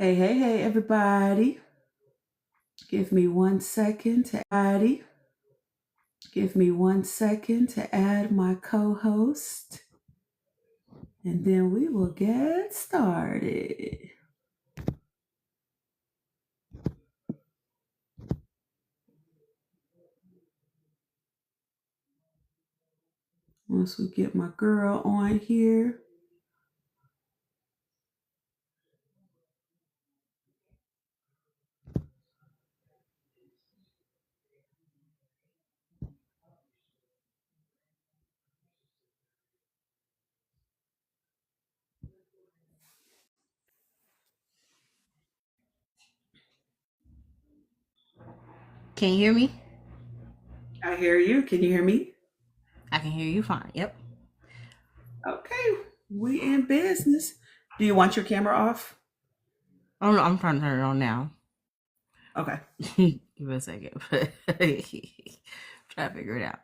Hey, everybody. Give me 1 second to add my co-host, and then we will get started. Once we get my girl on here. Can you hear me? I hear you. Can you hear me? I can hear you fine. Yep. Okay, we in business. Do you want your camera off? Oh no, I'm trying to turn it on now. Okay. Give me a second. Try to figure it out.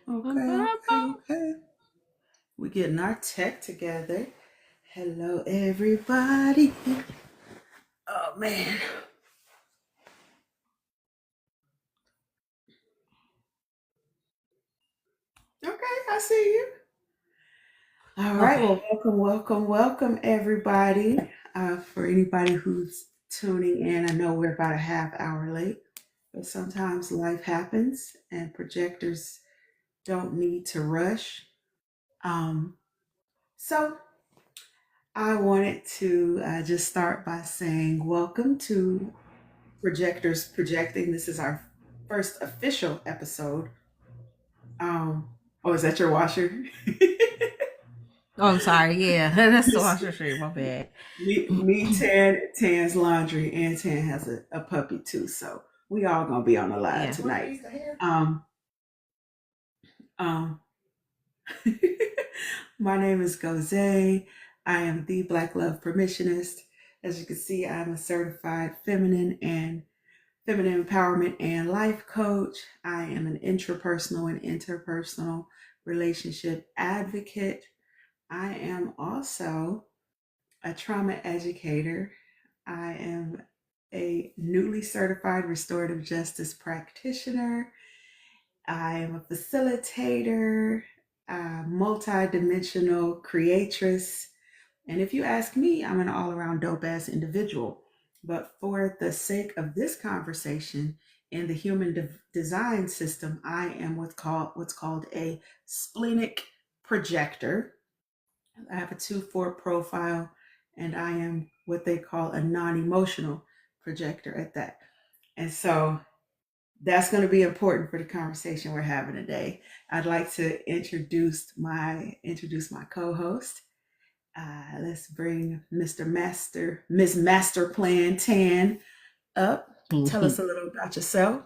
Okay. We're getting our tech together. Hello, everybody. Oh, man. Okay, I see you. All right. Well, welcome, everybody. For anybody who's tuning in, I know we're about a half hour late, but sometimes life happens and projectors don't need to rush. So I wanted to just start by saying welcome to Projectors Projecting. This is our first official episode. Oh, is that your washer? Oh, I'm sorry. Yeah, that's the washer stream. My bad. Tan's laundry, and Tan has a puppy too. So we all gonna be on the live tonight. Um, my name is Goze. I am the Black Love Permissionist. As you can see, I'm a certified feminine empowerment and life coach. I am an intrapersonal and interpersonal relationship advocate. I am also a trauma educator. I am a newly certified restorative justice practitioner. I am a facilitator, a multi-dimensional creatress. And if you ask me, I'm an all-around dope-ass individual. But for the sake of this conversation, in the human design system, I am what's called a splenic projector. I have a 2-4 profile, and I am what they call a non-emotional projector at that. And so that's going to be important for the conversation we're having today. I'd like to introduce my co-host. Let's bring Ms. Master Plan Tan up. Tell us a little about yourself.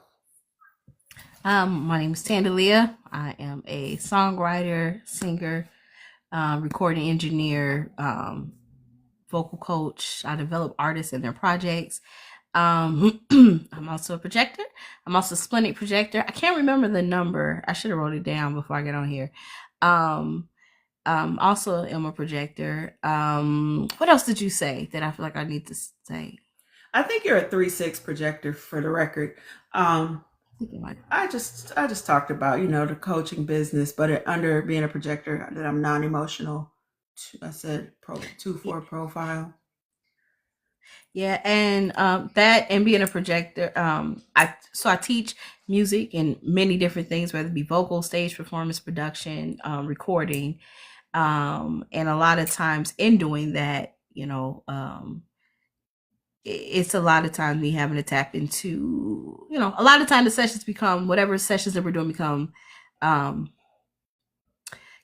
My name is Tandalia. I am a songwriter, singer, recording engineer, vocal coach. I develop artists and their projects. I'm also a projector. I'm also a splenic projector. I can't remember the number. I should have wrote it down before I get on here. Also am a projector. What else did you say that I feel like I need to say? I think you're a 3/6 projector for the record. I just talked about, the coaching business, but under being a projector, that I'm non-emotional. I said 2-4 profile. Yeah, and that and being a projector, I teach music and many different things, whether it be vocal, stage performance, production, recording, and a lot of times in doing that, it's a lot of times me having to tap into, a lot of time the sessions become whatever sessions that we're doing become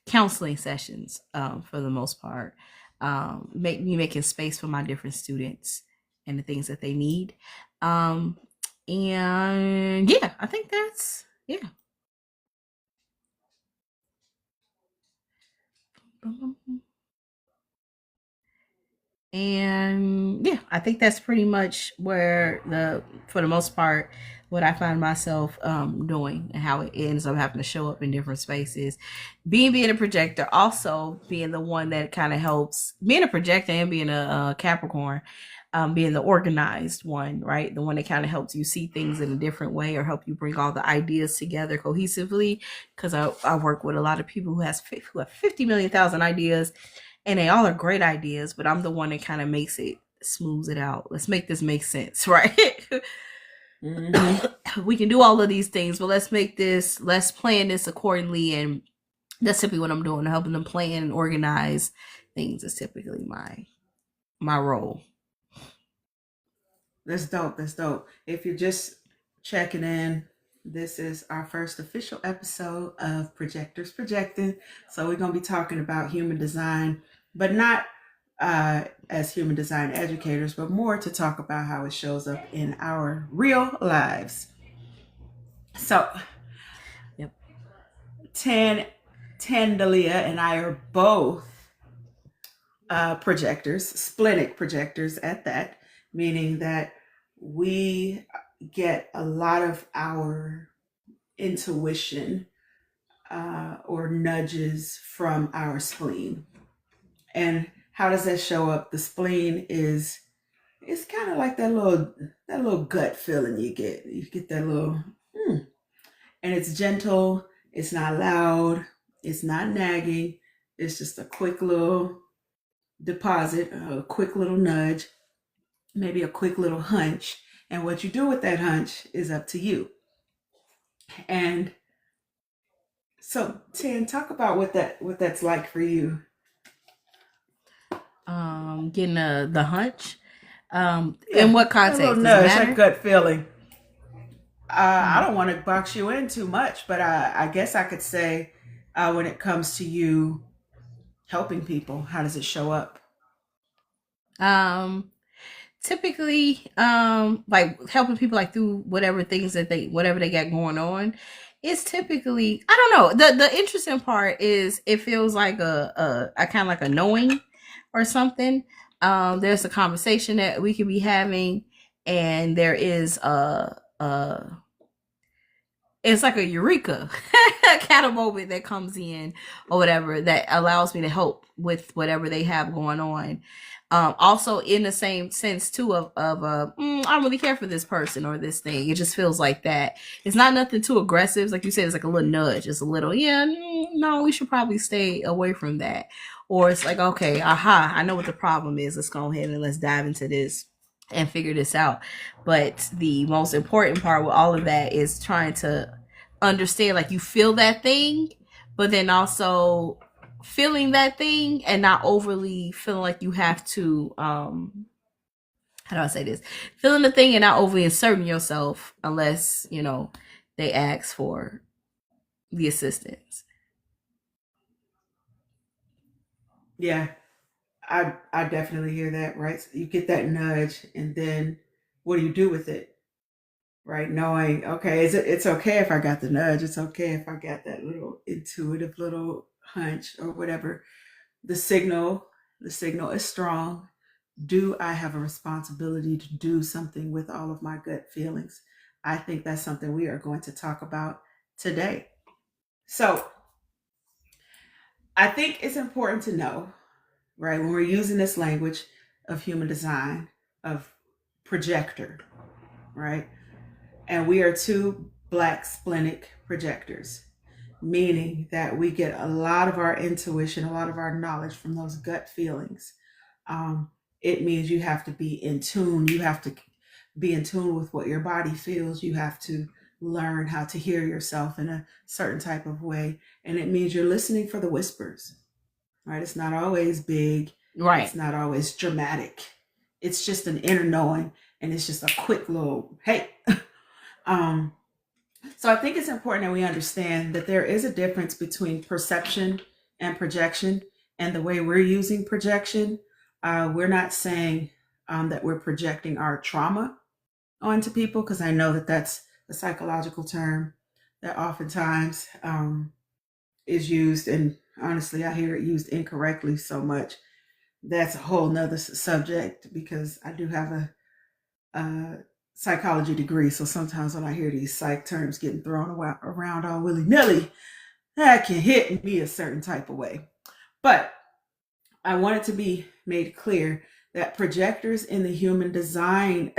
counseling sessions for the most part. Making space for my different students and the things that they need. And yeah, I think that's And yeah, I think that's pretty much where for the most part, what I find myself doing and how it ends up having to show up in different spaces. Being a projector, also being the one that kind of helps, being a projector and being a Capricorn, being the organized one, right? The one that kind of helps you see things in a different way or help you bring all the ideas together cohesively. Because I work with a lot of people who have 50 million thousand ideas, and they all are great ideas, but I'm the one that kind of makes it, smooths it out. Let's make this make sense, right? We can do all of these things, but let's plan this accordingly. And that's typically what I'm doing, helping them plan and organize things is typically my role. That's dope. That's dope. If you're just checking in, this is our first official episode of Projectors Projecting. So we're going to be talking about human design, but not as human design educators, but more to talk about how it shows up in our real lives. So, Yep. Tandalia and I are both projectors, splenic projectors at that, meaning that we get a lot of our intuition or nudges from our spleen. And how does that show up? The spleen is, it's kind of like that little gut feeling you get. You get that little, and it's gentle. It's not loud. It's not nagging. It's just a quick little deposit, a quick little nudge, maybe a quick little hunch. And what you do with that hunch is up to you. And so, Tan, talk about what that's like for you. Getting the hunch. In what context? That little nudge, that gut feeling. I don't want to box you in too much, but I guess I could say when it comes to you helping people, how does it show up? Typically, like helping people like through whatever things that whatever they got going on. It's typically, I don't know. The interesting part is it feels like a kind of like a knowing or something. There's a conversation that we could be having, and there is it's like a eureka kind of moment that comes in or whatever that allows me to help with whatever they have going on. Also in the same sense too of I don't really care for this person or this thing. It just feels like that. It's not nothing too aggressive. It's like you said, it's like a little nudge. It's a little, no, we should probably stay away from that. Or it's like, okay, aha, I know what the problem is. Let's go ahead and let's dive into this and figure this out. But the most important part with all of that is trying to understand, like, you feel that thing, but then also feeling that thing and not overly feeling like you have to how do I say this, feeling the thing and not overly inserting yourself unless they ask for the assistance. Yeah, I definitely hear that, right? So you get that nudge, and then what do you do with it? Right? Knowing, okay, it's okay if I got the nudge, it's okay if I got that little intuitive little hunch or whatever. The signal is strong. Do I have a responsibility to do something with all of my gut feelings? I think that's something we are going to talk about today. So I think it's important to know, right, when we're using this language of human design, of projector, right? And we are two Black splenic projectors, meaning that we get a lot of our intuition, a lot of our knowledge from those gut feelings. It means you have to be in tune. You have to be in tune with what your body feels. You have to learn how to hear yourself in a certain type of way. And it means you're listening for the whispers, right? It's not always big. Right. It's not always dramatic. It's just an inner knowing. And it's just a quick little, hey. So I think it's important that we understand that there is a difference between perception and projection. And the way we're using projection, we're not saying that we're projecting our trauma onto people, because I know that that's a psychological term that oftentimes is used, and honestly I hear it used incorrectly so much. That's a whole nother subject, because I do have a psychology degree, so sometimes when I hear these psych terms getting thrown around all willy nilly, that can hit me a certain type of way. But I want it to be made clear that projectors in the human design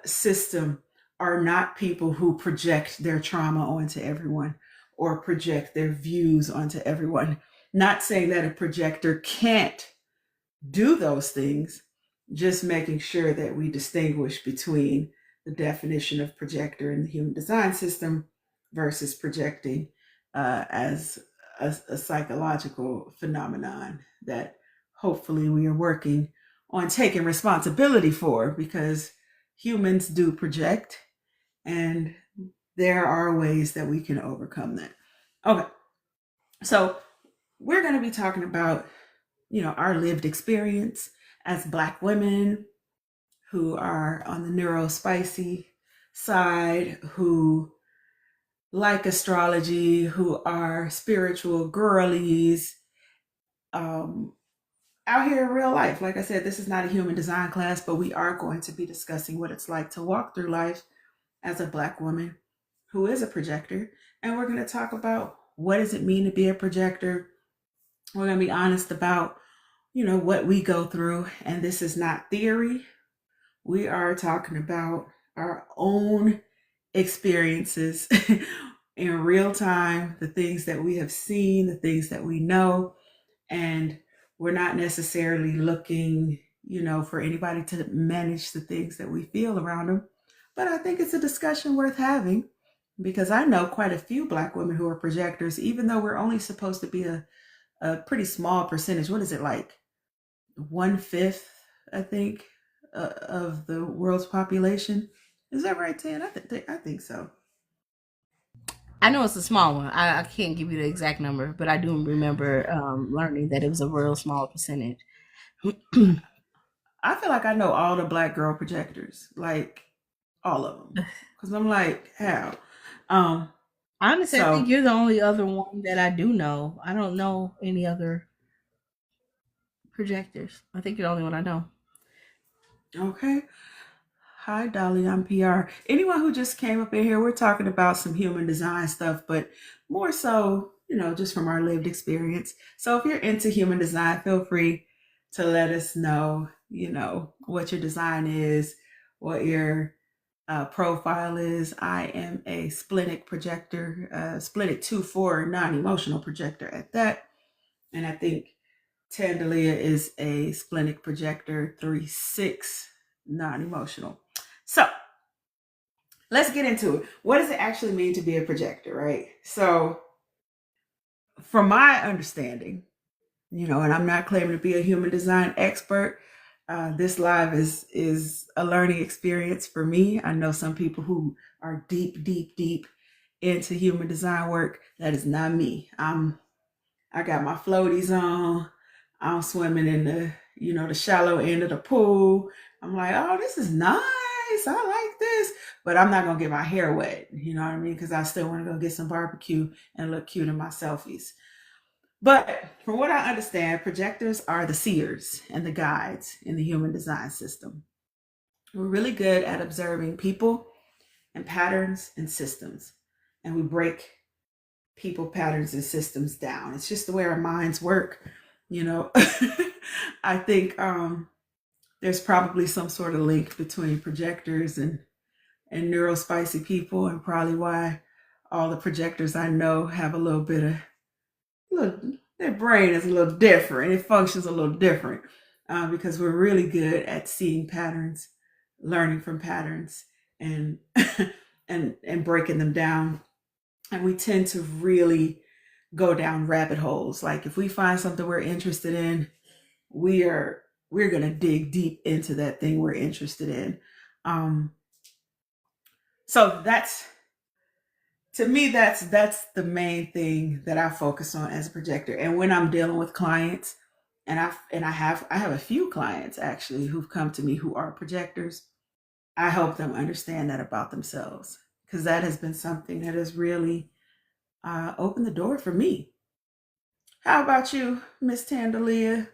system are not people who project their trauma onto everyone or project their views onto everyone. Not saying that a projector can't do those things, just making sure that we distinguish between the definition of projector in the human design system versus projecting as a psychological phenomenon that hopefully we are working on taking responsibility for, because humans do project and there are ways that we can overcome that. Okay, so we're going to be talking about, our lived experience as Black women who are on the neurospicy side, who like astrology, who are spiritual girlies, out here in real life. Like I said, this is not a human design class, but we are going to be discussing what it's like to walk through life as a Black woman who is a projector. And we're going to talk about what does it mean to be a projector. We're going to be honest about, what we go through. And this is not theory. We are talking about our own experiences in real time, the things that we have seen, the things that we know. And we're not necessarily looking, for anybody to manage the things that we feel around them. But I think it's a discussion worth having, because I know quite a few Black women who are projectors, even though we're only supposed to be a pretty small percentage. What is it, like 1/5, I think, of the world's population? Is that right, Tan? I think so. I know it's a small one. I can't give you the exact number, but I do remember learning that it was a real small percentage. I feel like I know all the Black girl projectors, like all of them, because I'm like, how? Um, Honestly, I think so you're the only other one that I do know. I don't know any other projectors. I think you're the only one I know. okay. Hi, Dolly. I'm PR. Anyone who just came up in here, we're talking about some human design stuff, but more so, just from our lived experience. So if you're into human design, feel free to let us know, what your design is, what your profile is. I am a splenic projector, splenic 2/4 non-emotional projector at that. And I think Tandalia is a splenic projector 3/6 non-emotional. So let's get into it. What does it actually mean to be a projector, right? So, from my understanding, and I'm not claiming to be a human design expert. This live is a learning experience for me. I know some people who are deep, deep, deep into human design work. That is not me. I got my floaties on. I'm swimming in the shallow end of the pool. I'm like, oh, this is nice. I like this. But I'm not gonna get my hair wet. You know what I mean? Because I still want to go get some barbecue and look cute in my selfies. But from what I understand, projectors are the seers and the guides in the human design system. We're really good at observing people and patterns and systems. And we break people, patterns, and systems down. It's just the way our minds work. I think there's probably some sort of link between projectors and neurospicy people, and probably why all the projectors I know have a little bit of their brain is a little different. It functions a little different because we're really good at seeing patterns, learning from patterns, and and breaking them down. And we tend to really go down rabbit holes. Like if we find something we're interested in, we're gonna dig deep into that thing we're interested in. Um, so that's to me that's the main thing that I focus on as a projector. And when I'm dealing with clients, and I have a few clients actually who've come to me who are projectors, I help them understand that about themselves, because that has been something that has really opened the door for me. How about you, Miss Tandalia?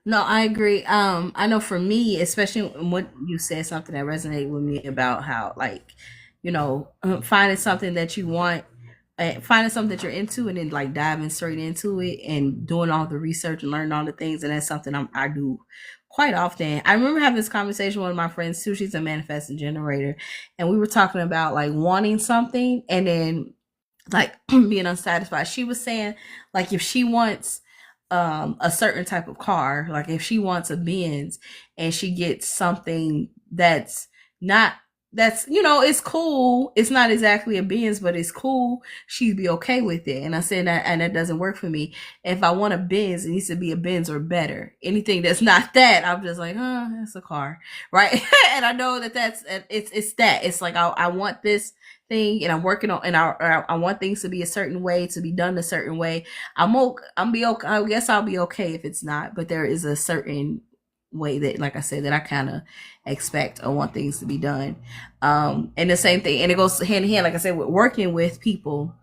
No, I agree. I know for me, especially when you said something that resonated with me about how, like, finding something that you want, finding something that you're into, and then like diving straight into it and doing all the research and learning all the things, and that's something I do quite often. I remember having this conversation with one of my friends too. She's a manifesting generator, and we were talking about like wanting something, and then like being unsatisfied. She was saying like if she wants a certain type of car, like if she wants a Benz and she gets something that's not that's it's cool. It's not exactly a Benz, but it's cool. She'd be okay with it. And I said that, and that doesn't work for me. If I want a Benz, it needs to be a Benz or better. Anything that's not that, I'm just like, it's a car, right? And I know that it's that. It's like I want this thing, and I'm working on, and I want things to be a certain way, to be done a certain way. I'm be okay. I guess I'll be okay if it's not, but there is a certain way that, like I said, that I kind of expect or want things to be done. And the same thing, and it goes hand in hand, like I said, with working with people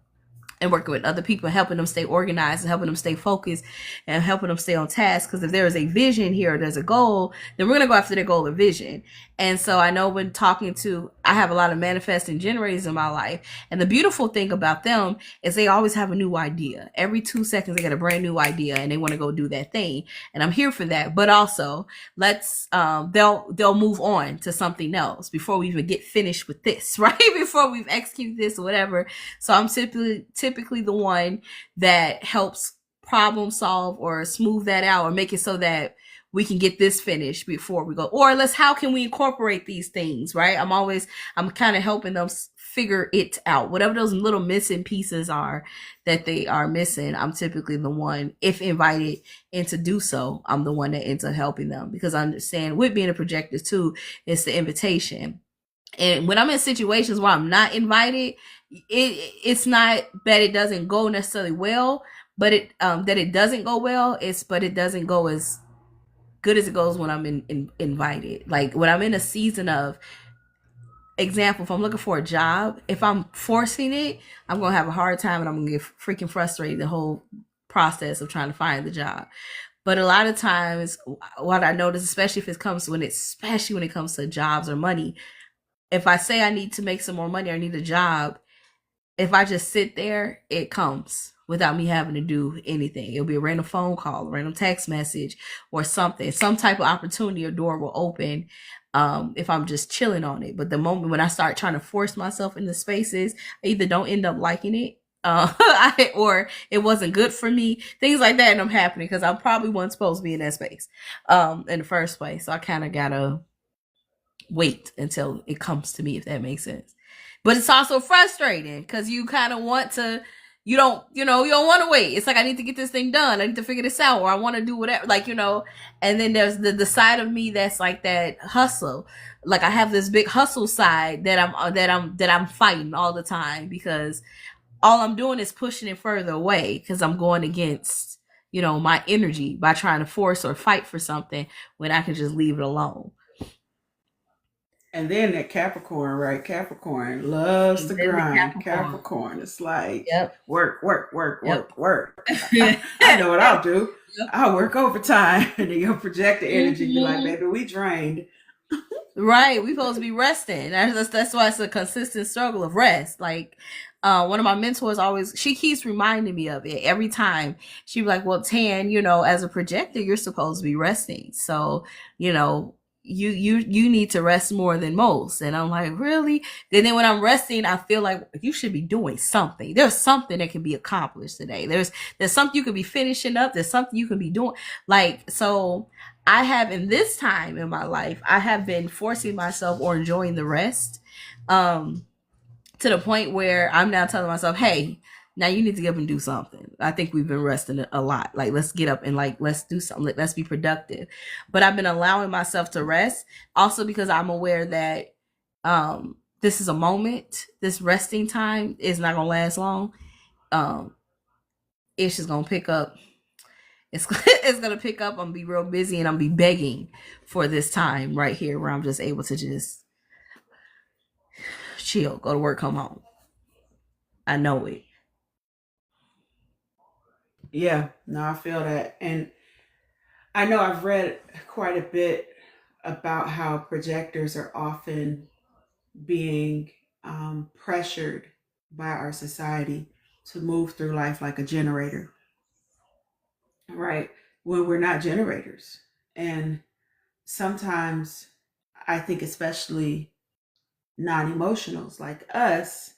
and working with other people, helping them stay organized and helping them stay focused and helping them stay on task. Because if there is a vision here, or there's a goal, then we're going to go after the goal or vision. And so I know when talking to, I have a lot of manifesting generators in my life. And the beautiful thing about them is they always have a new idea. Every 2 seconds, they get a brand new idea and they want to go do that thing. And I'm here for that. But also, they'll move on to something else before we even get finished with this, right? Before we've executed this or whatever. So I'm typically the one that helps problem solve or smooth that out or make it so that we can get this finished before we go. Or how can we incorporate these things, right? I'm kind of helping them figure it out. Whatever those little missing pieces are that they are missing, I'm typically the one, if invited in to do so, I'm the one that ends up helping them, because I understand with being a projector too, it's the invitation. And when I'm in situations where I'm not invited, it's not that it doesn't go necessarily well, but it doesn't go well. But it doesn't go as good as it goes when I'm invited. Like when I'm in a season of, example, if I'm looking for a job, if I'm forcing it, I'm gonna have a hard time and I'm gonna get freaking frustrated the whole process of trying to find the job. But a lot of times, what I notice, especially when it comes to jobs or money, if I say I need to make some more money or I need a job, if I just sit there, it comes without me having to do anything. It'll be a random phone call, a random text message, or something. Some type of opportunity or door will open if I'm just chilling on it. But the moment when I start trying to force myself into spaces, I either don't end up liking it, or it wasn't good for me. Things like that end up happening because I probably wasn't supposed to be in that space in the first place. So I kind of gotta wait until it comes to me, if that makes sense. But it's also frustrating because you kind of want to, you don't want to wait. It's like, I need to get this thing done. I need to figure this out, or I want to do whatever, like, and then there's the side of me that's like that hustle. Like I have this big hustle side that I'm fighting all the time, because all I'm doing is pushing it further away, because I'm going against, my energy by trying to force or fight for something when I can just leave it alone. And then that Capricorn, right? Capricorn loves And to then the grind. Capricorn. Capricorn, it's like Yep. work, work, work, Yep. work, work. I know what I'll do. I'll work overtime. And then your projector energy be like, Mhm. baby, we drained. Right. We supposed to be resting. That's why it's a consistent struggle of rest. Like, one of my mentors always, she keeps reminding me of it every time. She be like, well, Tan, as a projector, you're supposed to be resting. So, you know, you need to rest more than most. And I'm like, really? And then when I'm resting, I feel like you should be doing something. There's something that can be accomplished today. There's something you could be finishing up. There's something you can be doing. Like, so I have, in this time in my life, I have been forcing myself or enjoying the rest. To the point where I'm now telling myself, hey, now you need to get up and do something. I think we've been resting a lot. Like, let's get up and like, let's do something. Let's be productive. But I've been allowing myself to rest also because I'm aware that this is a moment. This resting time is not going to last long. Um, it's just going to pick up. It's going to pick up. I'm going to be real busy and I'm going to be begging for this time right here where I'm just able to just chill, go to work, come home. I know it. Yeah, no, I feel that. And I know I've read quite a bit about how projectors are often being pressured by our society to move through life like a generator, right? When we're not generators. And sometimes I think, especially non emotionals like us,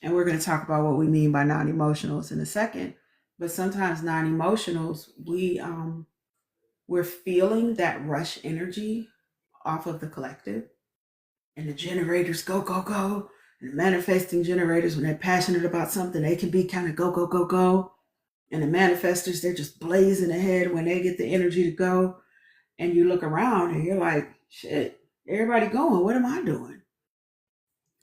and we're going to talk about what we mean by non emotionals in a second, but sometimes non emotionals, we're feeling that rush energy off of the collective, and the generators go, go, go. And the manifesting generators, when they're passionate about something, they can be kind of go, go, go, go. And the manifestors, they're just blazing ahead when they get the energy to go. And you look around and you're like, shit, everybody going. What am I doing?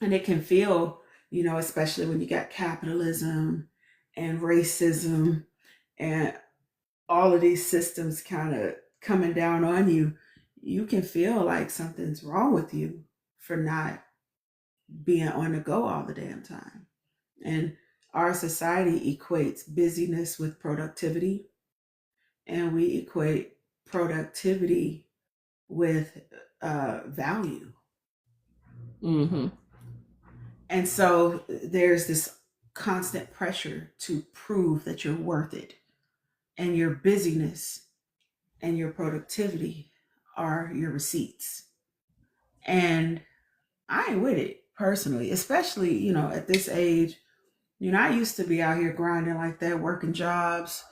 And it can feel, especially when you got capitalism and racism and all of these systems kind of coming down on you, you can feel like something's wrong with you for not being on the go all the damn time. And our society equates busyness with productivity, and we equate productivity with value. Mm-hmm. And so there's this constant pressure to prove that you're worth it, and your busyness and your productivity are your receipts. And I ain't with it personally, especially, at this age. I used to be out here grinding like that, working jobs,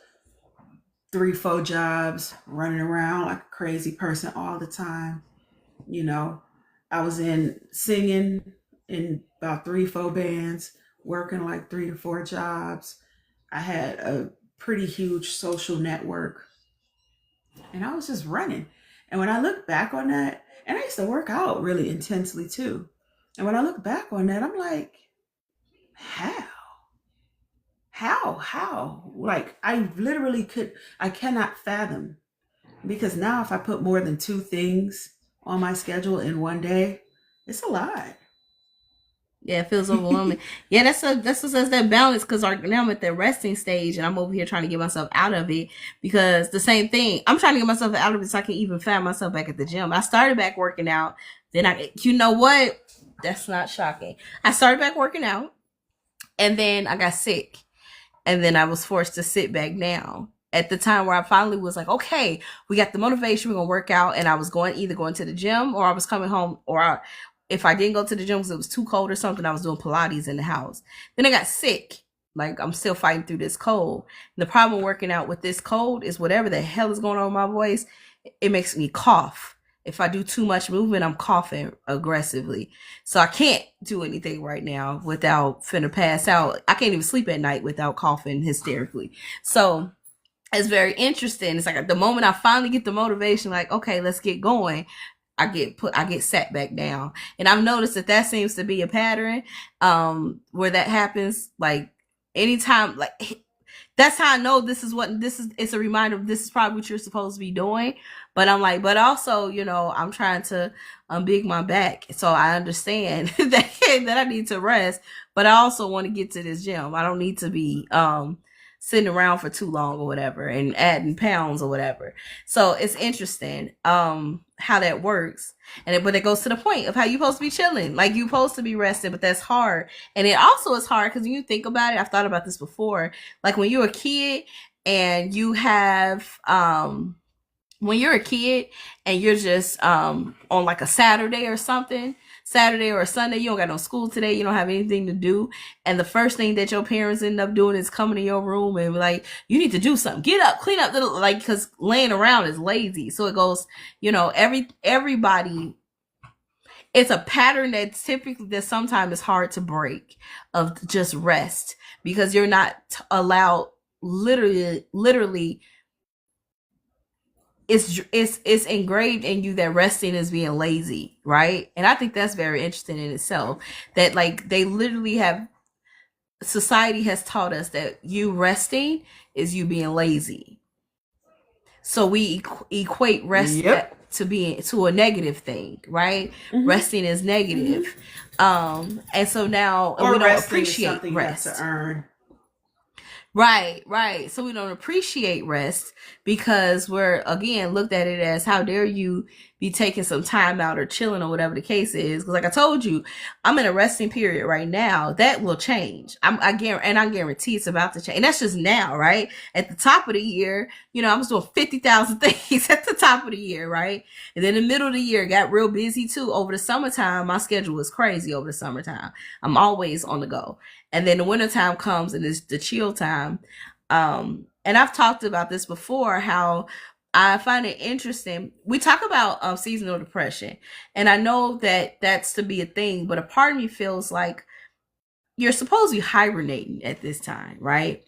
three, four jobs, running around like a crazy person all the time. You know, I was in singing in about three, four bands, working like three to four jobs. I had a pretty huge social network, and I was just running. And when I look back on that, and I used to work out really intensely too. And when I look back on that, I'm like, how? How? Like, I literally I cannot fathom, because now if I put more than two things on my schedule in one day, it's a lot. Yeah, it feels overwhelming. Yeah, that's what says that balance, because now I'm at the resting stage and I'm over here trying to get myself out of it, because the same thing, I'm trying to get myself out of it so I can even find myself back at the gym. I started back working out, then you know what? That's not shocking. I started back working out, and then I got sick, and then I was forced to sit back down. At the time where I finally was like, okay, we got the motivation, we're gonna work out, and I was either going to the gym, or I was coming home, or if I didn't go to the gym because it was too cold or something, I was doing Pilates in the house. Then I got sick. Like, I'm still fighting through this cold. And the problem working out with this cold is whatever the hell is going on with my voice, it makes me cough. If I do too much movement, I'm coughing aggressively. So I can't do anything right now without finna pass out. I can't even sleep at night without coughing hysterically. So it's very interesting. It's like the moment I finally get the motivation, like, okay, let's get going, I get sat back down. And I've noticed that seems to be a pattern, where that happens. Like, anytime, like, that's how I know it's a reminder of this is probably what you're supposed to be doing. But I'm like, but also, I'm trying to unbig my back. So I understand that I need to rest, but I also want to get to this gym. I don't need to be sitting around for too long or whatever and adding pounds or whatever. So it's interesting how that works. But it goes to the point of how you're supposed to be chilling. Like, you're supposed to be rested, but that's hard. And it also is hard because when you think about it, I've thought about this before. Like, when you're a kid and you have when you're a kid and you're just on like a Saturday or a Sunday, you don't got no school today, you don't have anything to do, and the first thing that your parents end up doing is coming to your room and be like, you need to do something, get up, clean up, like, because laying around is lazy. So it goes, everybody, it's a pattern that sometimes is hard to break, of just rest, because you're not allowed, literally it's engraved in you that resting is being lazy, right? And I think that's very interesting in itself, that, like, they literally have, society has taught us that you resting is you being lazy. So we equate rest Yep. to a negative thing, right? Mm-hmm. Resting is negative. Mm-hmm. And so now Or we don't resting is appreciate something rest. you have to earn. Right, right. So we don't appreciate rest because we're again looked at it as how dare you be taking some time out or chilling or whatever the case is. Because like I told you, I'm in a resting period right now. That will change. I guarantee it's about to change. And that's just now, right? At the top of the year, I was doing 50,000 things at the top of the year, right? And then in the middle of the year, got real busy too. Over the summertime, my schedule was crazy. Over the summertime, I'm always on the go. And then the wintertime comes and it's the chill time. And I've talked about this before, how I find it interesting. We talk about seasonal depression, and I know that that's to be a thing, but a part of me feels like you're supposed to be hibernating at this time, right?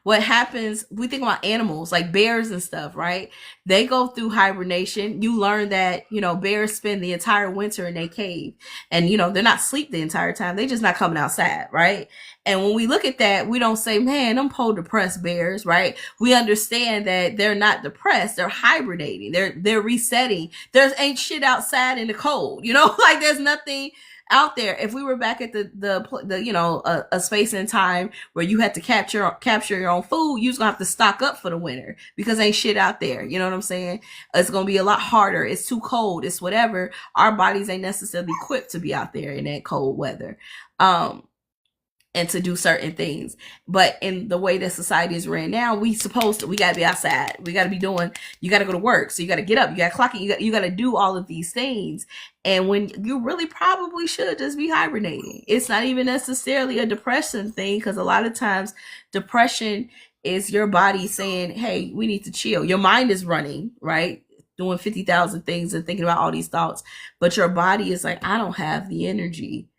What happens, we think about animals like bears and stuff, right? They go through hibernation. You learn that bears spend the entire winter in their cave, and they're not asleep the entire time. They just not coming outside, right? And when we look at that, we don't say, man, I'm poor depressed bears, right? We understand that they're not depressed, they're hibernating, they're resetting. There's ain't shit outside in the cold, like there's nothing out there. If we were back at a space and time where you had to capture your own food, you was gonna have to stock up for the winter because ain't shit out there. You know what I'm saying? It's gonna be a lot harder. It's too cold. It's whatever. Our bodies ain't necessarily equipped to be out there in that cold weather. And to do certain things. But in the way that society is ran now, we gotta be outside. We gotta be doing, you gotta go to work. So you gotta get up, you gotta clock it, you gotta do all of these things. And when you really probably should just be hibernating. It's not even necessarily a depression thing, because a lot of times depression is your body saying, hey, we need to chill. Your mind is running, right? Doing 50,000 things and thinking about all these thoughts. But your body is like, I don't have the energy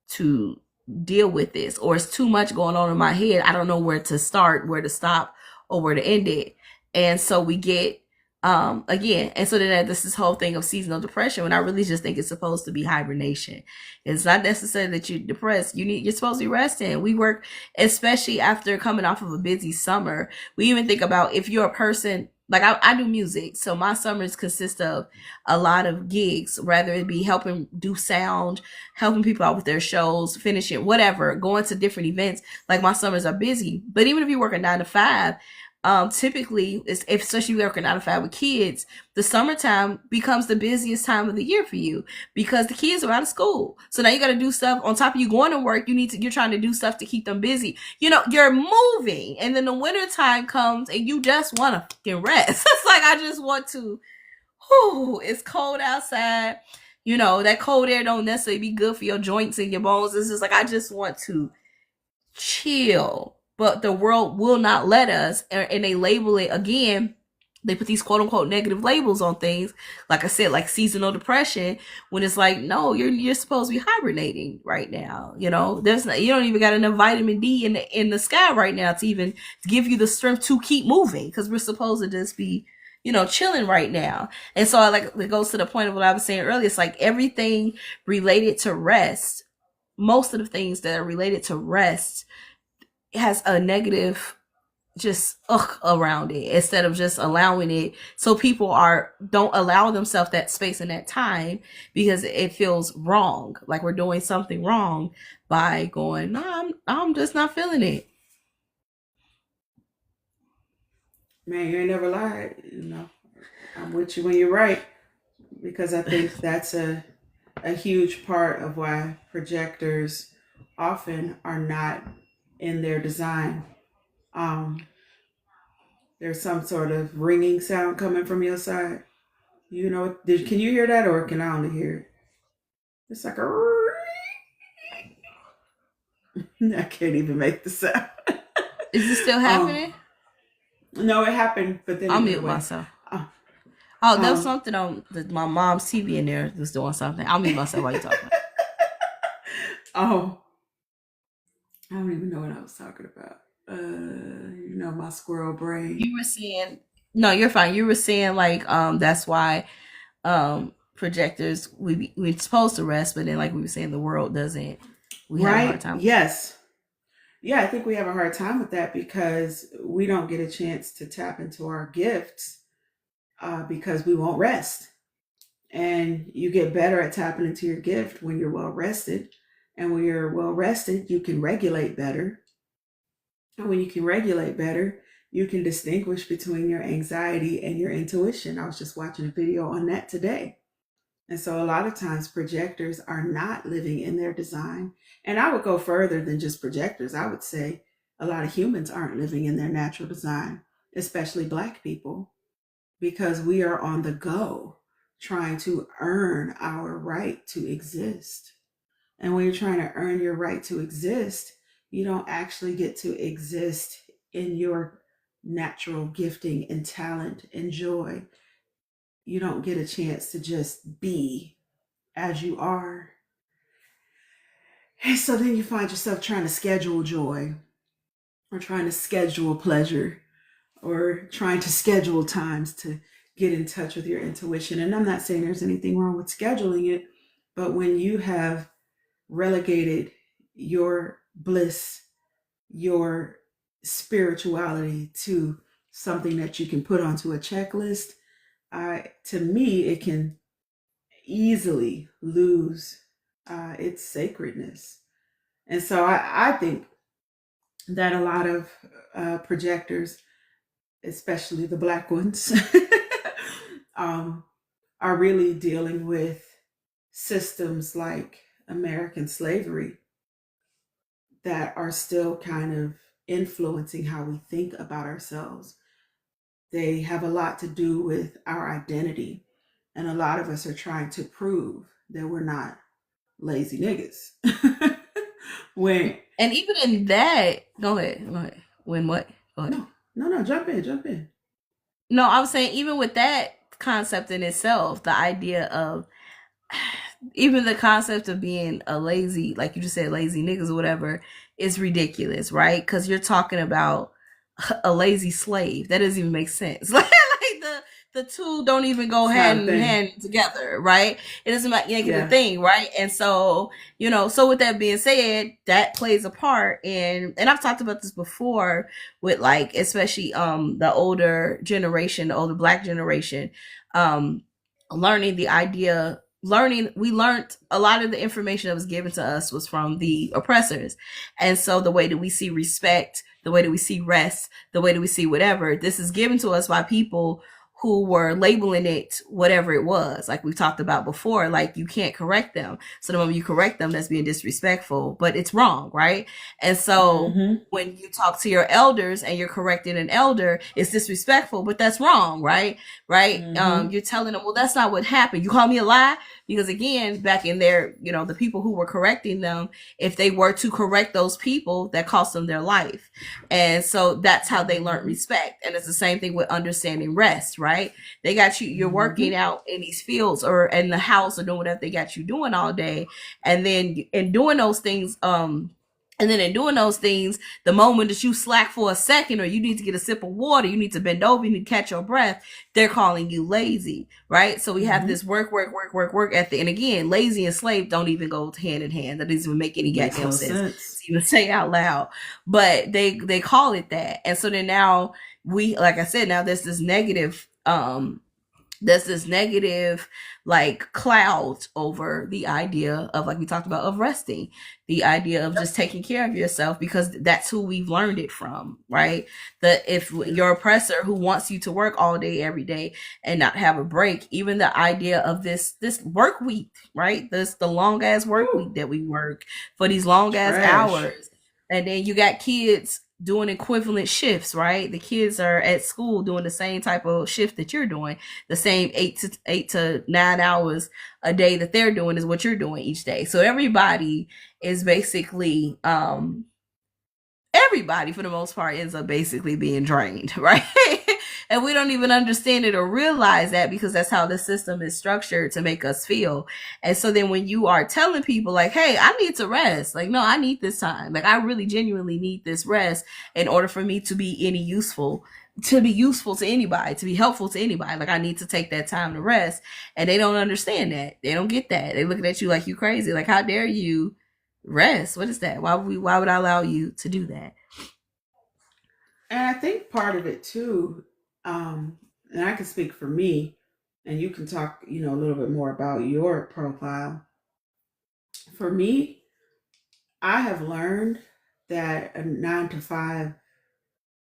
to deal with this, or it's too much going on in my head. I don't know where to start, where to stop, or where to end it. And so we get again, and so then this whole thing of seasonal depression, when I really just think it's supposed to be hibernation. It's not necessary that you're depressed. You're supposed to be resting. We work, especially after coming off of a busy summer. We even think about, if you're a person like I do music, so my summers consist of a lot of gigs, whether it be helping do sound, helping people out with their shows, finishing whatever, going to different events. Like, my summers are busy. But even if you work a 9 to 5, typically, especially if you work a 9 to 5 with kids, the summertime becomes the busiest time of the year for you, because the kids are out of school. So now you got to do stuff on top of you going to work. You're trying to do stuff to keep them busy. You're moving, and then the winter time comes and you just want to fucking rest. It's like, I just want to, it's cold outside. That cold air don't necessarily be good for your joints and your bones. It's just like, I just want to chill. But the world will not let us, and they label it again. They put these quote unquote negative labels on things, like I said, like seasonal depression, when it's like, no, you're supposed to be hibernating right now. You don't even got enough vitamin D in the sky right now to even give you the strength to keep moving, because we're supposed to just be chilling right now. And so it goes to the point of what I was saying earlier. It's like everything related to rest, most of the things that are related to rest has a negative just around it, instead of just allowing it. So people don't allow themselves that space and that time, because it feels wrong, like we're doing something wrong by going, no, I'm just not feeling it. Man, you ain't never lied. I'm with you when you're right, because I think that's a huge part of why projectors often are not in their design. Um, there's some sort of ringing sound coming from your side. Can you hear that, or can I only hear it? It's like a. I can't even make the sound. Is it still happening? No, it happened, but then I'll mute myself. There was something on my mom's TV in there was doing something. I'll mute myself while you talk. Oh, I don't even know what I was talking about. My squirrel brain. You were saying, no, you're fine. You were saying that's why projectors, we're supposed to rest, but then, like we were saying, the world doesn't. We have a hard time. Yes. Yeah, I think we have a hard time with that, because we don't get a chance to tap into our gifts because we won't rest. And you get better at tapping into your gift when you're well rested. And when you're well rested, you can regulate better. And when you can regulate better, you can distinguish between your anxiety and your intuition. I was just watching a video on that today. And so a lot of times projectors are not living in their design. And I would go further than just projectors. I would say a lot of humans aren't living in their natural design, especially Black people, because we are on the go trying to earn our right to exist. And when you're trying to earn your right to exist, you don't actually get to exist in your natural gifting and talent and joy. You don't get a chance to just be as you are. And so then you find yourself trying to schedule joy or trying to schedule pleasure or trying to schedule times to get in touch with your intuition. And I'm not saying there's anything wrong with scheduling it, but when you have relegated your bliss, your spirituality to something that you can put onto a checklist, to me, it can easily lose its sacredness. And so I think that a lot of projectors, especially the Black ones, um, are really dealing with systems like American slavery that are still kind of influencing how we think about ourselves. They have a lot to do with our identity. And a lot of us are trying to prove that we're not lazy niggas. when And even in that, go ahead, go ahead. When what? Go ahead. no, jump in. No, I was saying even with that concept in itself, the idea of even the concept of being a lazy, like you just said, lazy niggas or whatever, is ridiculous, right? Because you're talking about a lazy slave. That doesn't even make sense. Like the two don't even go It's not a hand in thing. hand together, right? It doesn't make it a Yeah. thing, right? And so, so with that being said, that plays a part in, and I've talked about this before with like, especially the older generation, the older Black generation, learning the idea, we learned a lot of the information that was given to us was from the oppressors. And so the way that we see respect, the way that we see rest, the way that we see whatever, this is given to us by people who were labeling it whatever it was, like we talked about before. Like, you can't correct them, so the moment you correct them, that's being disrespectful, but it's wrong, right? And so when you talk to your elders and you're correcting an elder, it's disrespectful, but that's wrong, right? You're telling them, well, that's not what happened. You call me a lie? Because again, back in there, the people who were correcting them, if they were to correct those people, that cost them their life. And so that's how they learned respect. And it's the same thing with understanding rest, right? They got you, you're working out in these fields or in the house or doing whatever they got you doing all day. And then in doing those things, the moment that you slack for a second, or you need to get a sip of water, you need to bend over, you need to catch your breath, they're calling you lazy, right? So we have this work ethic. And again, lazy and slave don't even go hand in hand. That doesn't even make any goddamn sense to even say out loud. But they call it that. And so then now like I said, now there's this negative like cloud over the idea of, like we talked about, of resting, the idea of just taking care of yourself, because that's who we've learned it from, right? That if your oppressor who wants you to work all day every day and not have a break, even the idea of this work week, right? The long ass work week that we work for these long ass hours, and then you got kids doing equivalent shifts, right? The kids are at school doing the same type of shift that you're doing, the same 8 to 9 hours a day that they're doing is what you're doing each day. So everybody is basically everybody for the most part ends up basically being drained, right? And we don't even understand it or realize that, because that's how the system is structured to make us feel. And so then when you are telling people like, hey, I need to rest, like, no, I need this time, like I really genuinely need this rest in order for me to be useful to anybody, to be helpful to anybody, like I need to take that time to rest. And they don't understand that. They don't get that. They looking at you like you crazy, like, how dare you rest? What is that? Why would I allow you to do that? And I think part of it too, and I can speak for me, and you can talk, a little bit more about your profile. For me, I have learned that a 9 to 5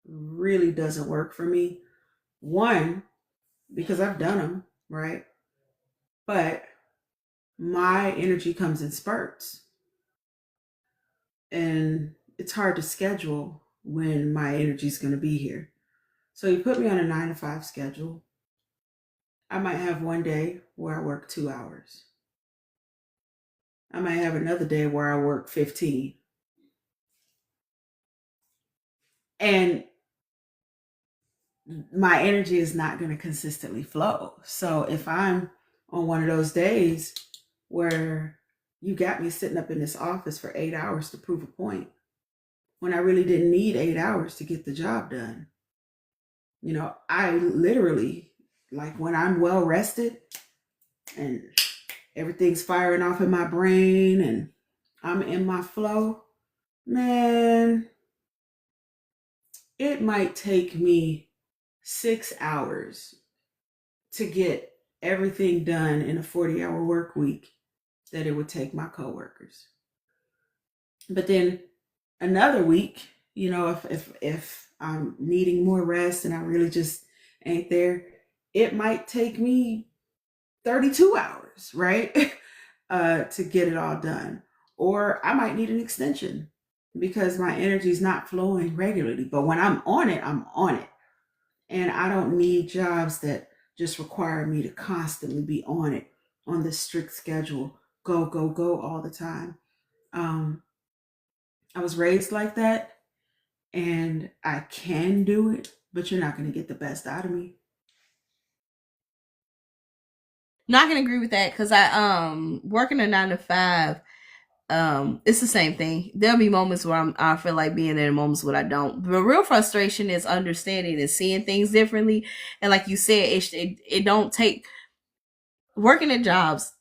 really doesn't work for me. One, because I've done them, right? But my energy comes in spurts, and it's hard to schedule when my energy is going to be here. So you put me on a 9 to 5 schedule. I might have one day where I work 2 hours. I might have another day where I work 15. And my energy is not going to consistently flow. So if I'm on one of those days where you got me sitting up in this office for 8 hours to prove a point, when I really didn't need 8 hours to get the job done, I literally, like when I'm well rested and everything's firing off in my brain and I'm in my flow, man, it might take me 6 hours to get everything done in a 40-hour work week that it would take my coworkers. But then another week, if I'm needing more rest and I really just ain't there, it might take me 32 hours, right? To get it all done. Or I might need an extension because my energy is not flowing regularly. But when I'm on it, I'm on it. And I don't need jobs that just require me to constantly be on it, on this strict schedule, go, go, go all the time. I was raised like that, and I can do it, but you're not going to get the best out of me. Not gonna agree with that because I working a 9 to 5. It's the same thing. There'll be moments where I feel like being there, and moments where I don't. The real frustration is understanding and seeing things differently. And like you said, it don't take working at jobs,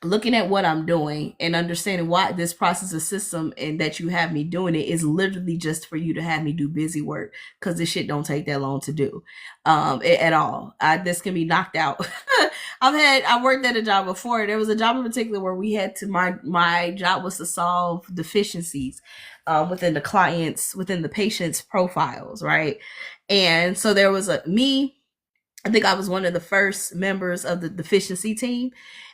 looking at what I'm doing and understanding why this process of system and that you have me doing it is literally just for you to have me do busy work because this shit don't take that long to do at all. This can be knocked out. I worked at a job before. There was a job in particular where we had to my job was to solve deficiencies within the patient's profiles, right? And so there was I think I was one of the first members of the deficiency team,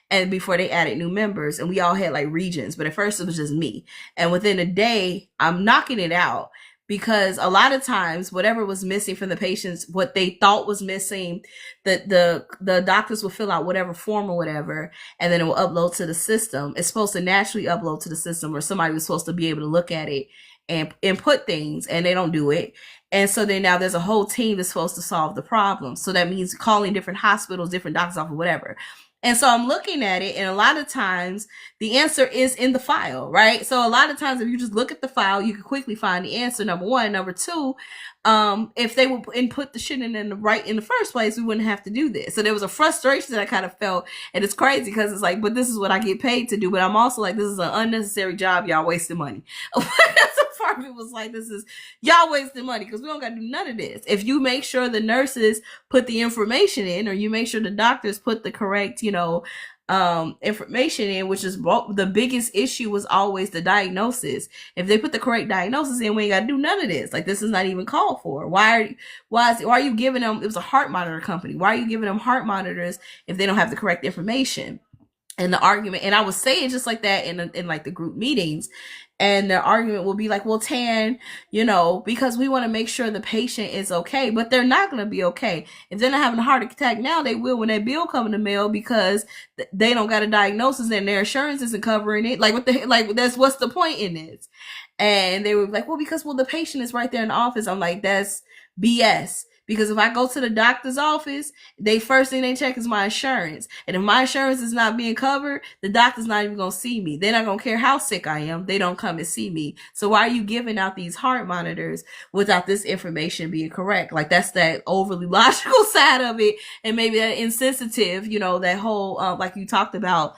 and before they added new members, and we all had like regions, but at first it was just me. And within a day, I'm knocking it out because a lot of times whatever was missing from the patients, what they thought was missing, the doctors will fill out whatever form or whatever, and then it will upload to the system. It's supposed to naturally upload to the system, or somebody was supposed to be able to look at it and input things, and they don't do it. And so then now there's a whole team that's supposed to solve the problem. So that means calling different hospitals, different doctors off, or whatever. And so I'm looking at it, and a lot of times the answer is in the file, right? So a lot of times if you just look at the file, you can quickly find the answer, number one. Number two, if they would input the shit in the first place, we wouldn't have to do this. So there was a frustration that I kind of felt, and it's crazy because it's like, but this is what I get paid to do. But I'm also like, this is an unnecessary job. Y'all wasting money. So part of it was like, this is y'all wasting money because we don't got to do none of this. If you make sure the nurses put the information in, or you make sure the doctors put the correct, information in, which is the biggest issue was always the diagnosis. If they put the correct diagnosis in, we ain't got to do none of this. Like, this is not even called for. Why are you giving them? It was a heart monitor company. Why are you giving them heart monitors if they don't have the correct information? And the argument, and I would say it just like that in like the group meetings, and the argument will be like, well, Tan, because we want to make sure the patient is okay, but they're not going to be okay. If they're not having a heart attack now, they will when that bill come in the mail because they don't got a diagnosis and their insurance isn't covering it. Like, that's what's the point in this? And they were like, well, the patient is right there in the office. I'm like, that's BS. Because if I go to the doctor's office, first thing they check is my insurance. And if my insurance is not being covered, the doctor's not even going to see me. They're not going to care how sick I am. They don't come and see me. So why are you giving out these heart monitors without this information being correct? Like, that's that overly logical side of it. And maybe that insensitive, that whole, like you talked about,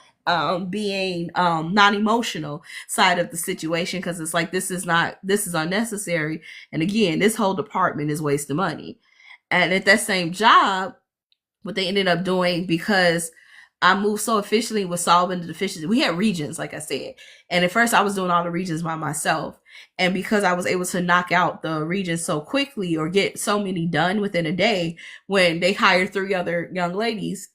being non-emotional side of the situation, because it's like, this is unnecessary. And again, this whole department is wasting money. And at that same job, what they ended up doing, because I moved so efficiently with solving the deficiency. We had regions, like I said. And at first I was doing all the regions by myself. And because I was able to knock out the regions so quickly or get so many done within a day, when they hired 3 other young ladies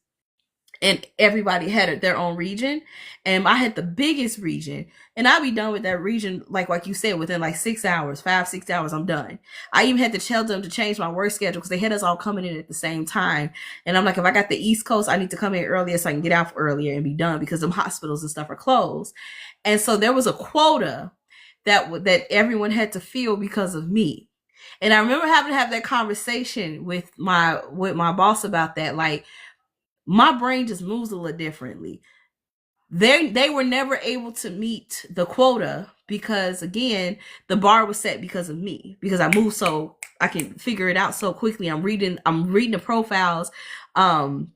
and everybody had their own region, and I had the biggest region, and I'd be done with that region like you said, within like 6 hours, 5-6 hours, I'm done. I even had to tell them to change my work schedule because they had us all coming in at the same time, and I'm like, if I got the East Coast, I need to come in earlier so I can get out earlier and be done because them hospitals and stuff are closed. And so there was a quota that everyone had to fill because of me. And I remember having to have that conversation with my boss about that. Like, my brain just moves a little differently. They were never able to meet the quota because, again, the bar was set because of me, because I move so I can figure it out so quickly. I'm reading the profiles. And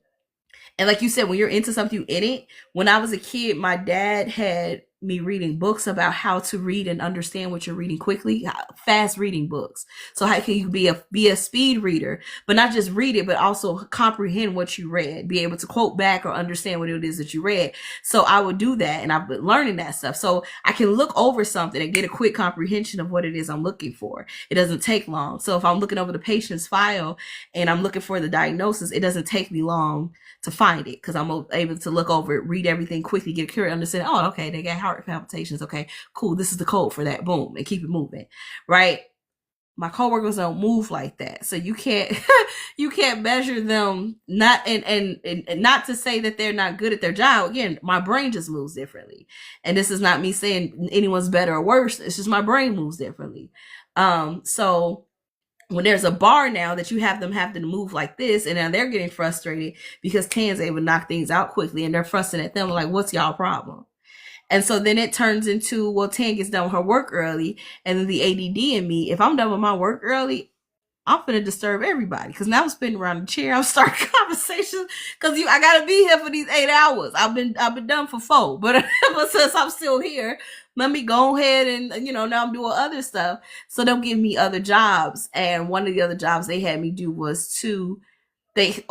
like you said, when you're into something, you in it. When I was a kid, my dad had me reading books about how to read and understand what you're reading quickly, fast reading books. So how can you be a speed reader, but not just read it, but also comprehend what you read, be able to quote back or understand what it is that you read. So I would do that, and I've been learning that stuff. So I can look over something and get a quick comprehension of what it is I'm looking for. It doesn't take long. So if I'm looking over the patient's file and I'm looking for the diagnosis, it doesn't take me long to find it because I'm able to look over it, read everything quickly, get a clear understanding. Oh, okay, they got heart palpitations. Okay, cool. This is the code for that. Boom, and keep it moving, right? My coworkers don't move like that, so you can't you can't measure them. Not and not to say that they're not good at their job. Again, my brain just moves differently, and this is not me saying anyone's better or worse. It's just my brain moves differently. So when there's a bar now that you have them have to move like this, and now they're getting frustrated because Tan's able to knock things out quickly, and they're frustrated at them like, what's y'all problem? And so then it turns into, well, Tan gets done with her work early, and then the ADD in me, if I'm done with my work early, I'm gonna disturb everybody because now I'm spinning around the chair. I'm starting conversations because I gotta be here for these 8 hours. I've been done for 4, but since I'm still here, let me go ahead and now I'm doing other stuff. So they'll give me other jobs, and one of the other jobs they had me do was they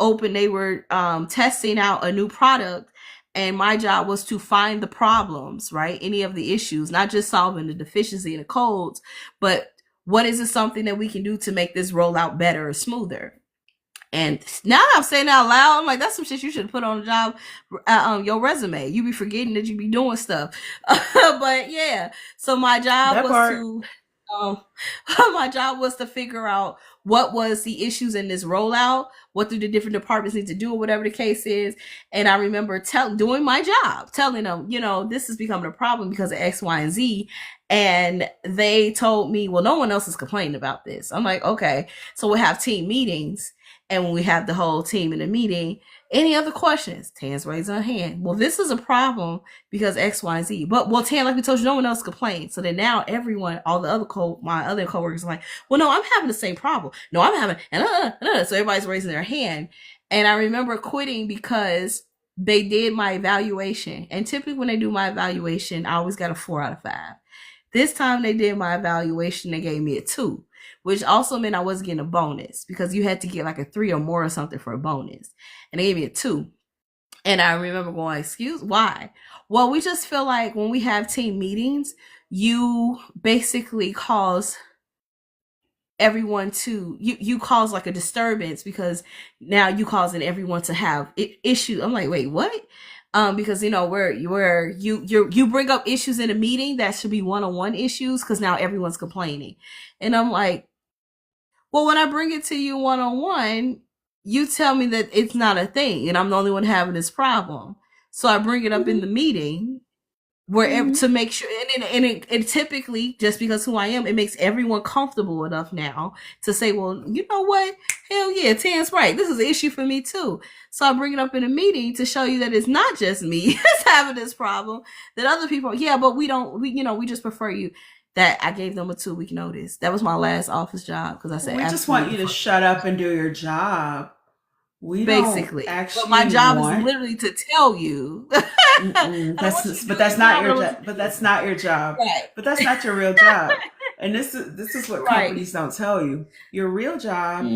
were testing out a new product, and my job was to find the problems, right? Any of the issues, not just solving the deficiency in the codes, but what is it something that we can do to make this roll out better or smoother? And now I'm saying out loud, I'm like, that's some shit you should put on a job, your resume. You be forgetting that you be doing stuff. But yeah, so my job my job was to figure out what was the issues in this rollout, what do the different departments need to do, or whatever the case is. And I remember doing my job, telling them, this is becoming a problem because of X, Y, and Z. And they told me, well, no one else is complaining about this. I'm like, okay. So we'll have team meetings. And when we have the whole team in a meeting, any other questions? Tan's raised her hand. Well, this is a problem because X, Y, and Z. But, well, Tan, like we told you, no one else complained. So then now all the other my other coworkers are like, well, no, I'm having the same problem. No, I'm having, so everybody's raising their hand. And I remember quitting because they did my evaluation. And typically when they do my evaluation, I always got a 4 out of 5. This time they did my evaluation, they gave me a 2, which also meant I wasn't getting a bonus because you had to get like a 3 or more or something for a bonus. And they gave me a 2. And I remember going, excuse, why? Well, we just feel like when we have team meetings, you basically cause everyone to, you cause like a disturbance because now you causing everyone to have issues. I'm like, wait, what? Because where you bring up issues in a meeting that should be one-on-one issues because now everyone's complaining. And I'm like, well, when I bring it to you one-on-one, you tell me that it's not a thing and I'm the only one having this problem. So I bring it up in the meeting to make sure, and it typically, just because who I am, it makes everyone comfortable enough now to say, well, you know what? Hell yeah, Tan's right. This is an issue for me too. So I bring it up in a meeting to show you that it's not just me that's having this problem, that other people, yeah, but we just prefer you. That I gave them a 2-week notice. That was my last office job because I said, we just want you to shut up and do your job. We basically, don't actually. But my job is literally to tell you. But that's not your job. But that's not your job. Right. But that's not your real job. And this is what companies don't tell you. Your real job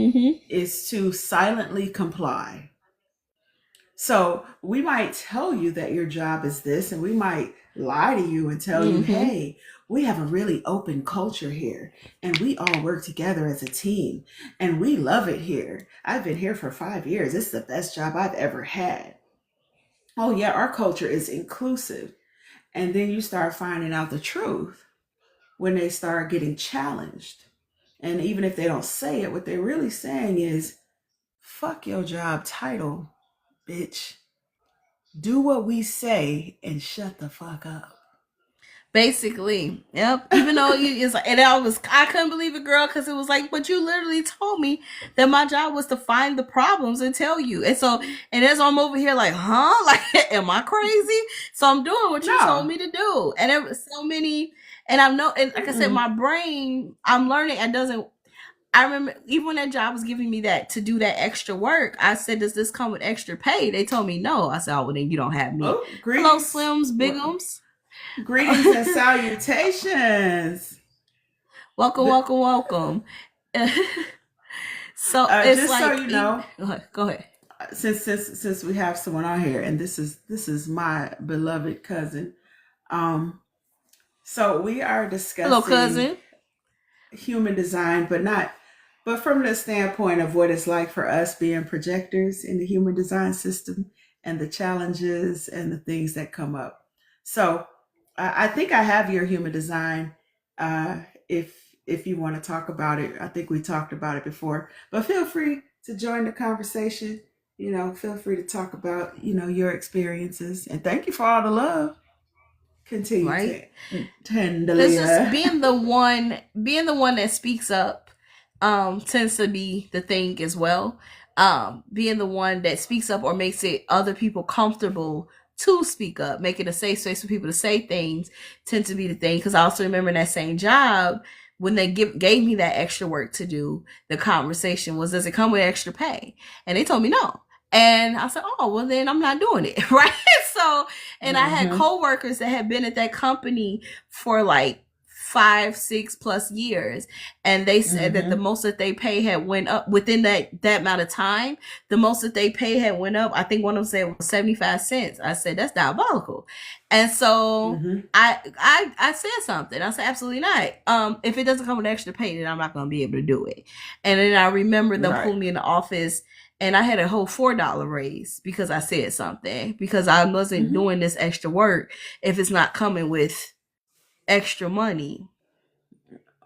is to silently comply. So we might tell you that your job is this, and we might lie to you and tell you, Mm-hmm. hey, we have a really open culture here, and we all work together as a team, and we love it here. I've been here for 5 years. It's the best job I've ever had. Oh, yeah, our culture is inclusive. And then you start finding out the truth when they start getting challenged. And even if they don't say it, what they're really saying is, fuck your job title, bitch. Do what we say and shut the fuck up. Basically, yep. Even though it's like, and I couldn't believe it, girl, because it was like, but you literally told me that my job was to find the problems and tell you. And so, and as I'm over here, like, huh? Like, am I crazy? So I'm doing what you told No. me to do. And there was so many, and I know, and like I said, Mm-mm. my brain, I'm learning, and doesn't, I remember even when that job was giving me that to do that extra work, I said, does this come with extra pay? They told me no. I said, oh, well, then you don't have me. Oh, Hello, greetings. Slims, Bigums. Greetings and salutations. Welcome, The, welcome, welcome. So it's just so like, you know, go ahead. since we have someone on here, and this is my beloved cousin. Um, so we are Hello, discussing cousin. human design, but from the standpoint of what it's like for us being projectors in the human design system and the challenges and the things that come up. So I think I have your human design. Uh, if you want to talk about it, I think we talked about it before. But feel free to join the conversation. Feel free to talk about your experiences, and thank you for all the love. Continue Right? to It's just tenderly. being the one that speaks up tends to be the thing as well. Being the one that speaks up or makes it other people comfortable to speak up, making a safe space for people to say things tends to be the thing. Because I also remember in that same job when they gave me that extra work to do, the conversation was, does it come with extra pay? And they told me no. And I said, oh, well, then I'm not doing it. Right. So, and I had Mm-hmm. coworkers that had been at that company for like 5, 6 plus years, and they said that the Mm-hmm. most that they pay had went up within that amount of time. The most that they pay had went up. I think one of them said was 75 cents. I said that's diabolical, and so Mm-hmm. I said something. I said absolutely not. If it doesn't come with extra pay, then I'm not going to be able to do it. And then I remember them Right. pulling me in the office, and I had a whole $4 raise because I said something, because I wasn't Mm-hmm. doing this extra work if it's not coming with extra money.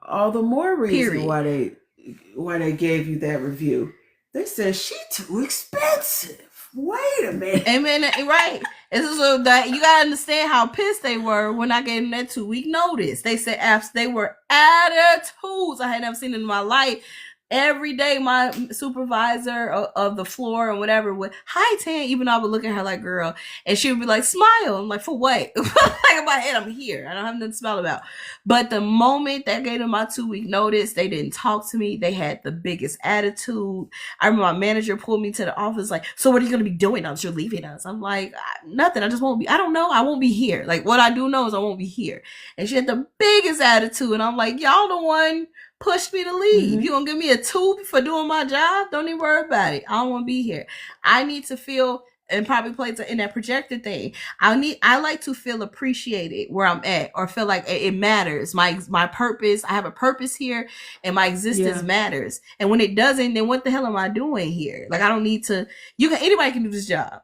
All the more reason Period. why they gave you that review. They said she too expensive. Wait a minute. Amen. Right. And so that you gotta understand how pissed they were when I gave them that 2 week notice. They said they were attitudes I had never seen in my life. Every day, my supervisor of the floor and whatever would, hi Tan, even though I would look at her like, girl, and she would be like, smile. I'm like, for what? Like in my head, I'm here. I don't have nothing to smile about. But the moment that gave them my 2 week notice, they didn't talk to me. They had the biggest attitude. I remember my manager pulled me to the office, like, so what are you going to be doing now that you're leaving us? I'm like, nothing. I just won't be, I don't know. I won't be here. Like, what I do know is I won't be here. And she had the biggest attitude. And I'm like, y'all the one pushed me to leave. Mm-hmm. You gonna give me a 2 for doing my job? Don't even worry about it. I don't want to be here. I need to feel, and probably plays in that projector thing. I like to feel appreciated where I'm at, or feel like it matters. My purpose, I have a purpose here, and my existence Yeah. matters. And when it doesn't, then what the hell am I doing here? Like, I don't need to, anybody can do this job.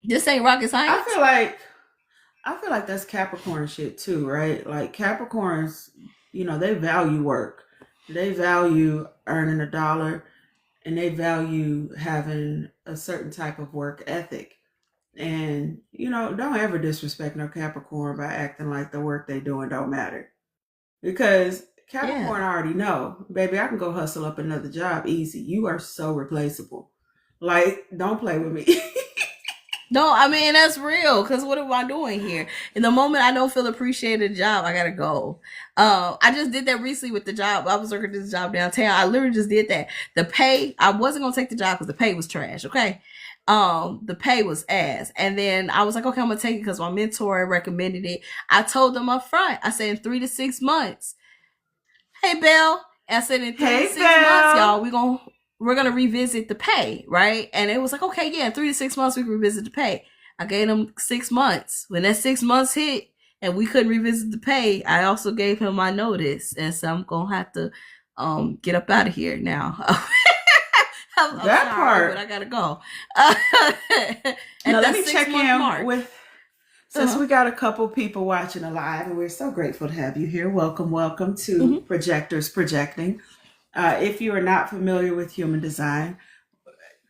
This ain't rocket I science. feel like I feel like that's Capricorn shit too, right? Like Capricorns, they value work. They value earning a dollar, and they value having a certain type of work ethic. And don't ever disrespect no Capricorn by acting like the work they doing don't matter. Because Yeah. Capricorn already know, baby, I can go hustle up another job easy. You are so replaceable. Like, don't play with me. No, I mean that's real. Cause what am I doing here? In the moment I don't feel appreciated at the job, I gotta go. I just did that recently with the job. I was working this job downtown. I literally just did that. The pay, I wasn't gonna take the job because the pay was trash. Okay. The pay was ass, and then I was like, okay, I'm gonna take it because my mentor recommended it. I told them up front. I said in 3 to 6 months. Hey, Belle. I said in three to Hey, six months, Belle. y'all, we're going to revisit the pay, right? And it was like, okay, yeah, 3 to 6 months we can revisit the pay. I gave him 6 months. When that 6 months hit and we couldn't revisit the pay, I also gave him my notice. And so I'm going to have to get up out of here now. I'm that sorry, part. but I got to go. Now, let me check in mark. with, since we got a couple people watching live, and we're so grateful to have you here. Welcome to Projectors Projecting. If you are not familiar with human design,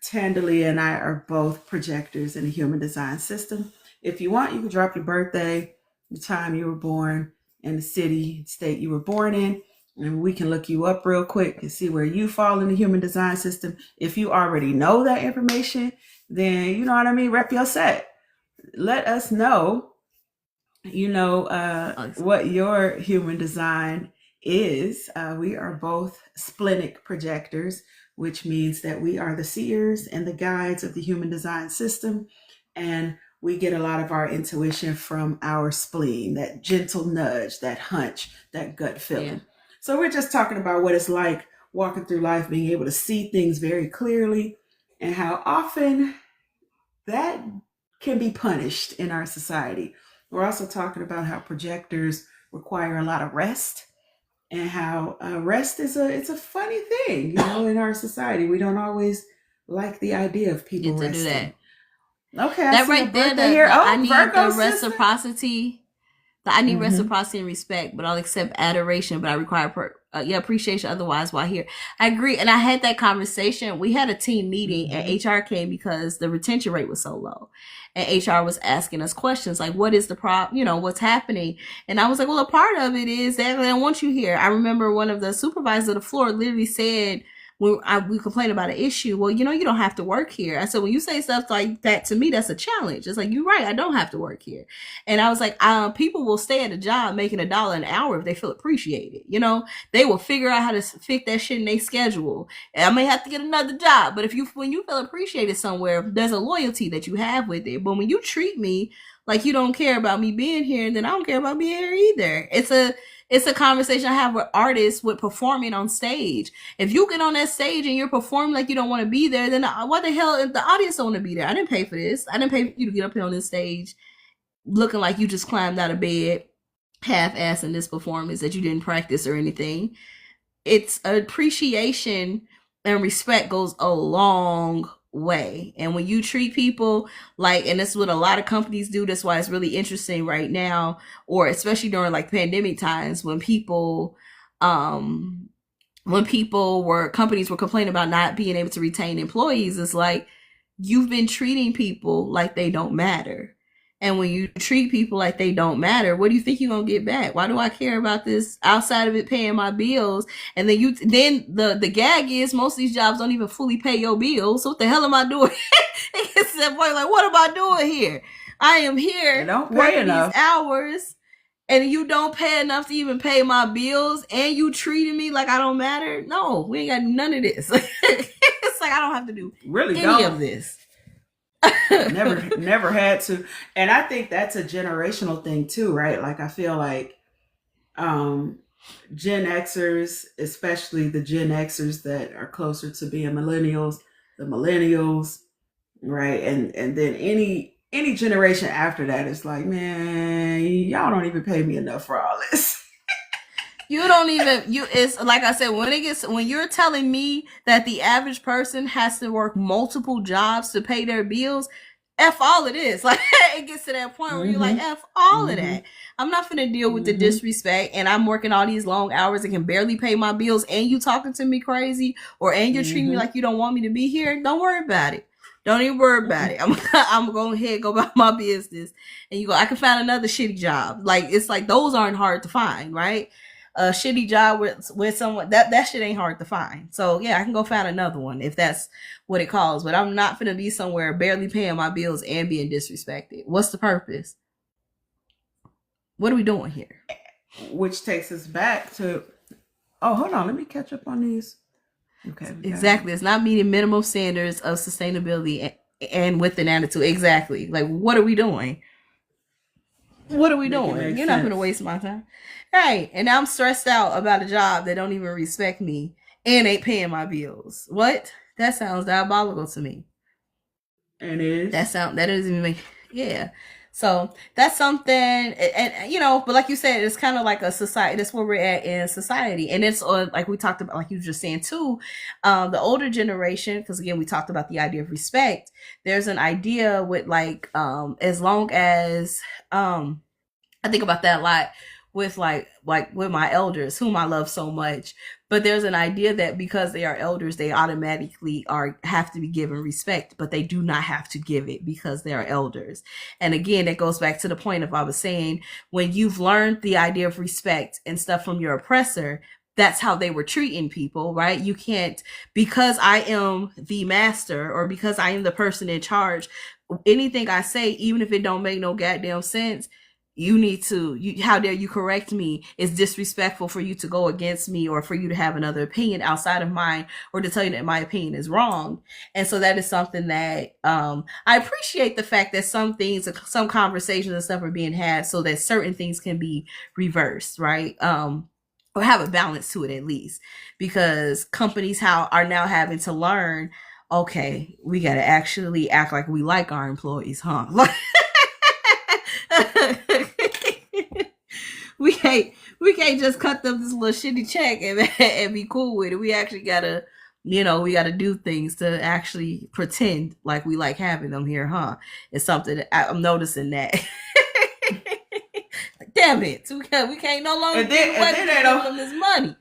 Tandalia and I are both projectors in the human design system. If you want, you can drop your birthday, the time you were born, and the city, state you were born in, and we can look you up real quick and see where you fall in the human design system. If you already know that information, then you know what I mean, rep your set. Let us know, what your human design is. We are both Splenic projectors, which means that we are the seers and the guides of the human design system. And we get a lot of our intuition from our spleen, that gentle nudge, that hunch, that gut feeling. Yeah. So we're just talking about what it's like walking through life, being able to see things very clearly, and how often that can be punished in our society. We're also talking about how projectors require a lot of rest, and how rest is it's a funny thing, in our society. We don't always like the idea of people resting. Do that. Okay, that right there. I need Virgo the reciprocity. I need reciprocity and respect, but I'll accept adoration, but I require appreciation otherwise while here. I agree. And I had that conversation. We had a team meeting and HR came because the retention rate was so low. And HR was asking us questions like, what is the problem? What's happening? And I was like, well, a part of it is that they don't want you here. I remember one of the supervisors of the floor literally said, when we complain about an issue, well, you don't have to work here. I said, when you say stuff like that to me, that's a challenge. It's like, you're right, I don't have to work here. And I was like, people will stay at a job making $1 an hour if they feel appreciated. They will figure out how to fit that shit in their schedule. And I may have to get another job, but when you feel appreciated somewhere, there's a loyalty that you have with it. But when you treat me like you don't care about me being here, then I don't care about being here either. It's a conversation I have with artists with performing on stage. If you get on that stage and you're performing like you don't want to be there, then what the hell if the audience don't want to be there? I didn't pay for this. I didn't pay for you to get up here on this stage looking like you just climbed out of bed, half-assing this performance that you didn't practice or anything. It's appreciation and respect goes a long way. And when you treat people like, and this is what a lot of companies do, that's why it's really interesting right now, or especially during like pandemic times when companies were complaining about not being able to retain employees, it's like you've been treating people like they don't matter. And when you treat people like they don't matter, what do you think you're going to get back? Why do I care about this outside of it paying my bills? And then the gag is most of these jobs don't even fully pay your bills. So what the hell am I doing? It gets to that point like, what am I doing here? I am here working these hours and you don't pay enough to even pay my bills and you treating me like I don't matter? No, we ain't got none of this. It's like I don't have to do any of this. never had to. And I think that's a generational thing too, right? Like I feel like Gen Xers, especially the Gen Xers that are closer to being millennials, the millennials, right? And then any generation after that is like, man, y'all don't even pay me enough for all this. It's like I said, when you're telling me that the average person has to work multiple jobs to pay their bills, F all it is. Like it gets to that point where you're like, F all of that. I'm not finna deal with the disrespect and I'm working all these long hours and can barely pay my bills and you talking to me crazy and you're treating me like you don't want me to be here. Don't worry about it. Don't even worry about it. I'm going ahead, go about my business. And I can find another shitty job. Like, it's like, those aren't hard to find, right? A shitty job with someone that shit ain't hard to find. So yeah, I can go find another one if that's what it calls. But I'm not gonna be somewhere barely paying my bills and being disrespected. What's the purpose? What are we doing here? Which takes us back to hold on, let me catch up on these. Okay, exactly. It's not meeting minimum standards of sustainability and with an attitude. Exactly. Like, what are we doing? What are we doing? You're not going to waste my time. Right. And I'm stressed out about a job that don't even respect me and ain't paying my bills. What? That sounds diabolical to me. And is. That doesn't even make, yeah. So that's something, and you know, but like you said, it's kind of like a society. That's where we're at in society, and it's like we talked about, like you were just saying too, the older generation. Because again, we talked about the idea of respect. There's an idea with like, as long as, I think about that a lot with like with my elders, whom I love so much. But there's an idea that because they are elders, they automatically are have to be given respect, but they do not have to give it because they are elders. And again, it goes back to the point of I was saying, when you've learned the idea of respect and stuff from your oppressor, that's how they were treating people, right? You can't, because I am the master or because I am the person in charge, anything I say, even if it don't make no goddamn sense, you need to, how dare you correct me? It's disrespectful for you to go against me or for you to have another opinion outside of mine or to tell you that my opinion is wrong. And so that is something that, I appreciate the fact that some things, some conversations and stuff are being had so that certain things can be reversed, right? Or have a balance to it at least, because companies are now having to learn, okay, we got to actually act like we like our employees, huh? we can't just cut them this little shitty check and be cool with it. We actually gotta, we gotta do things to actually pretend like we like having them here, huh? It's something that I'm noticing that. Like, damn it, we can't no longer give them this money.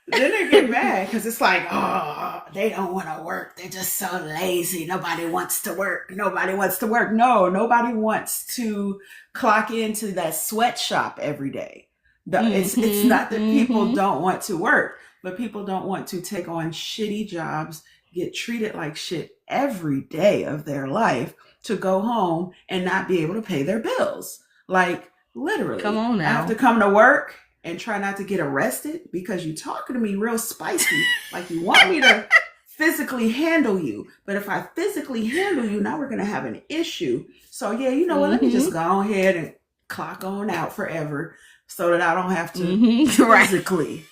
Then they get mad because it's like, oh, they don't want to work. They're just so lazy. Nobody wants to work. Nobody wants to work. No, nobody wants to clock into that sweatshop every day. It's not that people don't want to work, but people don't want to take on shitty jobs, get treated like shit every day of their life to go home and not be able to pay their bills. Like, literally. Come on now. I have to come to work and try not to get arrested because you're talking to me real spicy. Like you want me to physically handle you. But if I physically handle you, now we're going to have an issue. So yeah, you know what? Let me just go ahead and clock on out forever so that I don't have to physically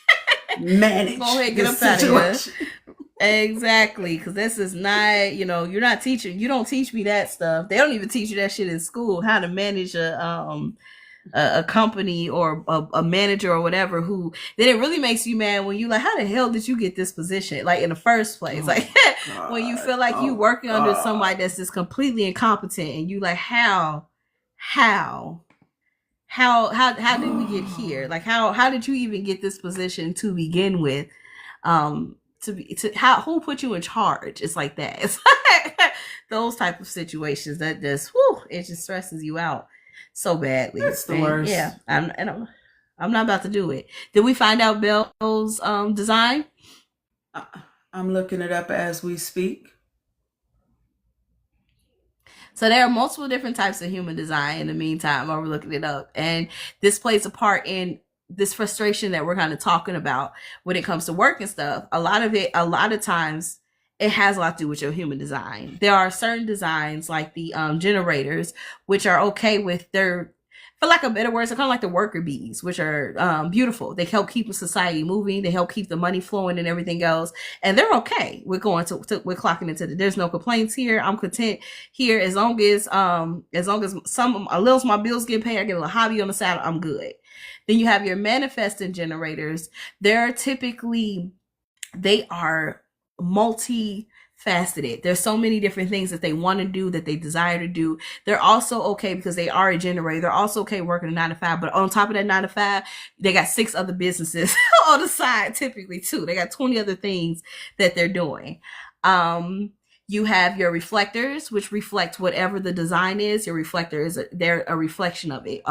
manage go ahead, get this up situation. Out of here. Exactly. Because this is not, you don't teach me that stuff. They don't even teach you that shit in school, how to manage a company or a manager or whatever, who then it really makes you mad when you like, how the hell did you get this position, like in the first place? Like when you feel like you working under somebody that's just completely incompetent and you like, how did we get here? Like how did you even get this position to begin with? Who put you in charge? It's like that. It's like those type of situations that just it just stresses you out so badly. It's the worst. Yeah, I'm not about to do it. Did we find out Belle's design? I'm looking it up as we speak. So there are multiple different types of human design in the meantime while we're looking it up. And this plays a part in this frustration that we're kind of talking about when it comes to work and stuff. A lot of times it has a lot to do with your human design. There are certain designs like the generators, which are okay with their, for lack of better words, they're kind of like the worker bees, which are beautiful. They help keep society moving. They help keep the money flowing and everything else. And they're okay with going we're clocking into there's no complaints here. I'm content here as long as a little of my bills get paid, I get a little hobby on the side, I'm good. Then you have your manifesting generators. They are multifaceted. There's so many different things that they want to do, that they desire to do. They're also okay because they are a generator. They're also okay working a 9 to 5, but on top of that 9 to 5, they got 6 other businesses on the side typically too. They got 20 other things that they're doing. You have your reflectors, which reflect whatever the design is. Your reflector they're a reflection of it.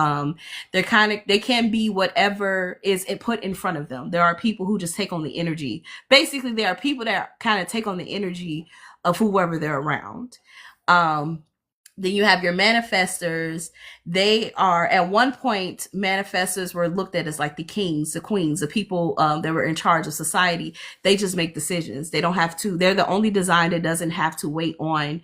They can be whatever is put in front of them. There are people who just take on the energy. Basically, there are people that kind of take on the energy of whoever they're around. Then you have your manifestors. They are, at one point, manifestors were looked at as like the kings, the queens, the people that were in charge of society. They just make decisions. They don't have to. They're the only design that doesn't have to wait on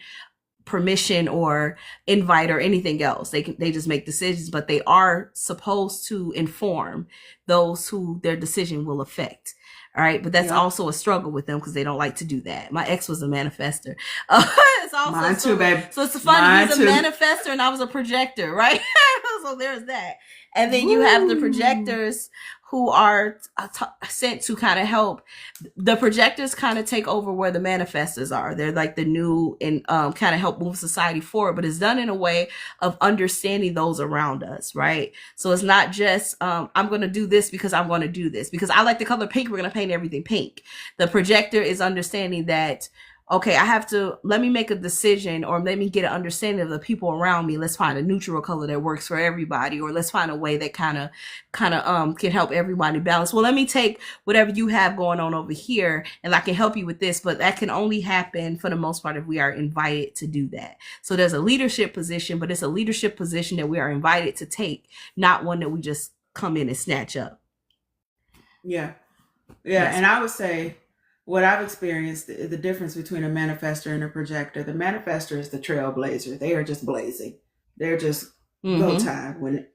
permission or invite or anything else. They just make decisions, but they are supposed to inform those who their decision will affect. All right. But that's Yep. also a struggle with them because they don't like to do that. My ex was a manifester. It's also a Mine too, struggle. baby. So it's funny. He's Mine a too. manifester and I was a projector, right? So there's that. And then you have the Woo. projectors who are sent to kind of help. The projectors kind of take over where the manifestors are. They're like the new and kind of help move society forward, but it's done in a way of understanding those around us, right? So it's not just I'm going to do this because I'm going to do this because I like the color pink. We're going to paint everything pink. The projector is understanding that, okay, I have to, let me make a decision or let me get an understanding of the people around me. Let's find a neutral color that works for everybody, or let's find a way that kind of can help everybody balance. Well, let me take whatever you have going on over here and I can help you with this, but that can only happen for the most part if we are invited to do that. So there's a leadership position, but it's a leadership position that we are invited to take, not one that we just come in and snatch up. Yeah. Yes. And I would say what I've experienced, the difference between a manifestor and a projector. The manifestor is the trailblazer. They are just blazing. They're just go time when it,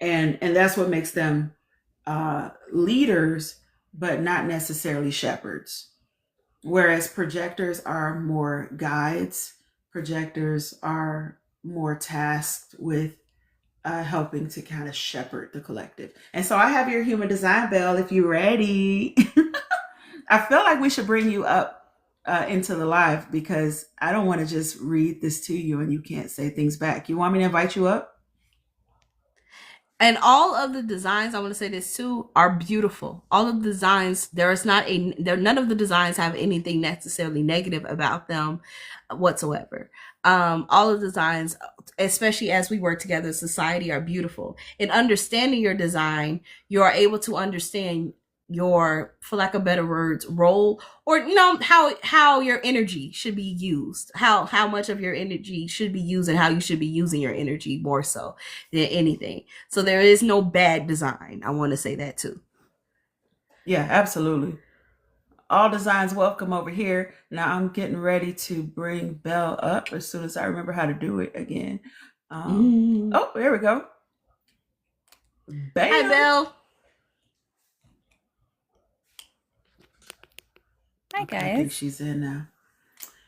and that's what makes them leaders, but not necessarily shepherds. Whereas projectors are more guides. Projectors are more tasked with helping to kind of shepherd the collective. And so I have your human design bell if you're ready. I feel like we should bring you up into the live because I don't want to just read this to you and you can't say things back. You want me to invite you up? And all of the designs, I want to say this too, are beautiful. All of the designs, none of the designs have anything necessarily negative about them whatsoever. All of the designs, especially as we work together as society, are beautiful. In understanding your design, you are able to understand your, for lack of better words, role, or how your energy should be used, how much of your energy should be used, and how you should be using your energy more so than anything. So there is no bad design. I want to say that too. Yeah, absolutely. All designs welcome over here. Now I'm getting ready to bring Belle up as soon as I remember how to do it again. Oh, there we go. Bam. Hi, Belle. Hi, okay, guys. I think she's in now.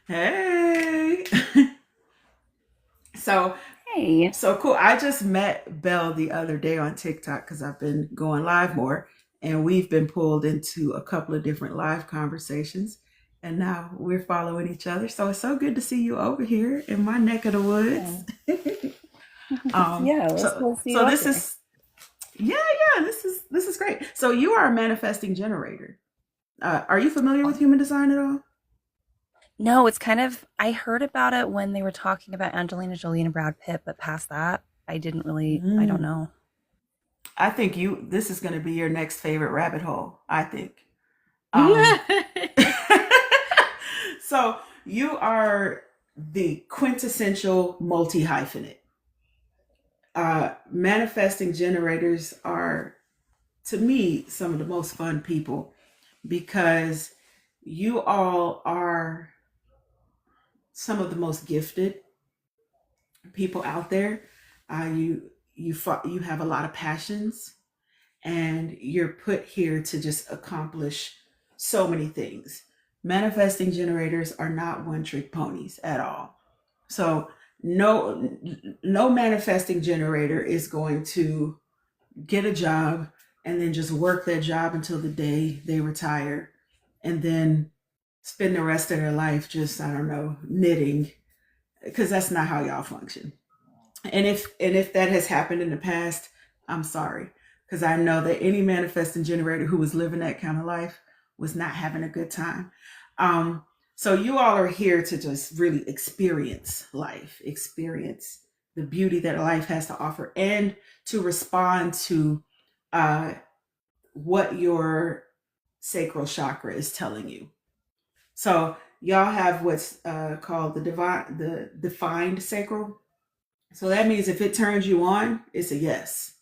Hey. Hey. So cool. I just met Belle the other day on TikTok because I've been going live more, and we've been pulled into a couple of different live conversations, and now we're following each other. So it's so good to see you over here in my neck of the woods. Yeah, let's see so this is this is great. So you are a manifesting generator. Are you familiar with human design at all? No, it's kind of, I heard about it when they were talking about Angelina Jolie and Brad Pitt, but past that, I didn't really, I don't know. I think this is going to be your next favorite rabbit hole, I think. So you are the quintessential multi-hyphenate. Manifesting generators are, to me, some of the most fun people because you all are some of the most gifted people out there. You have a lot of passions, and you're put here to just accomplish so many things. Manifesting generators are not one trick ponies at all. So no manifesting generator is going to get a job and then just work that job until the day they retire and then spend the rest of their life just, I don't know, knitting, because that's not how y'all function. And if that has happened in the past, I'm sorry, because I know that any manifesting generator who was living that kind of life was not having a good time. So you all are here to just really experience life, experience the beauty that life has to offer, and to respond to what your sacral chakra is telling you. So y'all have what's called the defined sacral. So that means if it turns you on, it's a yes.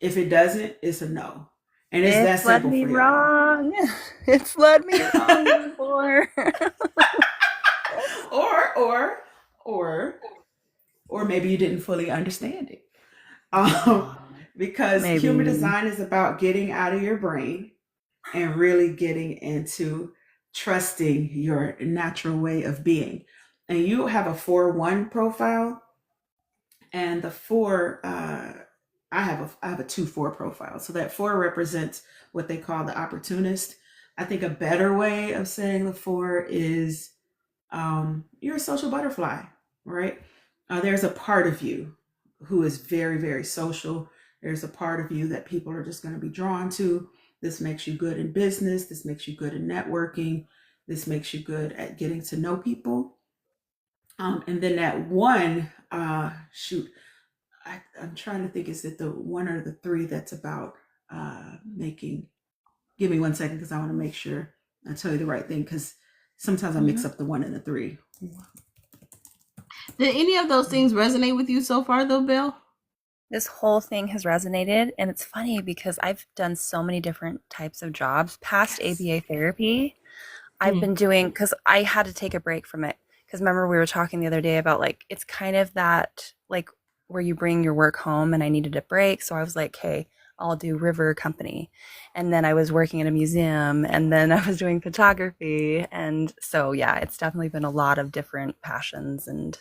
If it doesn't, it's a no. And it's that simple for y'all. Wrong. It's led me wrong before. or maybe you didn't fully understand it. Because Maybe. human design is about getting out of your brain and really getting into trusting your natural way of being. And you have a 4-1 profile, and the 4, I have a 2-4 profile. So that 4 represents what they call the opportunist. I think a better way of saying the 4 is you're a social butterfly, right? There's a part of you who is very, very social. There's a part of you that people are just going to be drawn to. This makes you good in business. This makes you good in networking. This makes you good at getting to know people. And then that 1, shoot, I'm trying to think, is it the 1 or the 3 that's about making, give me 1 second because I want to make sure I tell you the right thing, because sometimes I mix up the 1 and the 3. Did any of those things resonate with you so far, though, Bill? This whole thing has resonated, and it's funny because I've done so many different types of jobs past ABA therapy. I've been doing, because I had to take a break from it. Because remember, we were talking the other day about, like, it's kind of that, like, where you bring your work home, and I needed a break. So I was like, hey, I'll do river company. And then I was working in a museum, and then I was doing photography. And so, yeah, it's definitely been a lot of different passions and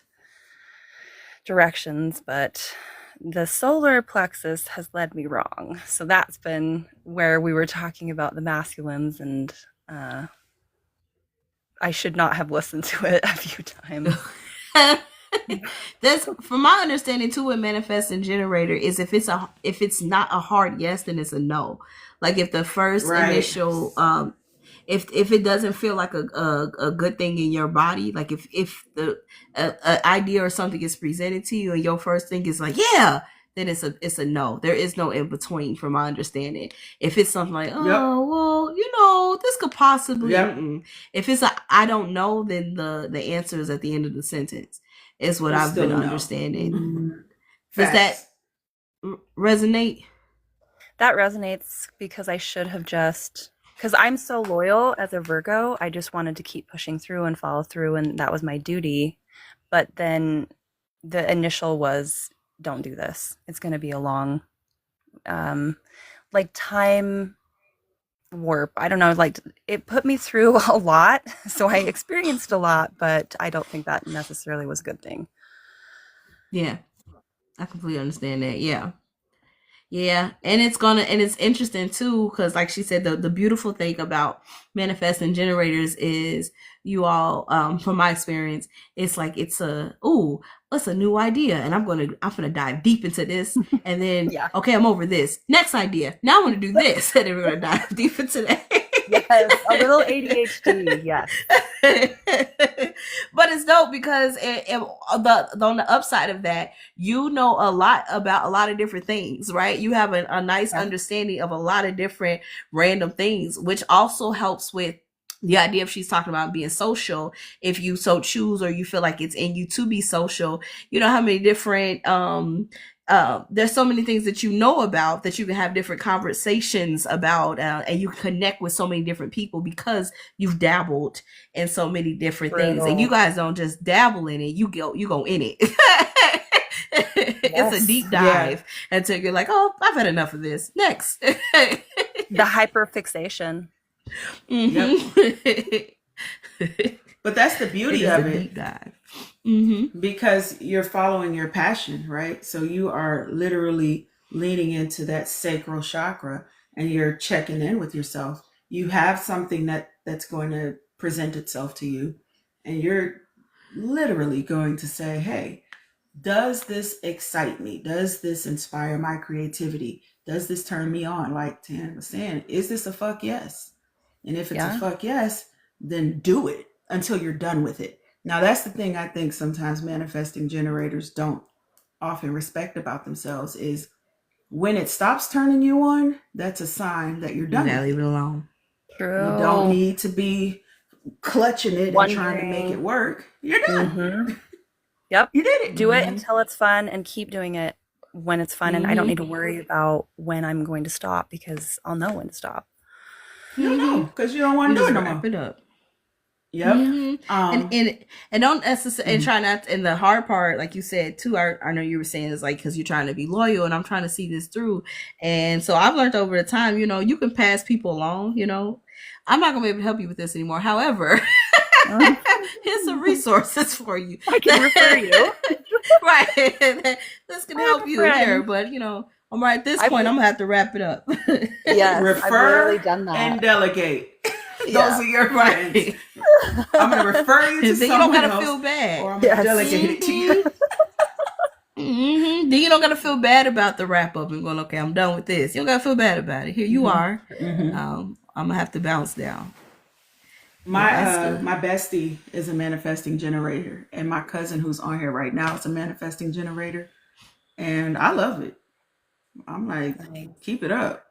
directions, but the solar plexus has led me wrong. So that's been where we were talking about the masculines, and I should not have listened to it a few times. That's, from my understanding too, with manifesting generator is if it's not a hard yes, then it's a no. Like if the first initial if it doesn't feel like a good thing in your body, like if the idea or something is presented to you and your first thing is like, yeah, then it's a no. There is no in between, from my understanding. If it's something like, well, this could possibly, if it's a I don't know, then the answer is at the end of the sentence, is what I've been understanding. Does that resonate? That resonates, because I should have just, because I'm so loyal as a Virgo, I just wanted to keep pushing through and follow through, and that was my duty. But then the initial was, don't do this. It's going to be a long, like, time warp. I don't know, like, it put me through a lot. So I experienced a lot, but I don't think that necessarily was a good thing. Yeah, I completely understand that. Yeah, and it's interesting too, because like she said, the beautiful thing about manifesting generators is you all, from my experience, it's like it's a new idea, and I'm gonna dive deep into this, and then okay, I'm over this next idea. Now I want to do this, and then we're gonna dive deep into that. Yes, a little ADHD, yes. But it's dope because on the upside of that, you know a lot about a lot of different things, right? You have a nice understanding of a lot of different random things, which also helps with the idea of she's talking about being social. If you so choose, or you feel like it's in you to be social, you know how many different there's so many things that you know about, that you can have different conversations about, and you connect with so many different people because you've dabbled in so many different things. And you guys don't just dabble in it, you go in it. It's a deep dive until you're like, oh, I've had enough of this. Next. The hyperfixation. But that's the beauty of it. Deep dive. Because you're following your passion, right? So you are literally leaning into that sacral chakra, and you're checking in with yourself. You have something that's going to present itself to you, and you're literally going to say, hey, does this excite me? Does this inspire my creativity? Does this turn me on? Like Tan was saying, is this a fuck yes? And if it's a fuck yes, then do it until you're done with it. Now, that's the thing I think sometimes manifesting generators don't often respect about themselves, is when it stops turning you on, that's a sign that you're done with it. Leave it alone. True. You don't need to be clutching it and trying to make it work. You're done. Yep. You did it. Do it until it's fun, and keep doing it when it's fun. And I don't need to worry about when I'm going to stop, because I'll know when to stop. You know, because you don't want to do it no more. Wrap it up. Yep. Mm-hmm. And don't necessarily and try not and the hard part, like you said too, I know you were saying is like because you're trying to be loyal and I'm trying to see this through. And so I've learned over the time, you can pass people along, I'm not gonna be able to help you with this anymore. However, here's some resources for you. I can refer you. Right. This can help you here. But I'm right at this point, I'm gonna have to wrap it up. Yes, Refer I've done that. and delegate. Those Yeah. are your friends. I'm gonna refer you to then you someone don't gotta else, feel bad. or I'm gonna delegate it to you. Then you don't gotta feel bad about the wrap up and going, okay, I'm done with this. You don't gotta feel bad about it. Here you are. I'm gonna have to bounce down. My bestie is a manifesting generator, and my cousin who's on here right now is a manifesting generator, and I love it. I'm like, keep it up.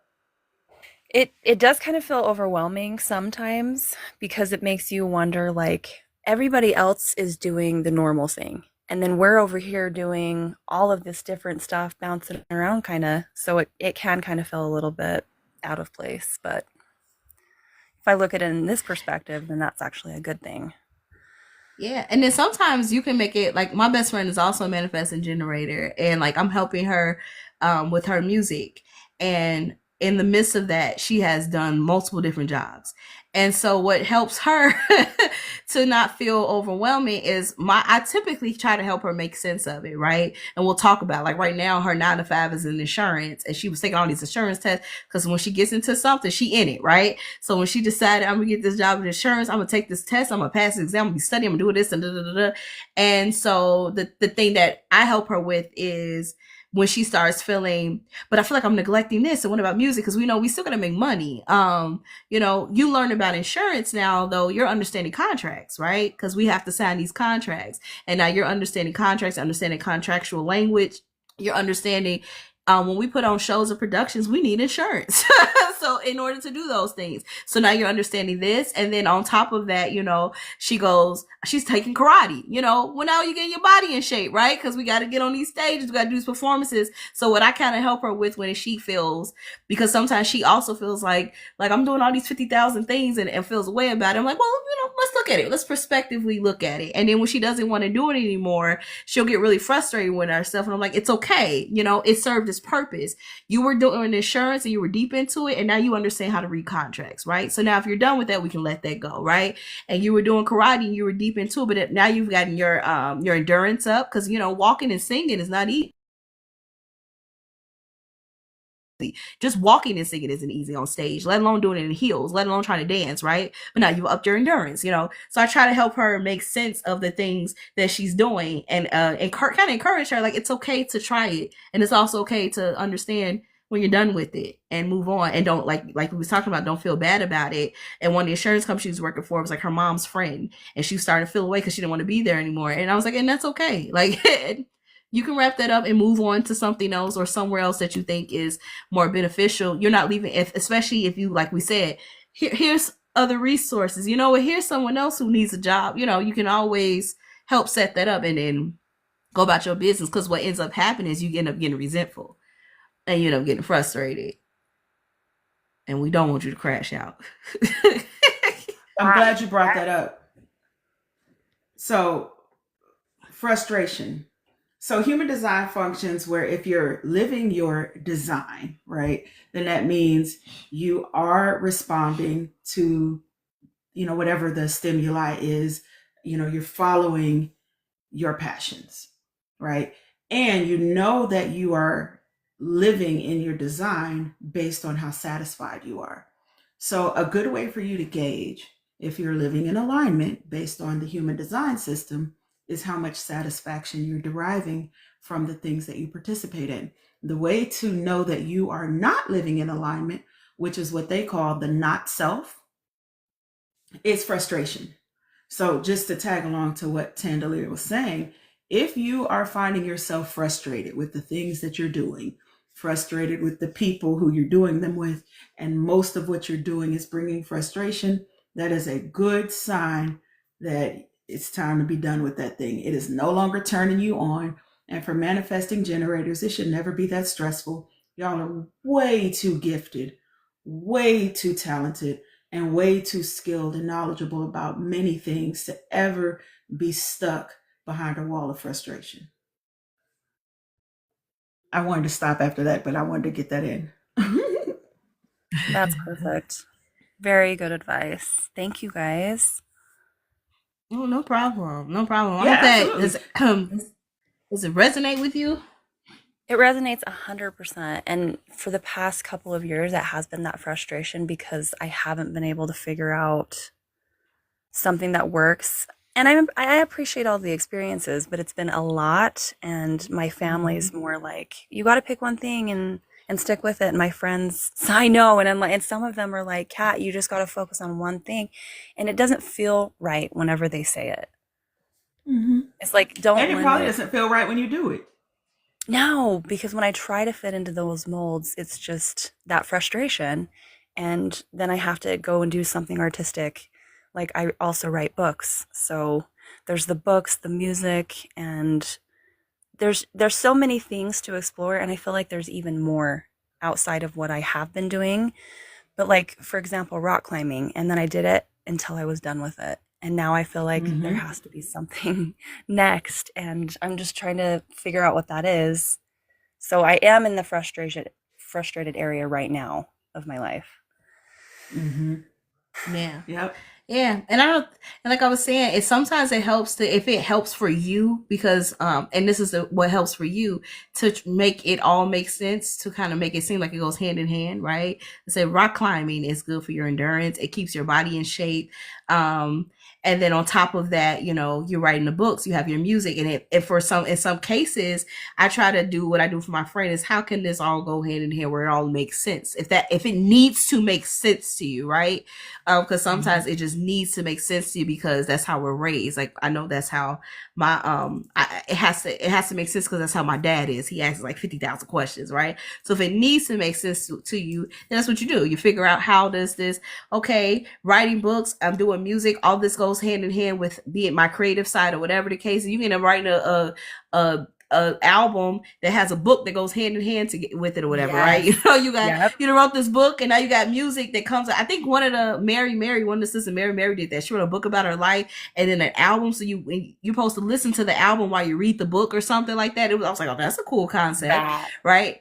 It does kind of feel overwhelming sometimes because it makes you wonder, like, everybody else is doing the normal thing. And then we're over here doing all of this different stuff, bouncing around kind of. So it can kind of feel a little bit out of place. But if I look at it in this perspective, then that's actually a good thing. Yeah. And then sometimes you can make it like my best friend is also a manifesting generator. And like I'm helping her with her music. And in the midst of that, she has done multiple different jobs. And so what helps her to not feel overwhelming is I typically try to help her make sense of it, right? And we'll talk about like right now her 9 to 5 is in insurance and she was taking all these insurance tests because when she gets into something, she in it, right? So when she decided I'm gonna get this job in insurance, I'm gonna take this test, I'm gonna pass the exam, I'm gonna be studying, I'm gonna do this and da da da da. And so the thing that I help her with is when she starts feeling, but I feel like I'm neglecting this. And what about music? Because we know we still got to make money. You learn about insurance now, though you're understanding contracts, right? Because we have to sign these contracts. And now you're understanding contracts, understanding contractual language. You're understanding when we put on shows or productions, we need insurance. So in order to do those things. So now you're understanding this. And then on top of that, she's taking karate, well, now you're getting your body in shape, right? Because we got to get on these stages. We got to do these performances. So what I kind of help her with when she feels, because sometimes she also feels like I'm doing all these 50,000 things and feels a way about it. I'm like, well, let's look at it. Let's prospectively look at it. And then when she doesn't want to do it anymore, she'll get really frustrated with herself. And I'm like, it's okay. It served its purpose. You were doing insurance and you were deep into it. And now you understand how to read contracts, right? So now if you're done with that, we can let that go, right? And you were doing karate and you were deep into it, but now you've gotten your endurance up because, walking and singing is not easy. Just walking and singing isn't easy on stage, let alone doing it in heels, let alone trying to dance, right? But now you've upped your endurance, So I try to help her make sense of the things that she's doing and kind of encourage her, like it's okay to try it. And it's also okay to understand when you're done with it and move on and don't like we was talking about, don't feel bad about it. And one of the insurance companies she was working for was like her mom's friend and she started to feel away because she didn't want to be there anymore. And I was like, and that's okay. Like you can wrap that up and move on to something else or somewhere else that you think is more beneficial. You're not leaving, especially if you, like we said, here's other resources, here's someone else who needs a job, you can always help set that up and then go about your business. Because what ends up happening is you end up getting resentful and you end up getting frustrated. And we don't want you to crash out. I'm glad you brought that up. So, frustration. So human design functions where if you're living your design, right, then that means you are responding to, whatever the stimuli is, you're following your passions, right? And you know that you are living in your design based on how satisfied you are. So a good way for you to gauge if you're living in alignment based on the human design system is how much satisfaction you're deriving from the things that you participate in. The way to know that you are not living in alignment, which is what they call the not self, is frustration. So just to tag along to what Tandalia was saying, if you are finding yourself frustrated with the things that you're doing, frustrated with the people who you're doing them with, and most of what you're doing is bringing frustration, that is a good sign that it's time to be done with that thing. It is no longer turning you on. And for manifesting generators, it should never be that stressful. Y'all are way too gifted, way too talented. and way too skilled and knowledgeable about many things to ever be stuck behind a wall of frustration. I wanted to stop after that, but I wanted to get that in. That's perfect. Very good advice. Thank you guys. Oh, no problem. No problem. Yeah, I hope that absolutely. does it resonate with you? It resonates 100%. And for the past couple of years, it has been that frustration because I haven't been able to figure out something that works. And I appreciate all the experiences, but it's been a lot. And my family's more like, you got to pick one thing and stick with it. And my friends, I know. And I'm like, and some of them are like, Kat, you just got to focus on one thing. And it doesn't feel right whenever they say it. Mm-hmm. It's like, don't And it probably limit. doesn't feel right when you do it. No, because when I try to fit into those molds, it's just that frustration. And then I have to go and do something artistic. Like I also write books. So there's the books, the music, and there's so many things to explore, and I feel like there's even more outside of what I have been doing. But like for example, rock climbing, and then I did it until I was done with it. And now I feel like there Mm-hmm. has to be something next, and I'm just trying to figure out what that is. So I am in the frustrated area right now of my life. Mm-hmm. Yeah. Yep. Yeah, and I don't, and like I was saying, it sometimes it helps to if it helps for you because and this is what helps for you to make it all make sense to kind of make it seem like it goes hand in hand, right? I said rock climbing is good for your endurance. It keeps your body in shape. And then on top of that, you know, you're writing the books, you have your music, and if for some in some cases, I try to do what I do for my friend is how can this all go hand in hand where it all makes sense? If it needs to make sense to you, right? Because sometimes it just needs to make sense to you because that's how we're raised. Like I know that's how my it has to make sense because that's how my dad is. He asks like 50,000 questions, right? So if it needs to make sense to you, then that's what you do. You figure out how does this, okay, writing books, I'm doing music, all this goes hand in hand with be it my creative side or whatever the case. You end up writing a album that has a book that goes hand in hand to get with it or whatever, right? You Yes. know, you got Yep. you wrote this book and now you got music that comes. I think one of the one of the sisters Mary did that. She wrote a book about her life and then an album. So you're supposed to listen to the album while you read the book or something like that. I was like, oh, that's a cool concept, That. right?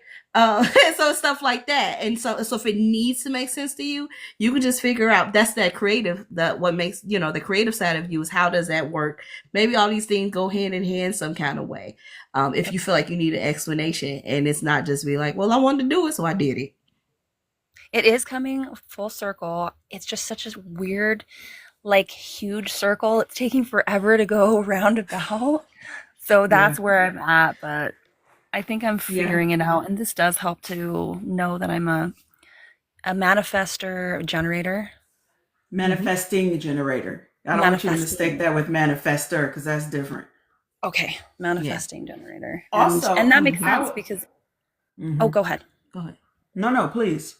So stuff like that, and so if it needs to make sense to you, you can just figure out that's that creative, that what makes the creative side of you is how does that work? Maybe all these things go hand in hand some kind of way. If Yep. you feel like you need an explanation, and it's not just be like, well, I wanted to do it, so I did it. It is coming full circle. It's just such a weird, like huge circle. It's taking forever to go around about. So Yeah. that's where I'm at, but I think I'm Yeah. figuring it out. And this does help to know that I'm a manifester generator. Mm-hmm. Manifesting generator. I don't want you to mistake Manifesting. that with manifester because that's different. Okay, Yeah. manifesting generator. And Also, that makes Mm-hmm. sense I. because oh, Mm-hmm. go ahead. Go ahead. No, please.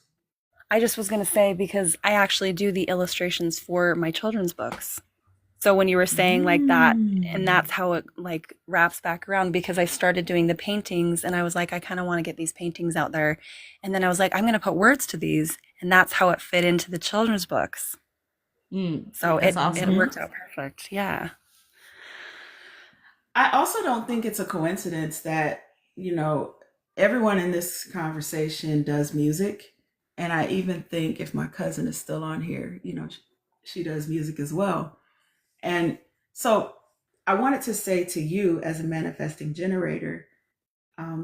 I just was going to say because I actually do the illustrations for my children's books. So when you were saying like that, and Mm. that's how it like wraps back around because I started doing the paintings and I was like, I kind of want to get these paintings out there. And then I was like, I'm going to put words to these. And that's how it fit into the children's books. So That's it awesome. Mm-hmm. worked out perfect. Yeah. I also don't think it's a coincidence that, you know, everyone in this conversation does music. And I even think if my cousin is still on here, she does music as well. And so I wanted to say to you, as a manifesting generator,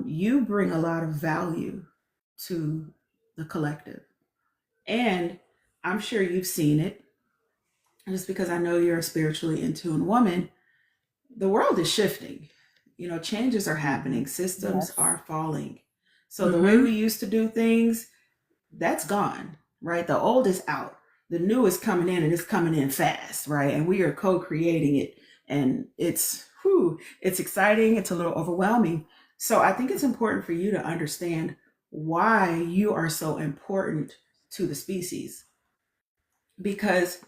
you bring a lot of value to the collective. And I'm sure you've seen it, just because I know you're a spiritually in tune woman. The world is shifting. Changes are happening, systems Yes. are falling. So the way Mm-hmm. we used to do things, that's gone, right? The old is out. The new is coming in and it's coming in fast, right? And we are co-creating it. And it's exciting. It's a little overwhelming. So I think it's important for you to understand why you are so important to the species, because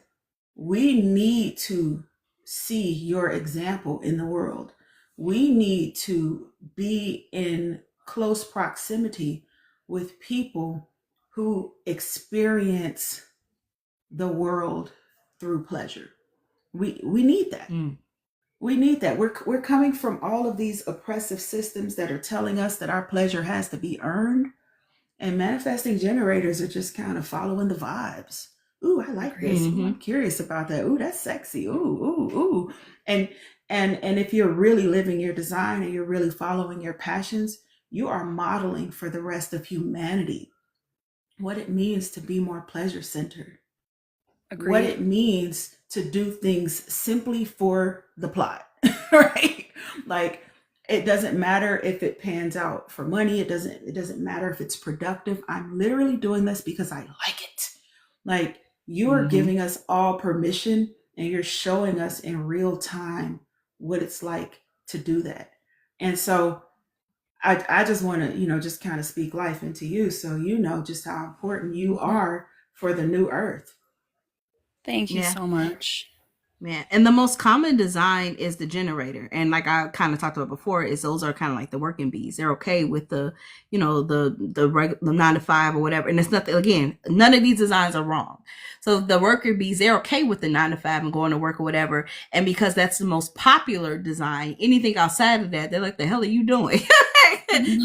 we need to see your example in the world. We need to be in close proximity with people who experience the world through pleasure. We need that. Mm. We need that. We're coming from all of these oppressive systems that are telling us that our pleasure has to be earned. And manifesting generators are just kind of following the vibes. Ooh, I like this. Ooh, I'm curious about that. Ooh, that's sexy. Ooh, ooh, ooh. And if you're really living your design and you're really following your passions, you are modeling for the rest of humanity what it means to be more pleasure centered. What Agreed. it means to do things simply for the plot, right? Like, it doesn't matter if it pans out for money. It doesn't matter if it's productive. I'm literally doing this because I like it. Like, you are giving us all permission, and you're showing us in real time what it's like to do that. And so I just want to, just kind of speak life into you, so you know just how important you are for the new earth. Thank you so much. Man, and the most common design is the generator, and like I kind of talked about before, is those are kind of like the working bees. They're okay with the, the 9 to 5 or whatever, and it's nothing. Again, none of these designs are wrong. So the worker bees, they're okay with the 9 to 5 and going to work or whatever, and because that's the most popular design, anything outside of that, they're like, the hell are you doing?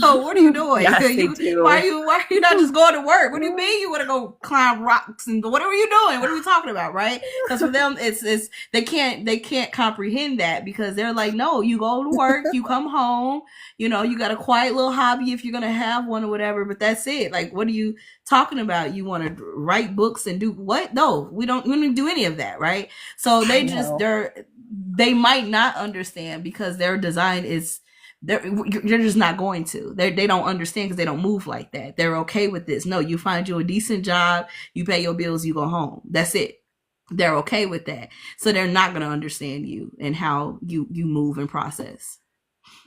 Oh, what are you doing? Yes, they do. Why are you not just going to work? What do you mean you want to go climb rocks and what are you doing? What are we talking about, right? Because for them, it's they can't comprehend that, because they're like, no, you go to work, you come home, you got a quiet little hobby if you're gonna have one or whatever, but that's it. Like, what are you talking about? You want to write books and do what? No, we don't do any of that, right? So they might not understand, because their design is, you're just not going to. They don't understand because they don't move like that. They're okay with this. No, you find you a decent job, you pay your bills, you go home. That's it. They're okay with that. So they're not going to understand you and how you move and process.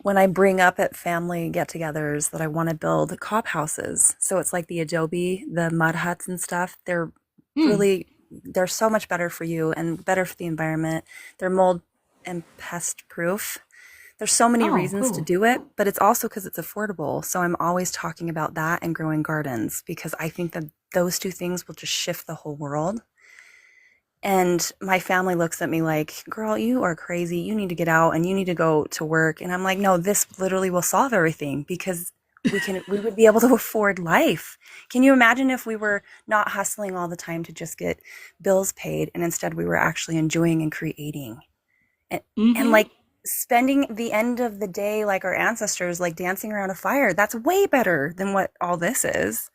When I bring up at family get-togethers that I want to build cop houses, so it's like the adobe, the mud huts and stuff, they're so much better for you and better for the environment. They're mold and pest proof. There's so many reasons to do it, but it's also because it's affordable. So I'm always talking about that and growing gardens, because I think that those two things will just shift the whole world. And my family looks at me like, girl, you are crazy. You need to get out and you need to go to work. And I'm like, no, this literally will solve everything, because we would be able to afford life. Can you imagine if we were not hustling all the time to just get bills paid, and instead we were actually enjoying and creating and like spending the end of the day like our ancestors, like dancing around a fire? That's way better than what all this is.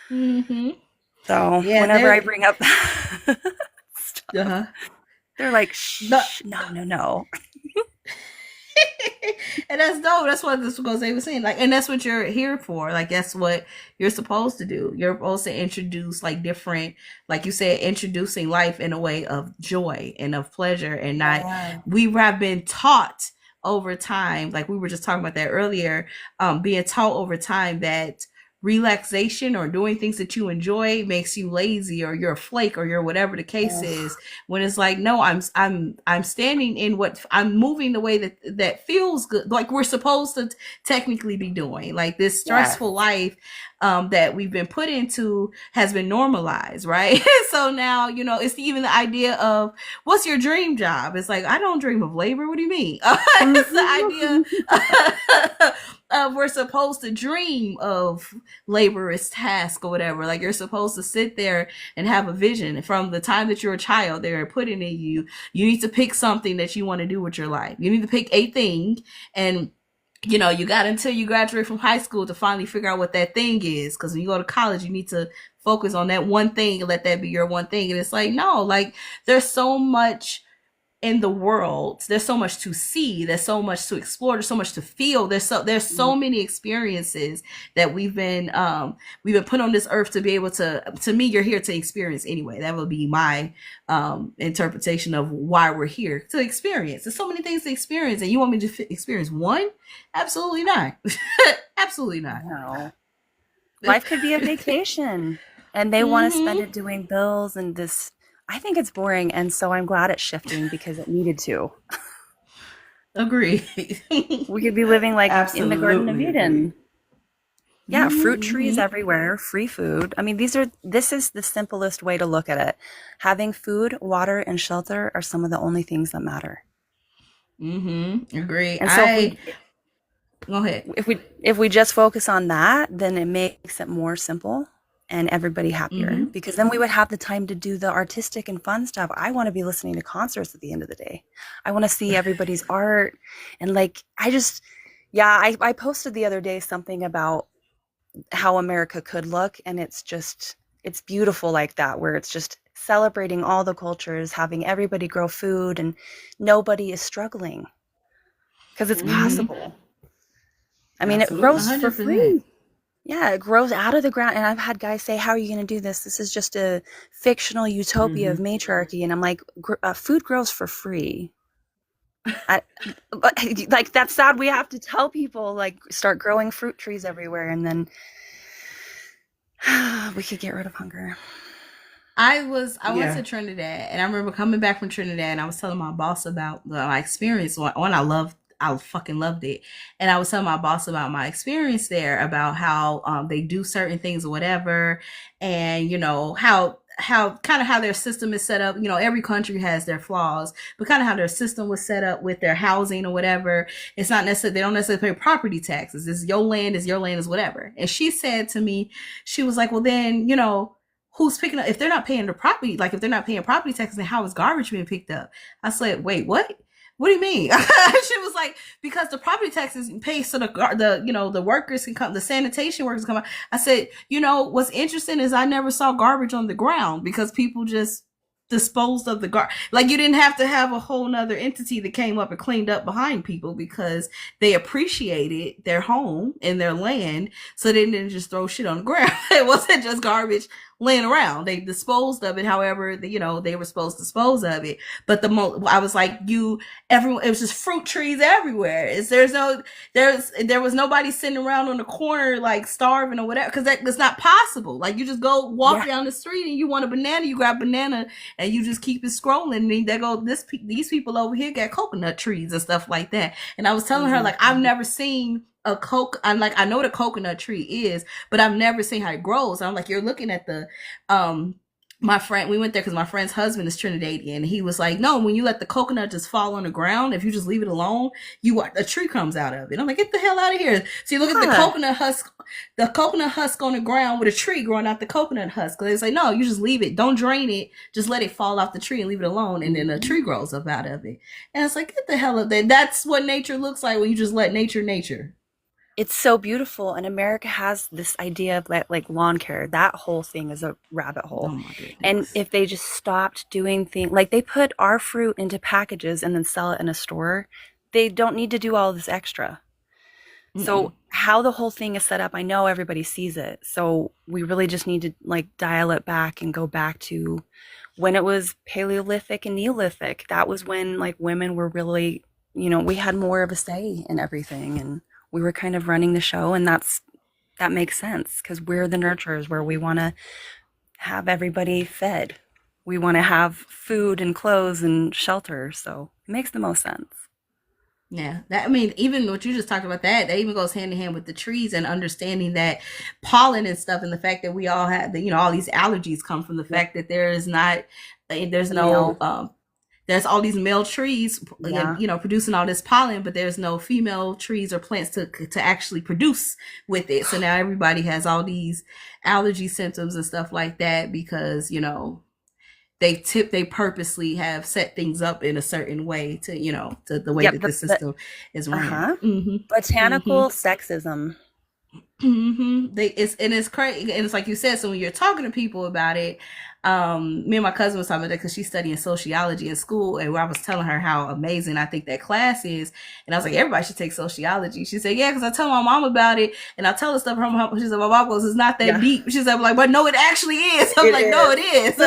So whenever I bring up stuff, they're like, shh, no. And that's dope. That's what this Jose was saying. Like, and that's what you're here for. Like, that's what you're supposed to do. You're supposed to introduce like different, like you said, introducing life in a way of joy and of pleasure, and not. We have been taught over time, like we were just talking about that earlier, being taught over time that relaxation or doing things that you enjoy makes you lazy, or you're a flake, or you're whatever the case is, when it's like, no, I'm standing in what I'm moving the way that feels good, like we're supposed to technically be doing. Like, this stressful life that we've been put into has been normalized, right? So now, it's even the idea of, what's your dream job? It's like, I don't dream of labor. What do you mean? It's the idea of we're supposed to dream of laborious task or whatever. Like, you're supposed to sit there and have a vision from the time that you're a child. They're putting in you need to pick something that you want to do with your life. You need to pick a thing, and you got until you graduate from high school to finally figure out what that thing is. Because when you go to college, you need to focus on that one thing and let that be your one thing. And it's like, no, like, there's so much in the world. There's so much to see. There's so much to explore. There's so much to feel. There's so many experiences that we've been put on this earth to be able to me, you're here to experience anyway. That would be my interpretation of why we're here, to experience. There's so many things to experience, and you want me to experience one? Absolutely not. Absolutely not. No. Life could be a vacation, and they want to spend it doing bills and this. I think it's boring, and so I'm glad it's shifting, because it needed to. Agree. We could be living like in the Garden of Eden. Yeah, fruit trees everywhere, free food. I mean, this is the simplest way to look at it. Having food, water, and shelter are some of the only things that matter. Agree. And so Go ahead. if we just focus on that, then it makes it more simple and everybody happier, because then we would have the time to do the artistic and fun stuff. I want to be listening to concerts at the end of the day. I want to see everybody's art, and like I posted the other day something about how America could look, and it's beautiful like that, where it's just celebrating all the cultures, having everybody grow food, and nobody is struggling because it's possible. I mean, Absolutely. it grows 100%. for free. Yeah, it grows out of the ground. And I've had guys say, how are you going to do this? This is just a fictional utopia of matriarchy. And I'm like, food grows for free. Like, that's sad. We have to tell people, like, start growing fruit trees everywhere, and then we could get rid of hunger. I went to Trinidad, and I remember coming back from Trinidad, and I was telling my boss about my experience. I fucking loved it. And I was telling my boss about my experience there, about how they do certain things or whatever. And, you know, how their system is set up. You know, every country has their flaws, but kind of how their system was set up with their housing or whatever. It's not necessarily, they don't necessarily pay property taxes. It's your land is whatever. And she said to me, she was like, well, then, you know, who's picking up, if they're not paying the property, like if they're not paying property taxes, then how is garbage being picked up? I said, wait, what? What do you mean? She was like, because the property taxes pay so the workers can come, the sanitation workers come out. I said, you know, what's interesting is I never saw garbage on the ground, because people just disposed of the garbage. Like, you didn't have to have a whole nother entity that came up and cleaned up behind people, because they appreciated their home and their land. So they didn't just throw shit on the ground. It wasn't just garbage laying around. They disposed of it however they were supposed to dispose of it. But I was like, everyone, it was just fruit trees everywhere. There was nobody sitting around on the corner like starving or whatever, because that's not possible. Like, you just go walk down the street and you want a banana, you grab a banana and you just keep it scrolling, and they go, these people over here got coconut trees and stuff like that. And I was telling her, like, I've never seen a I'm like, I know what a coconut tree is, but I've never seen how it grows. I'm like, you're looking at the my friend, we went there because my friend's husband is Trinidadian. He was like, no, when you let the coconut just fall on the ground, if you just leave it alone, a tree comes out of it. I'm like, get the hell out of here. So you look at the coconut husk on the ground with a tree growing out the coconut husk. They say, no, you just leave it. Don't drain it. Just let it fall off the tree and leave it alone. And then a tree grows up out of it. And it's like, get the hell out of there. That's what nature looks like when you just let nature. It's so beautiful. And America has this idea of like lawn care. That whole thing is a rabbit hole. Oh my goodness. And if they just stopped doing things, like they put our fruit into packages and then sell it in a store, they don't need to do all this extra. So how the whole thing is set up, I know everybody sees it. So we really just need to like dial it back and go back to when it was Paleolithic and Neolithic. That was when like women were really, we had more of a say in everything, and we were kind of running the show, and that makes sense, because we're the nurturers, where we want to have everybody fed. We want to have food and clothes and shelter. So it makes the most sense. Yeah, even what you just talked about, that even goes hand in hand with the trees and understanding that pollen and stuff, and the fact that we all have all these allergies come from the fact that there's all these male trees, producing all this pollen, but there's no female trees or plants to actually produce with it. So now everybody has all these allergy symptoms and stuff like that, because they purposely have set things up in a certain way to the way that the system is run. Botanical sexism. It's crazy, and it's like you said. So when you're talking to people about it, me and my cousin was talking about that because she's studying sociology in school, and where I was telling her how amazing I think that class is, and I was like, everybody should take sociology. She said, yeah, because I tell my mom about it, and I tell her stuff from her. She said, my mom goes, it's not that deep. She said, I'm like, but no, it actually is. I'm like, no, it is.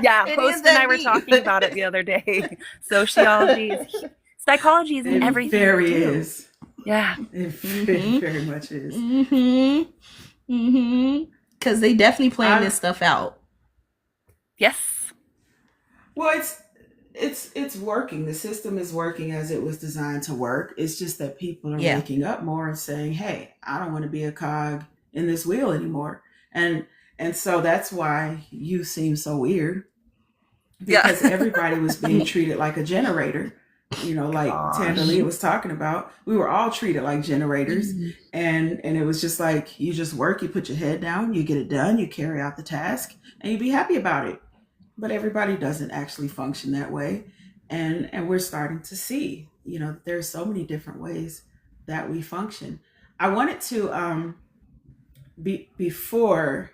Yeah, Post and I were talking about it the other day. Sociology, psychology is in everything. Very is. Yeah, it very much is. Because they definitely plan this stuff out. Yes. Well, it's working. The system is working as it was designed to work. It's just that people are Yeah. waking up more and saying, "Hey, I don't want to be a cog in this wheel anymore." And and so that's why you seem so weird, Yeah. because everybody was being treated like a generator. Like Tandalia was talking about, we were all treated like generators. And it was just like, you just work, you put your head down, you get it done, you carry out the task, and you be happy about it. But everybody doesn't actually function that way. And we're starting to see, there's so many different ways that we function. I wanted to before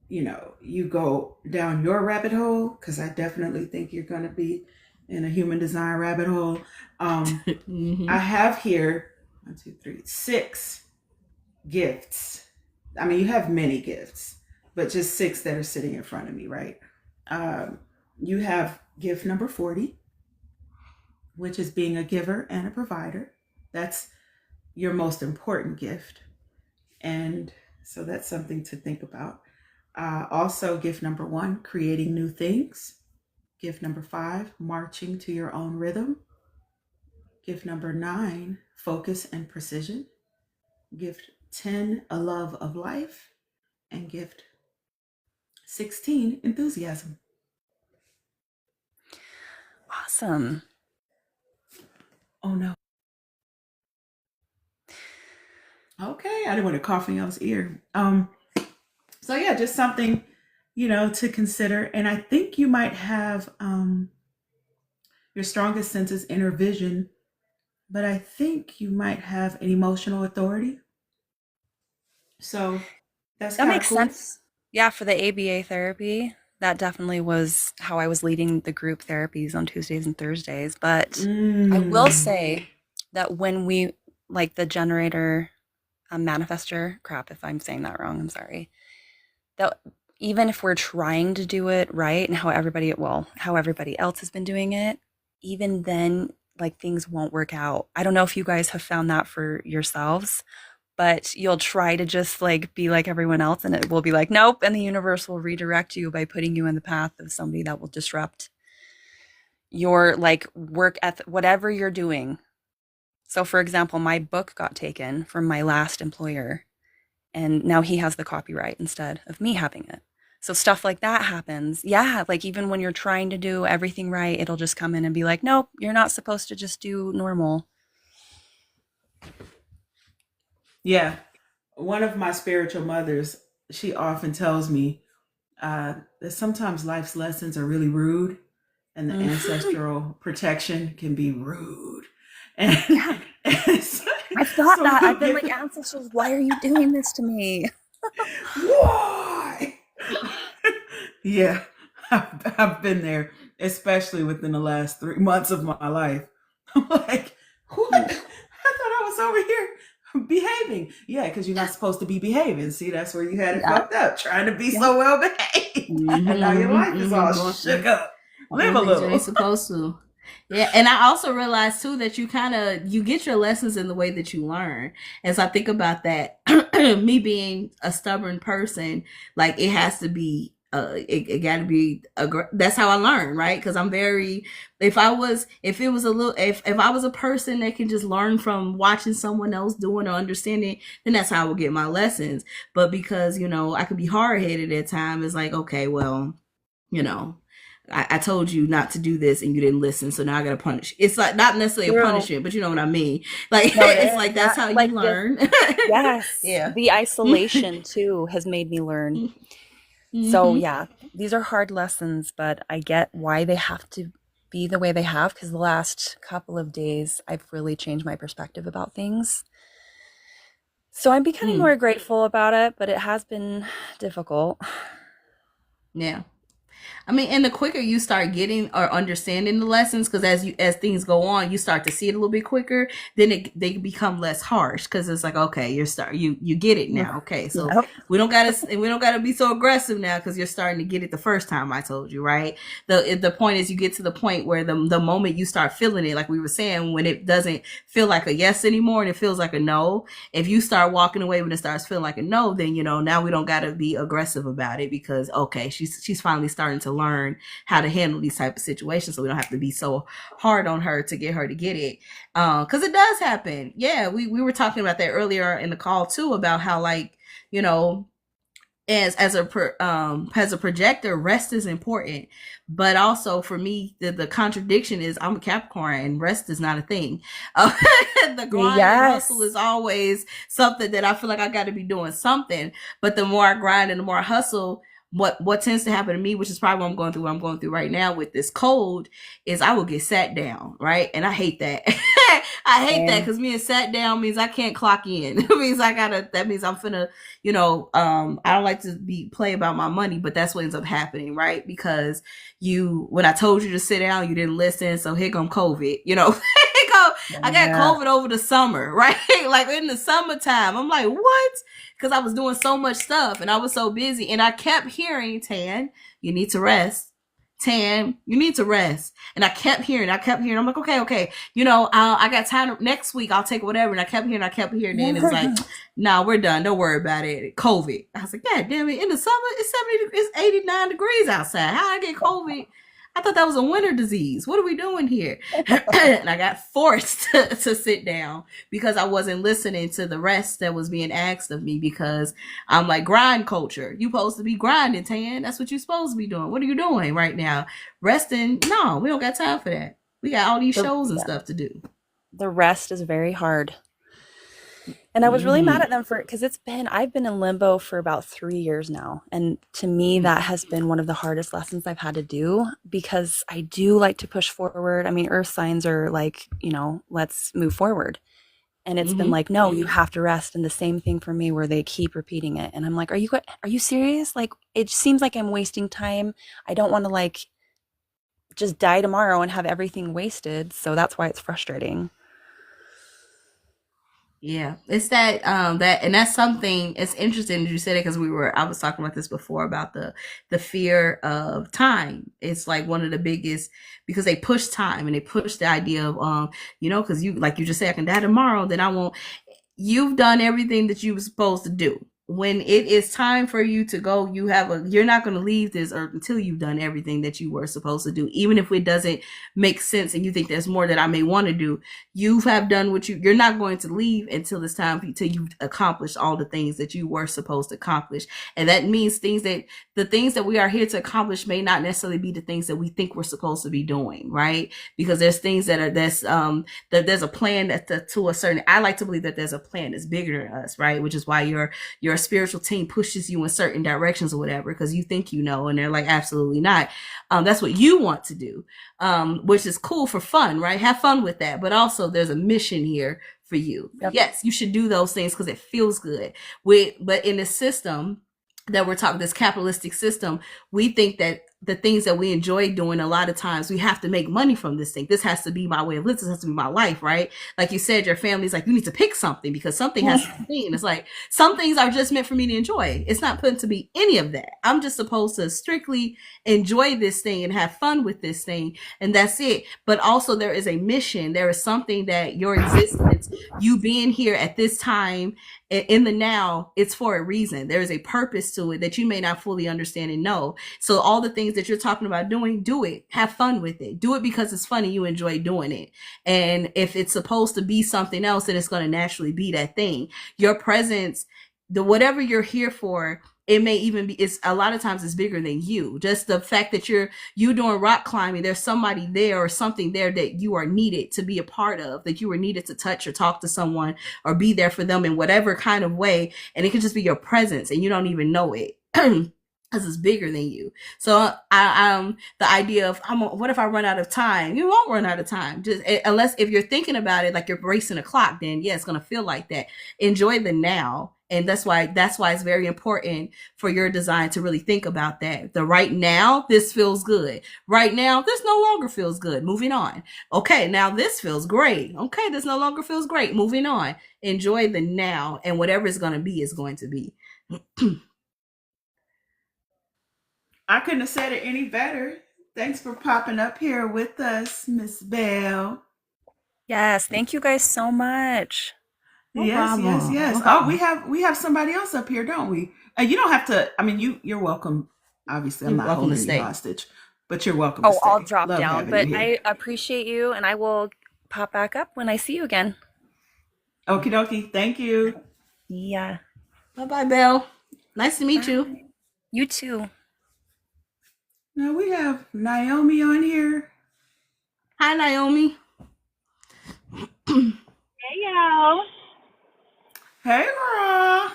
you go down your rabbit hole, because I definitely think you're going to be in a human design rabbit hole. I have here 1, 2, 3, 6 gifts. I mean, you have many gifts, but just 6 that are sitting in front of me, right? You have gift number 40, which is being a giver and a provider. That's your most important gift. And so that's something to think about. Also, gift number 1, creating new things. Gift number 5, marching to your own rhythm. Gift number 9, focus and precision. Gift 10, a love of life. And gift 16, enthusiasm. Awesome. Oh no. Okay, I didn't want to cough in y'all's ear. So yeah, just something, to consider. And I think you might have your strongest sense is inner vision, but I think you might have an emotional authority. So that makes cool. sense. Yeah, for the ABA therapy, that definitely was how I was leading the group therapies on Tuesdays and Thursdays. But I will say that when we, like the generator, manifester, crap, if I'm saying that wrong, I'm sorry. That even if we're trying to do it right and how everybody else has been doing it, even then, like, things won't work out. I don't know if you guys have found that for yourselves, but you'll try to just like be like everyone else and it will be like, nope. And the universe will redirect you by putting you in the path of somebody that will disrupt your like work ethic, whatever you're doing. So for example, my book got taken from my last employer and now he has the copyright instead of me having it. So stuff like that happens. Yeah, like even when you're trying to do everything right, it'll just come in and be like, nope, you're not supposed to just do normal. Yeah. One of my spiritual mothers, she often tells me that sometimes life's lessons are really rude and the ancestral protection can be rude. And, yeah. I've thought that. I've been like, ancestors, why are you doing this to me? Why? Yeah, I've been there, especially within the last 3 months of my life. I'm like, what? I thought I was over here behaving. Yeah, because you're not supposed to be behaving. See, that's where you had it fucked up, trying to be so well behaved. And now your life is all shook up. Live a little. You ain't supposed to. Yeah, and I also realized too that you get your lessons in the way that you learn. As I think about that, me being a stubborn person, like it has to be, it got to be. That's how I learn, right? Because I'm very. If I was a person that can just learn from watching someone else doing or understanding, then that's how I would get my lessons. But because I could be hard headed at times, it's like, okay, well, I told you not to do this and you didn't listen, so now I gotta punish. It's like not necessarily a punishment, but you know what I mean. Like no, it's like that's how you learn. Yes. Yeah. The isolation too has made me learn. Mm-hmm. So yeah, these are hard lessons, but I get why they have to be the way they have, because the last couple of days I've really changed my perspective about things. So I'm becoming more grateful about it, but it has been difficult. Yeah. I mean, and the quicker you start getting or understanding the lessons, because as things go on, you start to see it a little bit quicker. Then they become less harsh, because it's like, okay, you get it now. Okay, so we don't gotta be so aggressive now, because you're starting to get it the first time. I told you, right? The point is, you get to the point where the moment you start feeling it, like we were saying, when it doesn't feel like a yes anymore and it feels like a no. If you start walking away when it starts feeling like a no, then now we don't gotta be aggressive about it, because okay, she's finally starting starting to learn how to handle these type of situations, so we don't have to be so hard on her to get it. Because it does happen. Yeah, we were talking about that earlier in the call too, about how, like, you know, as a projector, rest is important, but also for me, the contradiction is I'm a Capricorn and rest is not a thing. The grind and hustle is always something that I feel like I got to be doing something, but the more I grind and the more I hustle, what tends to happen to me, which is probably what I'm going through right now with this cold, is I will get sat down, right? And I hate that. I hate that, because being sat down means I can't clock in. It means that means I'm finna, I don't like to play about my money, but that's what ends up happening, right? Because when I told you to sit down, you didn't listen, so here come COVID, I got COVID over the summer, right? Like in the summertime, I'm like, what? Because I was doing so much stuff and I was so busy, and I kept hearing, Tan, you need to rest. Tan, you need to rest. And I kept hearing. I'm like, okay. I got time. Next week I'll take whatever. And I kept hearing. Then it's like, nah, we're done. Don't worry about it. COVID. I was like, God damn it. In the summer, it's 89 degrees outside. How I get COVID? I thought that was a winter disease. What are we doing here? And I got forced to sit down because I wasn't listening to the rest that was being asked of me, because I'm like, grind culture. You supposed to be grinding, Tan. That's what you're supposed to be doing. What are you doing right now? Resting? No, we don't got time for that. We got all these shows and stuff to do. The rest is very hard. And I was really mad at them because I've been in limbo for about 3 years now. And to me, that has been one of the hardest lessons I've had to do, because I do like to push forward. I mean, earth signs are like, let's move forward. And it's been like, no, you have to rest. And the same thing for me, where they keep repeating it. And I'm like, are you serious? Like, it seems like I'm wasting time. I don't want to like just die tomorrow and have everything wasted. So that's why it's frustrating. Yeah, it's that and that's something. It's interesting that you said it, because I was talking about this before, about the fear of time. It's like one of the biggest, because they push time and they push the idea of because like you just said, I can die tomorrow, then I won't. You've done everything that you were supposed to do. When it is time for you to go, you're not going to leave this earth until you've done everything that you were supposed to do. Even if it doesn't make sense and you think there's more that I may want to do, you have done what you're not going to leave until it's time for you, till you've accomplished all the things that you were supposed to accomplish. And that means the things that we are here to accomplish may not necessarily be the things that we think we're supposed to be doing, right? Because there's things that there's a plan that to a certain, I like to believe that there's a plan that's bigger than us, right? Which is why your spiritual team pushes you in certain directions or whatever, because you think and they're like, absolutely not. That's what you want to do, which is cool for fun, right? Have fun with that. But also there's a mission here for you. Yep. Yes, you should do those things because it feels good. But in the system that we're talking, this capitalistic system, we think that the things that we enjoy doing, a lot of times we have to make money from this thing. This has to be my way of living. This has to be my life, right? Like you said, your family's like, you need to pick something because something has to be. And it's like, some things are just meant for me to enjoy. It's not put to be any of that. I'm just supposed to strictly enjoy this thing and have fun with this thing. And that's it. But also there is a mission. There is something that your existence, you being here at this time in the now, it's for a reason. There is a purpose to it that you may not fully understand and know. So all the things that you're talking about doing, do it. Have fun with it. Do it because it's funny. You enjoy doing it. And if it's supposed to be something else, then it's going to naturally be that thing. Your presence, whatever you're here for, it may even be, it's a lot of times it's bigger than you. Just the fact that you're doing rock climbing, there's somebody there or something there that you are needed to be a part of, that you were needed to touch or talk to someone or be there for them in whatever kind of way. And it could just be your presence and you don't even know it. Because it's bigger than you. So the idea of what if I run out of time? You won't run out of time. Just unless if you're thinking about it like you're racing a clock, then yeah, it's gonna feel like that. Enjoy the now. And that's why it's very important for your design to really think about that. The right now, this feels good. Right now, this no longer feels good. Moving on. Okay, now this feels great. Okay, this no longer feels great. Moving on. Enjoy the now, and whatever it's going to be is going to be. I couldn't have said it any better. Thanks for popping up here with us, Miss Bell. Yes, thank you guys so much. Yes. Oh, we have somebody else up here, don't we? You don't have to. I mean, you're welcome Obviously, I'm You're not welcome to holding you stay. hostage, but you're welcome to Oh, I'll stay. drop Love down, having you but here. I appreciate you, and I will pop back up when I see you again. Okie dokie. Thank you. Yeah. Bye, Belle. Nice to meet you. Bye. You too. Now we have Naomi on here. Hi, Naomi. Hey y'all. Hey, girl.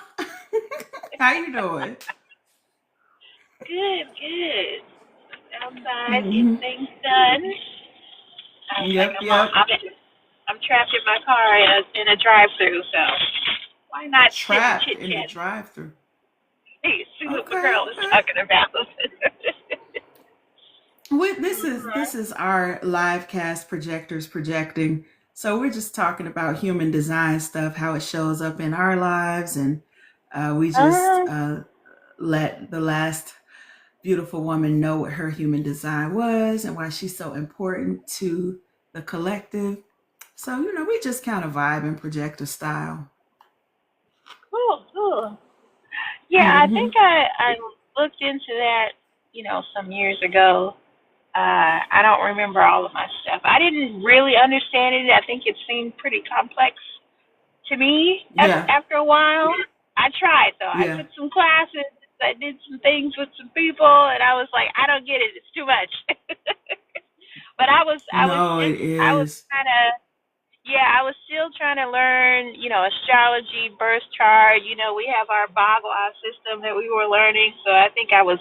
How you doing? Good. Outside, getting Mm-hmm. things done. I was like, Yep, yep. I'm trapped in my car in a drive-through, so why not sit and Trapped chit in the chat? drive-through. Hey, see what my Okay, girl was okay. talking about. This is our live cast projectors projecting. So we're just talking about human design stuff, how it shows up in our lives, and we just let the last beautiful woman know what her human design was and why she's so important to the collective. So we just kind of vibe in projector style. Cool. Yeah, I Mm-hmm. think I looked into that, some years ago. I don't remember all of my stuff. I didn't really understand it. I think it seemed pretty complex to me Yeah, after a while. I tried though. I yeah. took some classes. I did some things with some people, and I was like, I don't get it. It's too much. But No, it I was is. kind of, yeah, I was still trying to learn, astrology, birth chart. We have our Bagua system that we were learning. So I think I was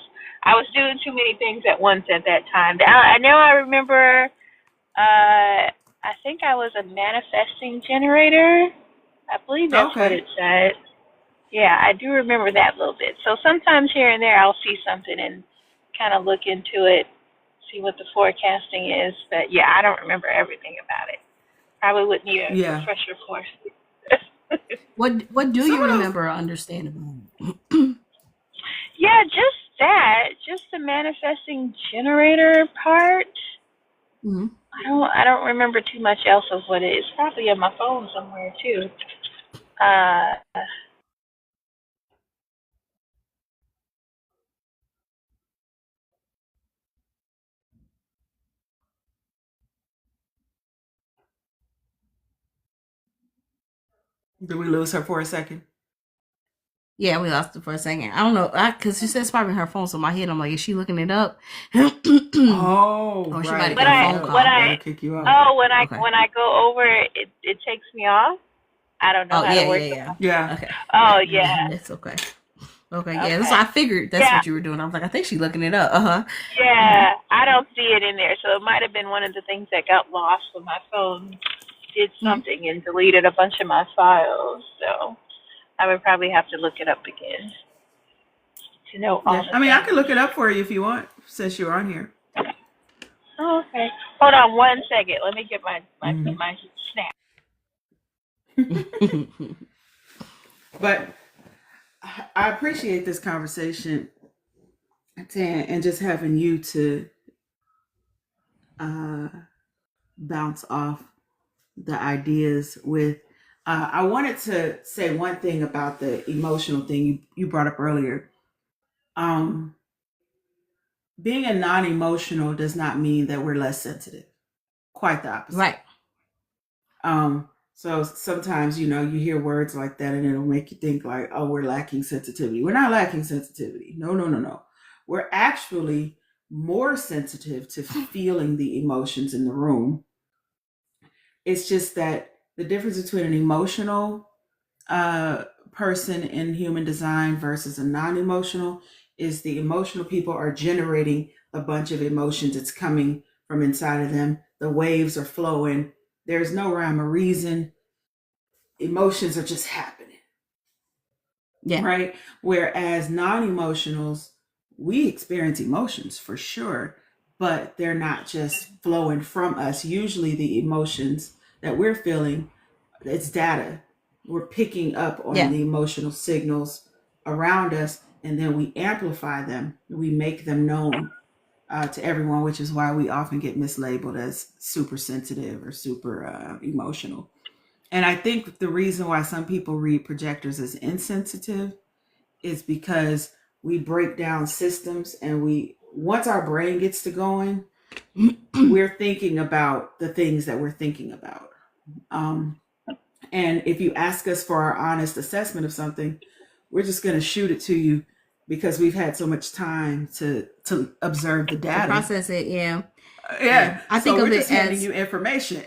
doing too many things at once at that time. I know I remember. I think I was a manifesting generator. I believe that's what Okay. it said. Yeah, I do remember that a little bit. So sometimes here and there I'll see something and kind of look into it, see what the forecasting is. But yeah, I don't remember everything about it. Probably would need a Yeah. refresher course. What do Some you of those. remember or understand about it? Yeah, just that. Just the manifesting generator part. Mm-hmm. I don't remember too much else of what it is. Probably on my phone somewhere too. Uh Did we lose her for a second? Yeah, we lost it for a second. I don't know, because she said it's probably her phone. So in my head, I'm like, is she looking it up? Oh, Or she might have right, But got a right. phone when call. I That'll kick you out. Okay. when I go over it, it takes me off. I don't know Oh how to yeah, work yeah, the. yeah. Yeah. Okay. Oh Yeah, yeah. it's okay. Okay, yeah. That's Okay. why I figured that's Yeah. what you were doing. I was like, I think she's looking it up. Uh-huh. Yeah. I don't see it in there, so it might have been one of the things that got lost when my phone did Mm-hmm. something and deleted a bunch of my files. So I would probably have to look it up again to know all Yeah. the I mean, I can things. look it up for you if you want, since you're on here. Oh, okay. Hold on one second. Let me get Mm-hmm. my snap. But I appreciate this conversation, Tan, and just having you to uh, bounce off the ideas with. I wanted to say one thing about the emotional thing you brought up earlier. Um, Being a non-emotional does not mean that we're less sensitive. Quite the opposite. Right. So sometimes, you hear words like that and it'll make you think like, oh, we're lacking sensitivity. We're not lacking sensitivity. No. We're actually more sensitive to feeling the emotions in the room. It's just that the difference between an emotional uh, person in human design versus a non-emotional is the emotional people are generating a bunch of emotions. It's coming from inside of them. The waves are flowing. There's no rhyme or reason. Emotions are just happening, Yeah. right? Whereas non-emotionals, we experience emotions for sure, but they're not just flowing from us. Usually the emotions that we're feeling, it's data. We're picking up on Yeah. the emotional signals around us, and then we amplify them. We make them known to everyone, which is why we often get mislabeled as super sensitive or super emotional. And I think the reason why some people read projectors as insensitive is because we break down systems, and once our brain gets to going, we're thinking about the things that we're thinking about. And if you ask us for our honest assessment of something, we're just going to shoot it to you because we've had so much time to observe the data, process it. Yeah. I think of it as you information.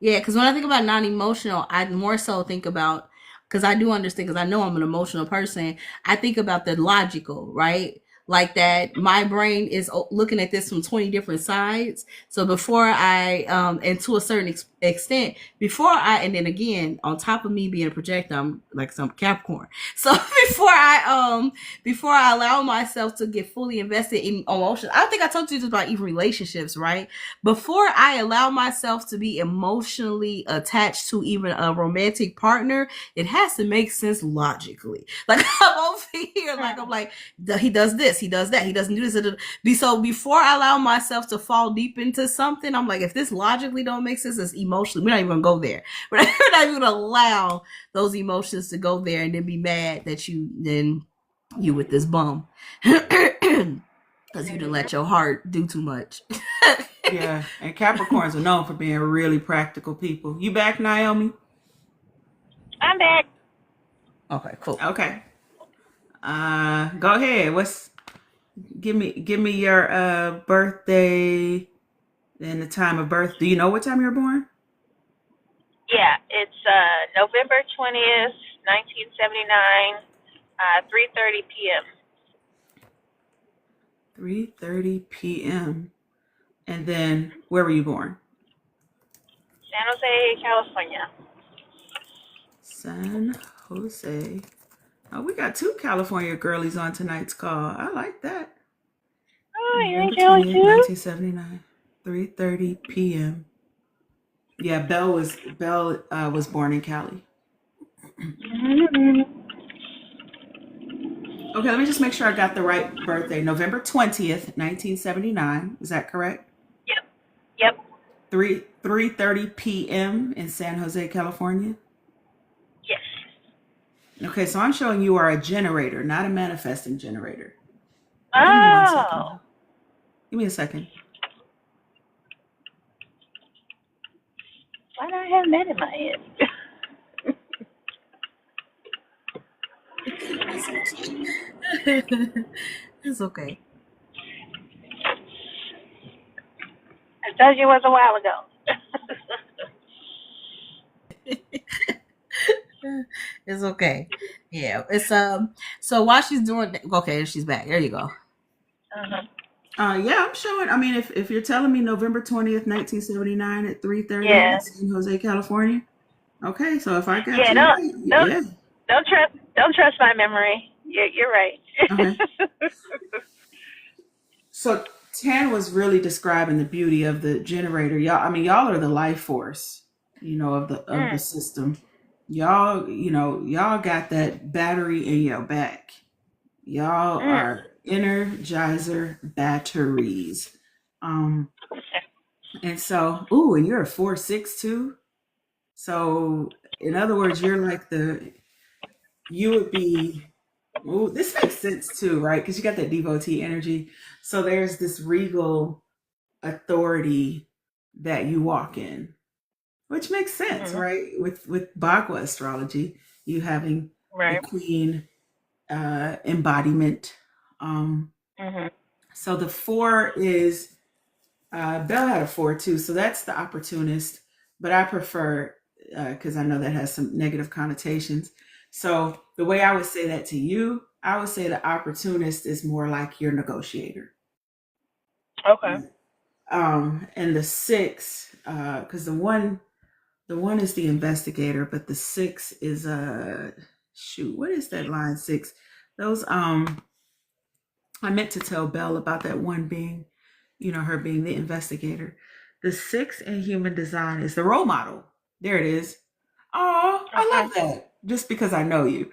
Yeah, because when I think about non-emotional, I more so think about, because I do understand, because I know I'm an emotional person, I think about the logical, right? Like that my brain is looking at this from 20 different sides. So before I, and to a certain extent, and then again, on top of me being a projector, I'm like some Capricorn. So before I allow myself to get fully invested in emotions, I think I talked to you just about even relationships, right? Before I allow myself to be emotionally attached to even a romantic partner, it has to make sense logically. Like I'm over here, like I'm like, he does this, he does that, he doesn't do this. So before I allow myself to fall deep into something, I'm like, if this logically don't make sense, it's emotionally, we're not even gonna go there. We're not even gonna allow those emotions to go there and then be mad that you with this bum. Because you didn't let your heart do too much. Yeah, and Capricorns are known for being really practical people. You back, Naomi? I'm back. Okay, cool. Okay. Go ahead. Give me your birthday and the time of birth. Do you know what time you were born? Yeah, it's November 20th, 1979, 3:30 p.m. 3:30 p.m. And then, where were you born? San Jose, California. San Jose. Oh, we got 2 California girlies on tonight's call. I like that. Oh, you November ain't jealous 20th, too? 1979, 3:30 p.m. Yeah, Belle was born in Cali. Mm-hmm. Okay, let me just make sure I got the right birthday. November 20th, 1979. Is that correct? Yep. 3:30 p.m. in San Jose, California. Yes. Okay, so I'm showing you are a generator, not a manifesting generator. Oh. Give me 1 second. Give me a second. Why do I have that in my head? It's okay. I told you it was a while ago. It's okay. Yeah. It's so while she's doing okay, she's back. There you go. Yeah, I'm showing. I mean, if you're telling me November 20th, 1979 at 3:30 Yeah. in San Jose, California. Okay, so if I got Yeah, you right, don't trust my memory. You're right. Okay. So Tan was really describing the beauty of the generator. Y'all are the life force, of the system. Y'all got that battery in your back. Y'all are energizer batteries. And so, and you're a 4/6 too. So in other words, you're like you would be, this makes sense too, right? Because you got that devotee energy. So there's this regal authority that you walk in, which makes sense, right? With Bagua astrology, you having the queen embodiment. So the 4 is Belle had a 4 too, so that's the opportunist, but I prefer because I know that has some negative connotations. So the way I would say that to you, I would say the opportunist is more like your negotiator. Okay. And the 6, because the 1 is the investigator, but the 6 is what is that line 6? Those I meant to tell Belle about that 1 being, her being the investigator. The 6 in human design is the role model. There it is. Oh, I love that. Just because I know you.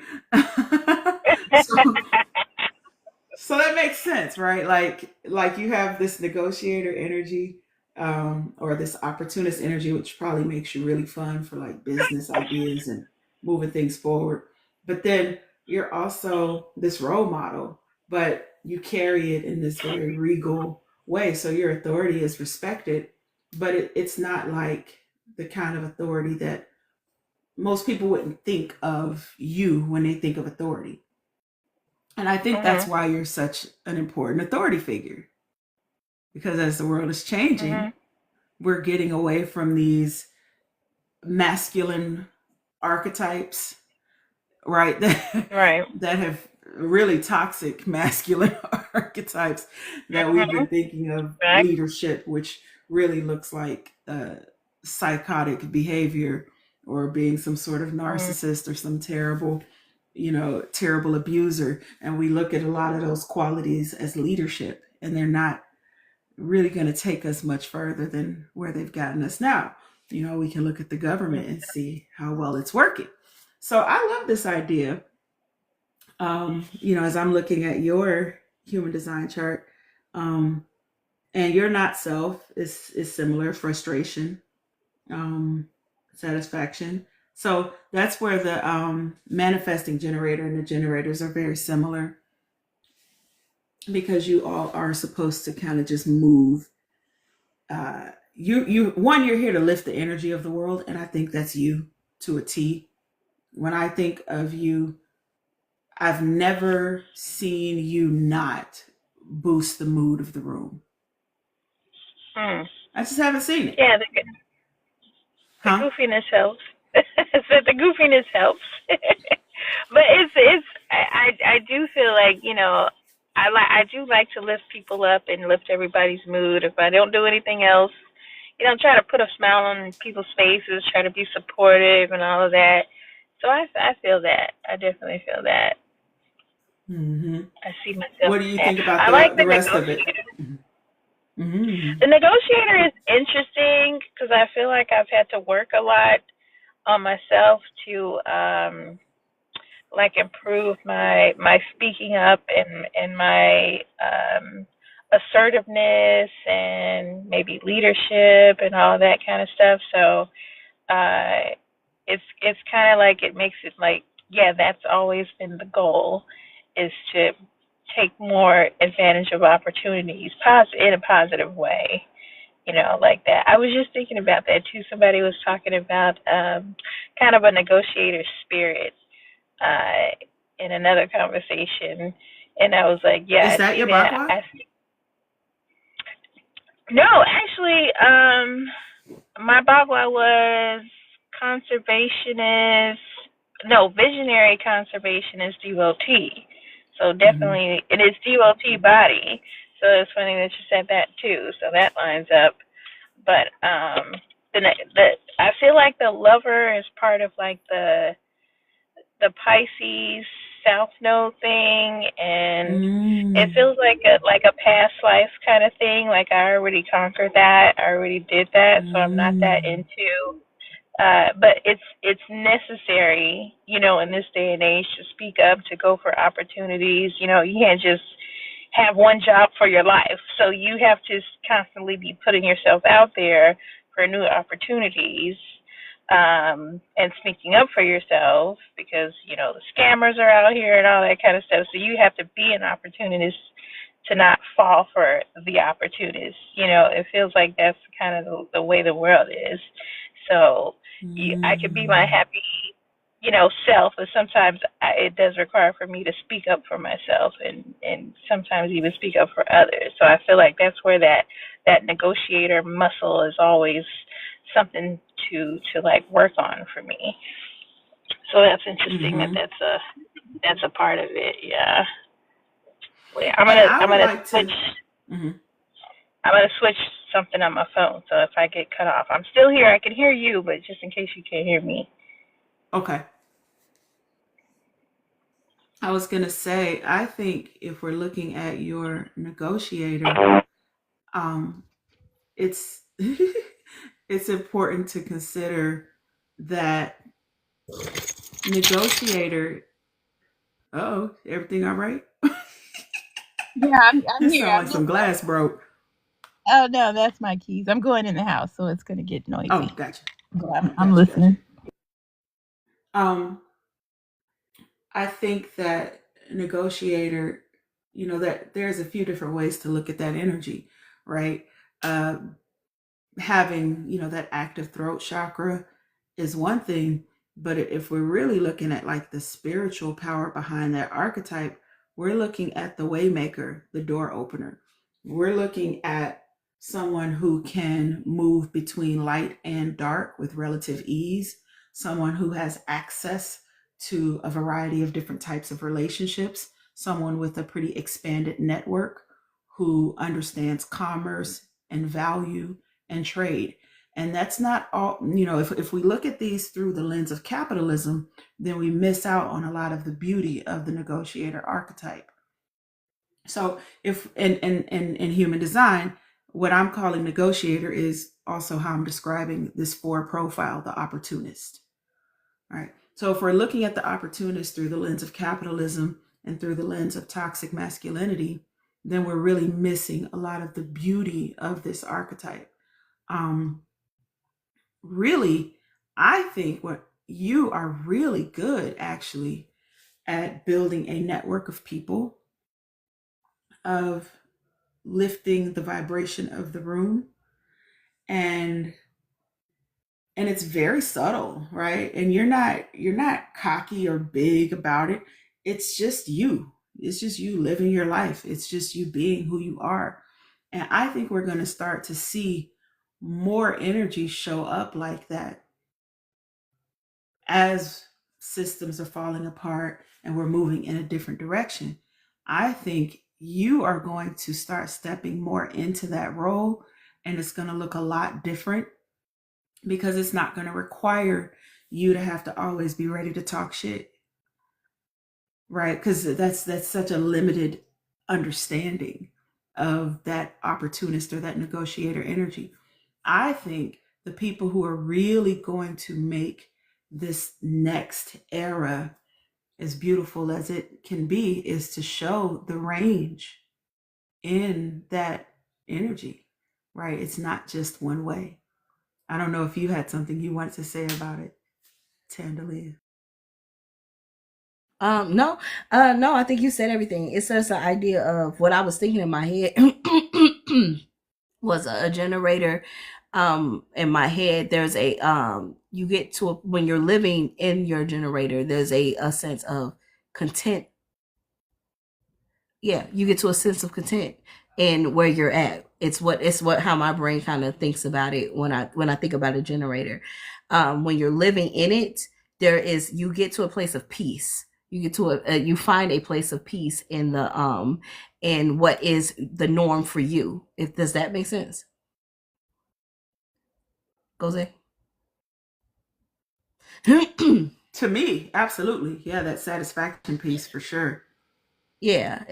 So that makes sense, right? Like you have this negotiator energy, or this opportunist energy, which probably makes you really fun for like business ideas and moving things forward. But then you're also this role model, but you carry it in this very regal way. So your authority is respected, but it's not like the kind of authority that most people wouldn't think of you when they think of authority. And I think that's why you're such an important authority figure. Because as the world is changing, we're getting away from these masculine archetypes, right? Right. That have really toxic masculine archetypes that we've been thinking of Right. leadership, which really looks like psychotic behavior or being some sort of narcissist or some terrible, terrible abuser. And we look at a lot of those qualities as leadership, and they're not really going to take us much further than where they've gotten us now. We can look at the government and see how well it's working. So I love this idea. As I'm looking at your human design chart, and your not self is similar: frustration, satisfaction. So that's where the manifesting generator and the generators are very similar, because you all are supposed to kind of just move. You're here to lift the energy of the world, and I think that's you to a T. When I think of you, I've never seen you not boost the mood of the room. I just haven't seen it. Yeah, the goofiness helps. So the goofiness helps. But I do feel like, I do like to lift people up and lift everybody's mood. If I don't do anything else, try to put a smile on people's faces, try to be supportive and all of that. So I feel that. I definitely feel that. I see myself. What do you think about the rest of it? The negotiator is interesting because I feel like I've had to work a lot on myself to improve my speaking up and my assertiveness and maybe leadership and all that kind of stuff. So it's kind of like, it makes it like, yeah, that's always been the goal, is to take more advantage of opportunities in a positive way, like that. I was just thinking about that too. Somebody was talking about kind of a negotiator spirit in another conversation, and I was like, yeah. Is that your background? No, actually, my bagua was visionary conservationist devotee. So definitely, it is devotee body. So it's funny that you said that too. So that lines up. But I feel like the lover is part of like the Pisces South Node thing, and it feels like a past life kind of thing. Like I already conquered that, I already did that, so I'm not that into. But it's necessary, in this day and age, to speak up, to go for opportunities. You can't just have one job for your life. So you have to constantly be putting yourself out there for new opportunities, and speaking up for yourself, because, the scammers are out here and all that kind of stuff. So you have to be an opportunist to not fall for the opportunist. It feels like that's kind of the way the world is. So I could be my happy, self, but sometimes it does require for me to speak up for myself, and sometimes even speak up for others. So I feel like that's where that negotiator muscle is always something to like work on for me. So that's interesting that's a part of it. Yeah. Wait, I'm gonna switch. I'm gonna switch something on my phone, so if I get cut off, I'm still here. I can hear you, but just in case you can't hear me. Okay. I was gonna say, I think if we're looking at your negotiator, it's it's important to consider that negotiator. Oh, everything all right? Yeah, I'm It here. sounds like some glass broke. Oh no, that's my keys. I'm going in the house, so it's gonna get noisy. Oh, gotcha. I'm listening. Gotcha. I think that negotiator, that there's a few different ways to look at that energy, right? Uh, Having, that active throat chakra is one thing, but if we're really looking at like the spiritual power behind that archetype, we're looking at the waymaker, the door opener. We're looking at someone who can move between light and dark with relative ease, someone who has access to a variety of different types of relationships, someone with a pretty expanded network who understands commerce and value and trade. And that's not all, if we look at these through the lens of capitalism, then we miss out on a lot of the beauty of the negotiator archetype. So if in human design, what I'm calling negotiator is also how I'm describing this 4 profile, the opportunist. All right. So if we're looking at the opportunist through the lens of capitalism and through the lens of toxic masculinity, then we're really missing a lot of the beauty of this archetype. Really, I think what you are really good actually at building a network of people, of lifting the vibration of the room, and it's very subtle, right? And you're not cocky or big about it. It's just you. It's just you living your life. It's just you being who you are. And I think we're going to start to see more energy show up like that as systems are falling apart and we're moving in a different direction. I think you are going to start stepping more into that role, and it's going to look a lot different because it's not going to require you to have to always be ready to talk shit, right? Because that's such a limited understanding of that opportunist or that negotiator energy. I think the people who are really going to make this next era as beautiful as it can be is to show the range in that energy, right? It's not just one way. I don't know if you had something you wanted to say about it, Tandalia. No, no, I think you said everything. It's just an idea of what I was thinking in my head was a generator. In my head, there's a you get to when you're living in your generator, there's a sense of content. Yeah, you get to a sense of content in where you're at. It's what how my brain kind of thinks about it when I think about a generator. When you're living in it, you get to a place of peace. You get to you find a place of peace in the in what is the norm for you. If does that make sense? Goze? To me, absolutely. Yeah, that satisfaction piece for sure. Yeah,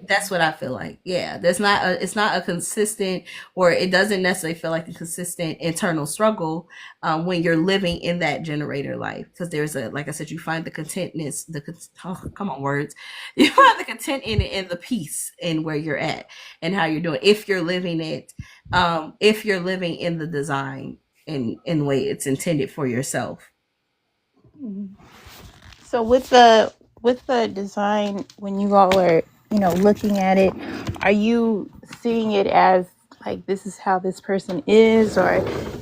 that's what I feel like. Yeah, it's not a consistent, or it doesn't necessarily feel like a consistent internal struggle when you're living in that generator life, because there's like I said, you find the contentness, come on words, you find the content in it and the peace in where you're at and how you're doing. If you're living it, if you're living in the design in the way it's intended for yourself. So with the design, when you all are, looking at it, are you seeing it as like this is how this person is, or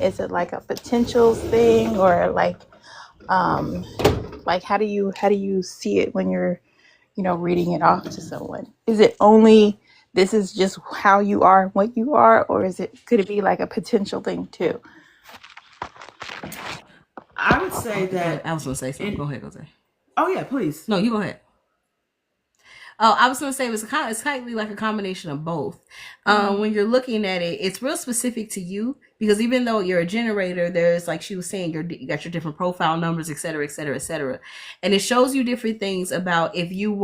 is it like a potential thing, or like how do you see it when you're, reading it off to someone? Is it only this is just how you are, what you are, or could it be like a potential thing too? I would say that I was gonna say something. Go ahead, Jose. Oh yeah, please. No, you go ahead. Oh, I was going to say it's kind of like a combination of both. When you're looking at it, it's real specific to you, because even though you're a generator, there's, like she was saying, you got your different profile numbers, et cetera, et cetera, et cetera. And it shows you different things about if you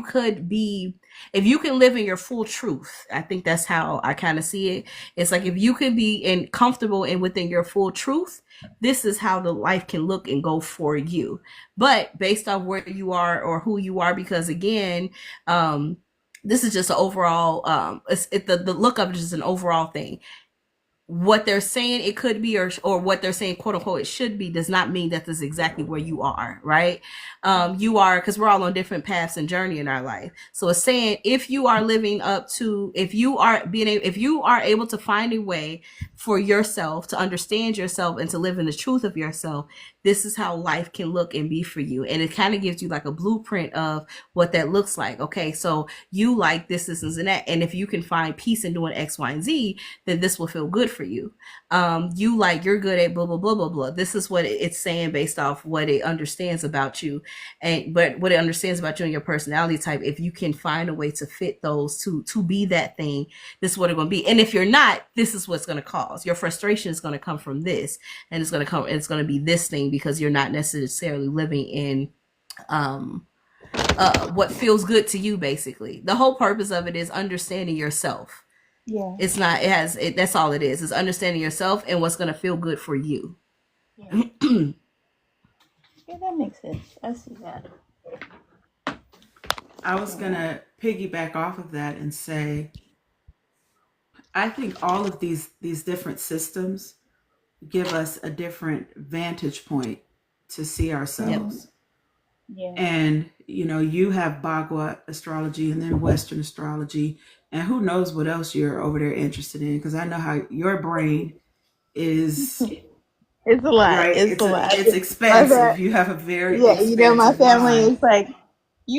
can live in your full truth. I think that's how I kind of see it. It's like if you can be comfortable and within your full truth, this is how the life can look and go for you. But based on where you are or who you are, because again, this is just an overall, the look of it is just an overall thing. what they're saying it could be, or what they're saying quote unquote it should be, does not mean that this is exactly where you are, right? You are, because we're all on different paths and journey in our life. So it's saying if you are living up to, if you are able to find a way for yourself to understand yourself and to live in the truth of yourself, this is how life can look and be for you. And it kind of gives you like a blueprint of what that looks like. Okay, so you like this, and that, and if you can find peace in doing X, Y, and Z, then this will feel good for you. You like, you're good at blah blah blah blah blah. This is what it's saying based off what it understands about you, but what it understands about you and your personality type. If you can find a way to fit those to be that thing, this is what it's going to be. And if you're not, this is what's going to cause your frustration is going to come from this, and it's going to be this thing, because you're not necessarily living in what feels good to you. Basically, the whole purpose of it is understanding yourself. Yeah. It's not, that's all it is understanding yourself and what's going to feel good for you. Yeah. Yeah, that makes sense. I see that. I was going to piggyback off of that and say, I think all of these different systems give us a different vantage point to see ourselves. Yeah. And, you know, you have Bagua astrology and then Western astrology, and who knows what else you're over there interested in, because I know how your brain is. It's a lot. Right? It's a lot. It's expansive. You have a very expansive my family mind. is like,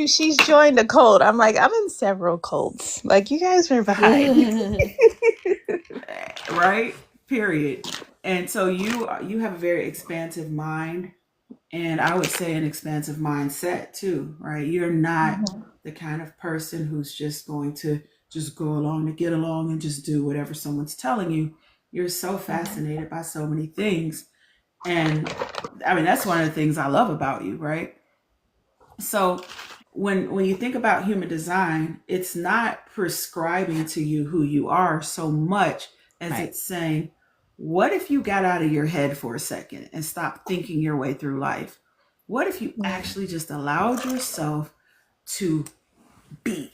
she's joined a cult. I'm like, I'm in several cults. Like, you guys are behind. Right? Period. And so you have a very expansive mind, and I would say an expansive mindset too, right? You're not the kind of person who's just going to just go along to get along and just do whatever someone's telling you. You're so fascinated by so many things. And I mean, that's one of the things I love about you, right? So when you think about human design, it's not prescribing to you who you are so much as it's saying, what if you got out of your head for a second and stopped thinking your way through life? What if you actually just allowed yourself to be?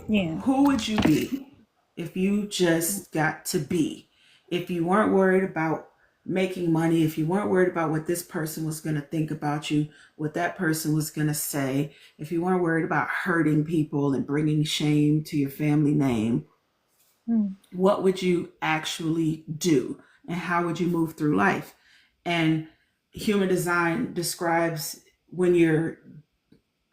Yeah. Who would you be if you just got to be? If you weren't worried about making money, if you weren't worried about what this person was going to think about you, what that person was going to say, if you weren't worried about hurting people and bringing shame to your family name, what would you actually do? And how would you move through life? And human design describes when you're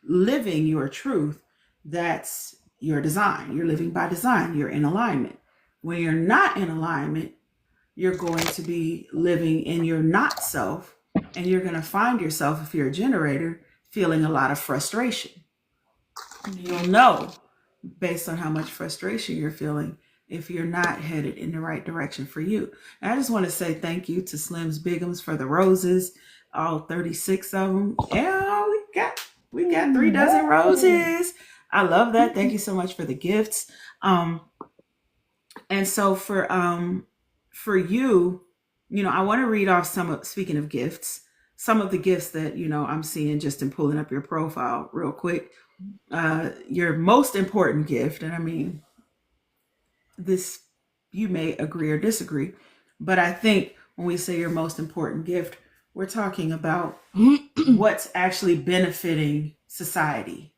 living your truth, that's your design. You're living by design. You're in alignment. When you're not in alignment, you're going to be living in your not self, and you're going to find yourself, if you're a generator, feeling a lot of frustration. You'll know based on how much frustration you're feeling if you're not headed in the right direction for you. And I just want to say thank you to Slim's Bigums for the roses, all 36 of them. Yeah, we got 3 dozen roses. I love that. Thank you so much for the gifts. And so for you, you know, I want to read off speaking of gifts, some of the gifts that, you know, I'm seeing just in pulling up your profile real quick. Your most important gift, and I mean, this, you may agree or disagree, but I think when we say your most important gift, we're talking about what's actually benefiting society.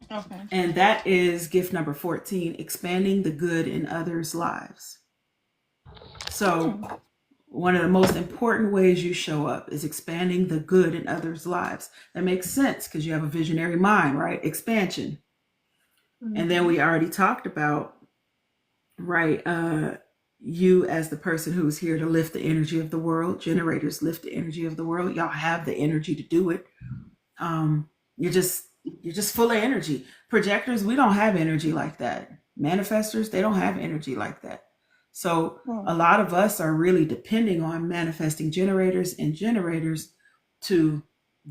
Okay. And that is gift number 14, expanding the good in others' lives. So one of the most important ways you show up is expanding the good in others' lives. That makes sense because you have a visionary mind, right? Expansion. And then we already talked about, right, you as the person who's here to lift the energy of the world. Generators lift the energy of the world. Y'all have the energy to do it. You're just full of energy. Projectors, we don't have energy like that. Manifestors, they don't have energy like that. So a lot of us are really depending on manifesting generators and generators to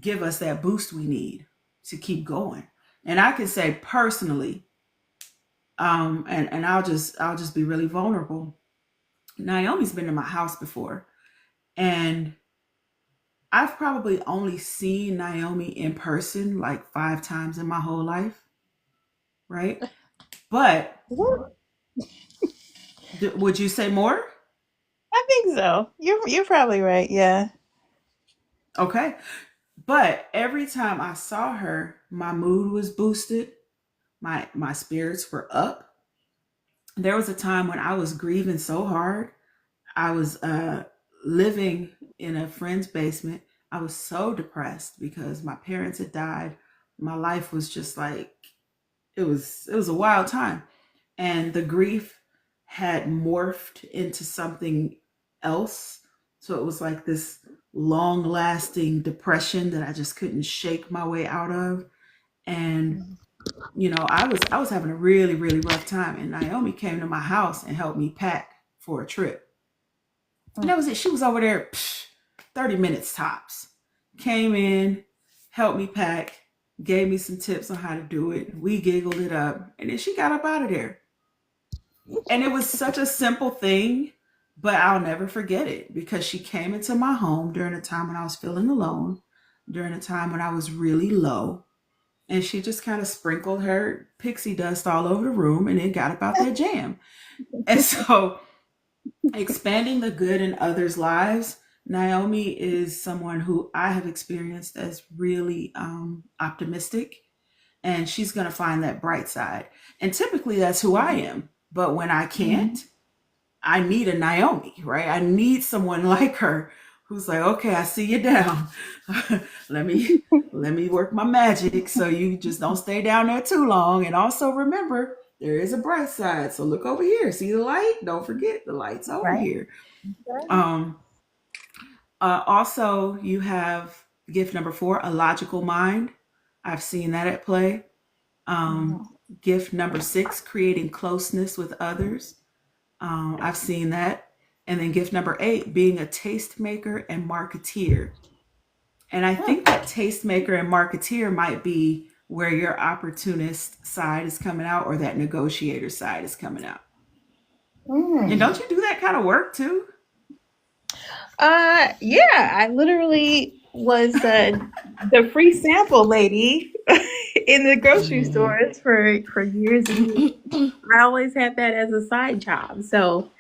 give us that boost we need to keep going. And I can say personally, and I'll just be really vulnerable. Naomi's been to my house before, and I've probably only seen Naomi in person like 5 times in my whole life, right? But Would you say more? I think so. You're probably right. Yeah. Okay. But every time I saw her, my mood was boosted. My spirits were up. There was a time when I was grieving so hard. I was living in a friend's basement. I was so depressed because my parents had died. My life was just like it was a wild time. And the grief had morphed into something else. So it was like this long lasting depression that I just couldn't shake my way out of. And I was having a really really rough time, and Naomi came to my house and helped me pack for a trip. And that was it. She was over there 30 minutes tops. Came in, helped me pack, gave me some tips on how to do it. We giggled it up, and then she got up out of there. And it was such a simple thing, but I'll never forget it because she came into my home during a time when I was feeling alone, during a time when I was really low. And she just kind of sprinkled her pixie dust all over the room and then got about that jam. And so, expanding the good in others' lives, Naomi is someone who I have experienced as really optimistic, and she's going to find that bright side. And typically that's who I am. But when I Mm-hmm. can't, I need a Naomi, right? I need someone like her who's like, okay, I see you down. let me let me work my magic so you just don't stay down there too long. And also remember, there is a bright side. So look over here. See the light? Don't forget the light's over Right. here. Um, Also, you have gift number 4, a logical mind. I've seen that at play. Mm-hmm. Um, Gift number 6, creating closeness with others. I've seen that. And then gift number 8, being a tastemaker and marketeer. And I think that tastemaker and marketeer might be where your opportunist side is coming out or that negotiator side is coming out. And Mm. don't you do that kind of work too? Yeah, I literally was the free sample lady in the grocery stores for years and years. I always had that as a side job. So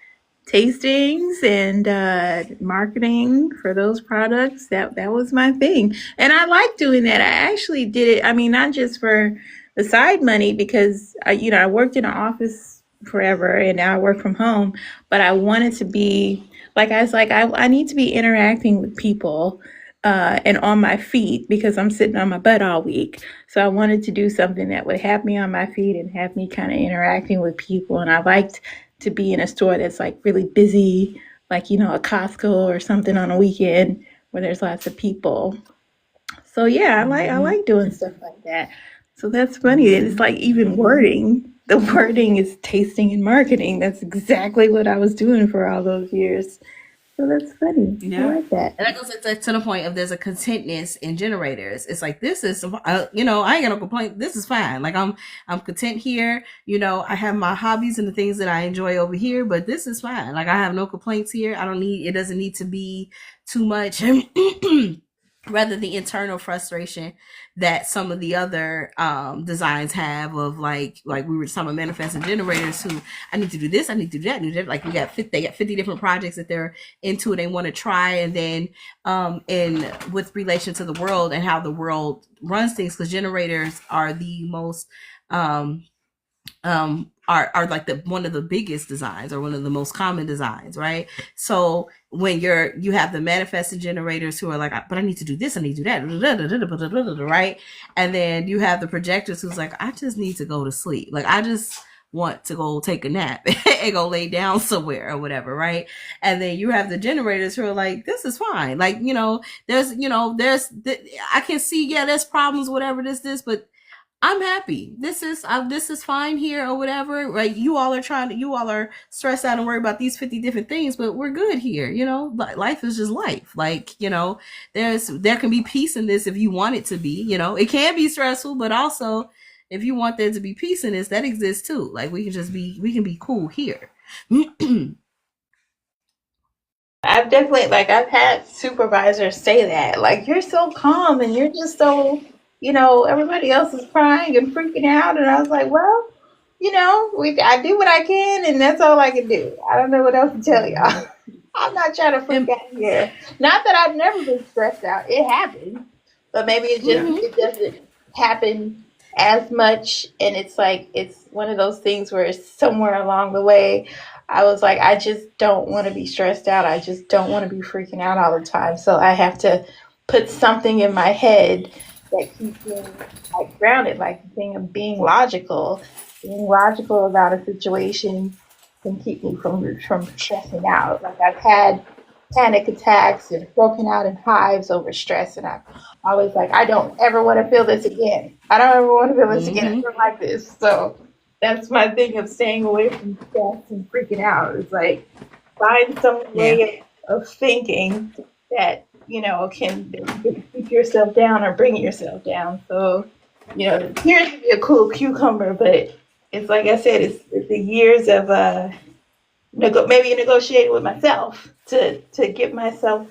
tastings and marketing for those products, that was my thing. And I like doing that. I actually did it, I mean, not just for the side money, because I worked in an office forever and now I work from home, but I wanted to be like, I was like, I need to be interacting with people and on my feet because I'm sitting on my butt all week. So I wanted to do something that would have me on my feet and have me kind of interacting with people. And I liked to be in a store that's like really busy, like, a Costco or something on a weekend where there's lots of people. So yeah, I Mm-hmm. like doing stuff like that. So that's funny. It's Mm-hmm. like even wording. The wording is tasting and marketing. That's exactly what I was doing for all those years. So that's funny. I Yeah. like that. And that goes to the point of there's a contentness in generators. It's like this is, I ain't got no complaint. This is fine. Like I'm content here. I have my hobbies and the things that I enjoy over here, but this is fine. Like I have no complaints here. I don't need. It doesn't need to be too much. Rather the internal frustration that some of the other designs have of like we were talking about manifesting generators who I need to do this, I need to do that, I need to do that. Like they got 50 different projects that they're into and they want to try, and then in with relation to the world and how the world runs things, because generators are the most are like the one of the biggest designs or one of the most common designs, right? So when you have the manifesting generators who are like, but I need to do this, I need to do that, right? And then you have the projectors who's like, I just need to go to sleep. Like I just want to go take a nap and go lay down somewhere or whatever, right? And then you have the generators who are like, this is fine. Like, I can see, yeah, there's problems, whatever this, but I'm happy. This is fine here or whatever. Right? You all are stressed out and worried about these 50 different things, but we're good here. Life is just life. Like, there can be peace in this if you want it to be. It can be stressful, but also if you want there to be peace in this, that exists too. Like we can be cool here. I've had supervisors say that, like, you're so calm and you're just so, everybody else is crying and freaking out. And I was like, well, I do what I can, and that's all I can do. I don't know what else to tell y'all. I'm not trying to freak And, out here. Not that I've never been stressed out. It happens, but maybe Yeah. it doesn't happen as much. And it's like it's one of those things where it's somewhere along the way. I was like, I just don't want to be stressed out. I just don't want to be freaking out all the time. So I have to put something in my head that keeps me like grounded, like the thing of being logical. Being logical about a situation can keep me from stressing out. Like I've had panic attacks and broken out in hives over stress, and I'm always like, I don't ever want to feel this again. I don't ever want to feel this again. I don't like this. So that's my thing of staying away from stress and freaking out. It's like find some yeah. way of thinking that can keep yourself down or bring yourself down. So it appears to be a cool cucumber, but it's like I said, it's the years of maybe negotiating with myself to get myself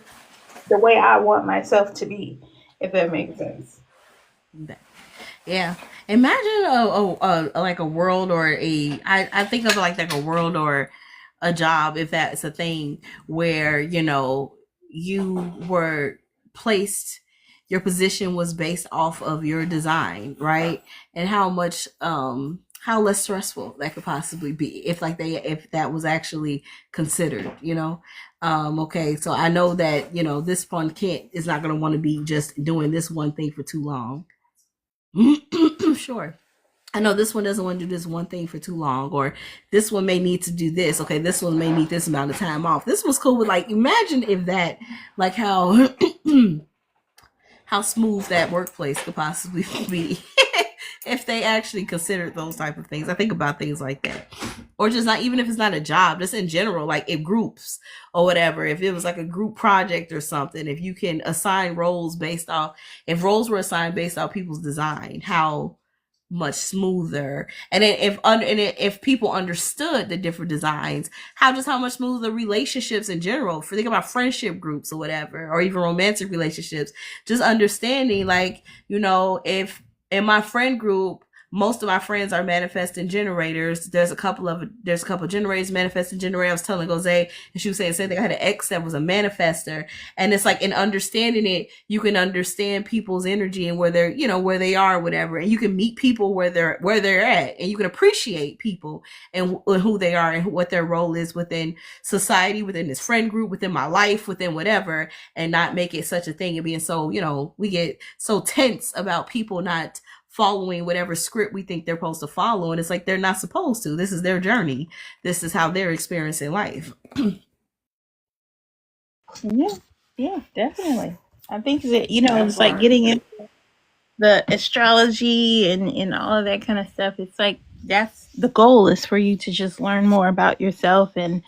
the way I want myself to be, if that makes sense. Yeah. Imagine like a world or I think of like a world or a job, if that's a thing, where you were placed, your position was based off of your design, right? And how less stressful that could possibly be if that was actually considered, okay, so I know that this one is not going to want to be just doing this one thing for too long. Sure, I know this one doesn't want to do this one thing for too long, or this one may need to do this. Okay, this one may need this amount of time off. This was cool, but like, imagine if that, like how how smooth that workplace could possibly be if they actually considered those type of things. I think about things like that, or just not even if it's not a job, just in general, like if groups or whatever. If it was like a group project or something, if you can assign roles based off, if roles were assigned based off people's design, how much smoother. And then if people understood the different designs, how much smoother relationships in general. For think about friendship groups or whatever, or even romantic relationships, just understanding, like, if in my friend group, most of my friends are manifesting generators. There's a couple of generators, manifesting generator. I was telling Jose, and she was saying the same thing. I had an ex that was a manifester, and it's like, in understanding it, you can understand people's energy and where they're, where they are, or whatever, and you can meet people where they're at, and you can appreciate people and who they are and what their role is within society, within this friend group, within my life, within whatever, and not make it such a thing and being so, we get so tense about people not following whatever script we think they're supposed to follow, and it's like they're not supposed to. This is their journey. This is how they're experiencing life. Yeah, definitely. I think that it's like getting into the astrology and all of that kind of stuff. It's like that's the goal, is for you to just learn more about yourself and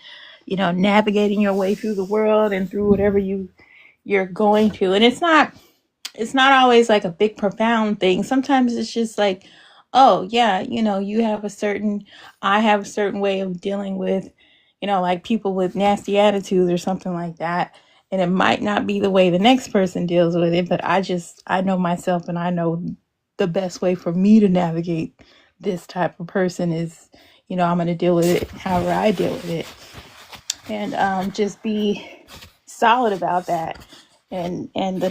navigating your way through the world and through whatever you're going to. And it's not always like a big profound thing. Sometimes it's just like, oh yeah, I have a certain way of dealing with, like people with nasty attitudes or something like that. And it might not be the way the next person deals with it, but I know myself, and I know the best way for me to navigate this type of person is, I'm going to deal with it however I deal with it. And just be solid about that. And the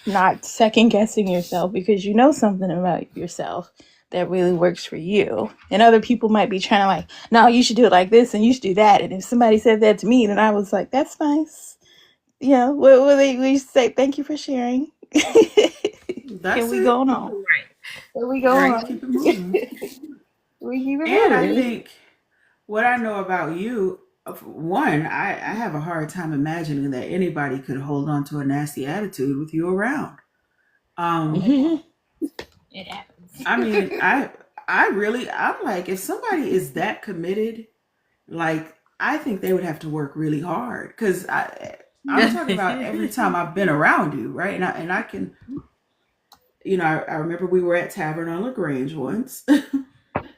not second guessing yourself, because you know something about yourself that really works for you. And other people might be trying to like, no, you should do it like this and you should do that. And if somebody said that to me, then I was like, that's nice. We say thank you for sharing. That's we it. go on? Right. Can we go on? Keep it moving. We keep it And I moving. think what I know about you, one, I have a hard time imagining that anybody could hold on to a nasty attitude with you around. It happens. I mean, I'm like, if somebody is that committed, like, I think they would have to work really hard, because I'm talking about every time I've been around you, right? And I can, I remember we were at Tavern on LaGrange once. I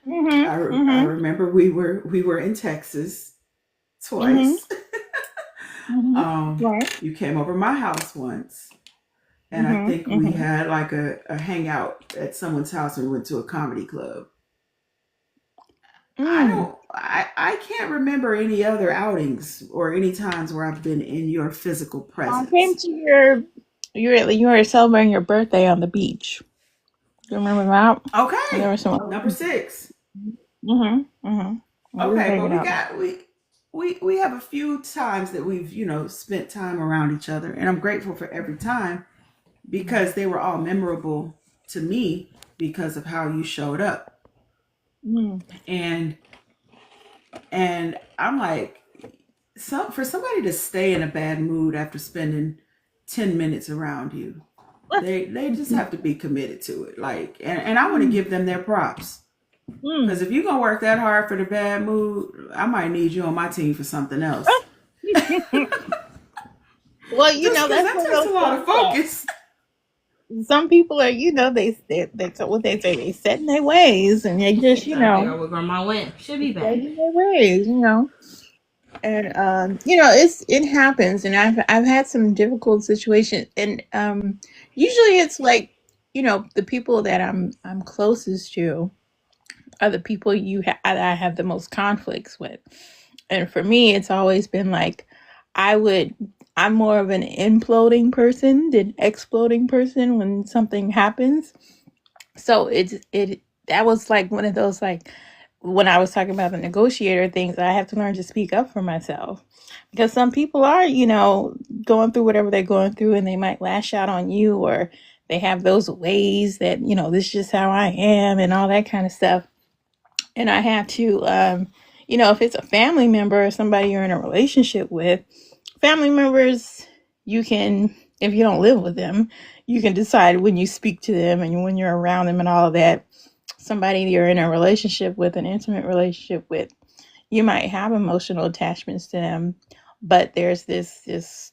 remember we were in Texas twice. Right. You came over my house once, and I think we had like a hangout at someone's house, and we went to a comedy club. Mm. I can't remember any other outings or any times where I've been in your physical I came presence. to you were celebrating your birthday on the beach. You remember that? And there Okay, was some. number 6. Mm-hmm. Mm-hmm. We were Okay, but hanging we out. got we have a few times that we've spent time around each other, and I'm grateful for every time because they were all memorable to me because of how you showed up. Mm. And I'm like, for somebody to stay in a bad mood after spending 10 minutes around you, they just have to be committed to it. Like, and I want to Mm. give them their props. Mm. Because if you're gonna work that hard for the bad mood, I might need you on my team for something else. Well, Just because that's that one of takes a those lot of things that focus. some people are, they what they say, they set in their ways, and they just, Gotta figure out where grandma went. She'll be stay back. in their ways. And it happens, and I've had some difficult situations, and usually it's like, the people that I'm closest to are the people that I have the most conflicts with. And for me, it's always been like, I would, I'm more of an imploding person than exploding person when something happens. So that was like one of those, like, when I was talking about the negotiator things, I have to learn to speak up for myself, because some people are, going through whatever they're going through, and they might lash out on you, or they have those ways that, this is just how I am and all that kind of stuff. And I have to, if it's a family member or somebody you're in a relationship with, family members, you can, if you don't live with them, you can decide when you speak to them and when you're around them and all of that. Somebody you're in a relationship with, an intimate relationship with, you might have emotional attachments to them, but there's this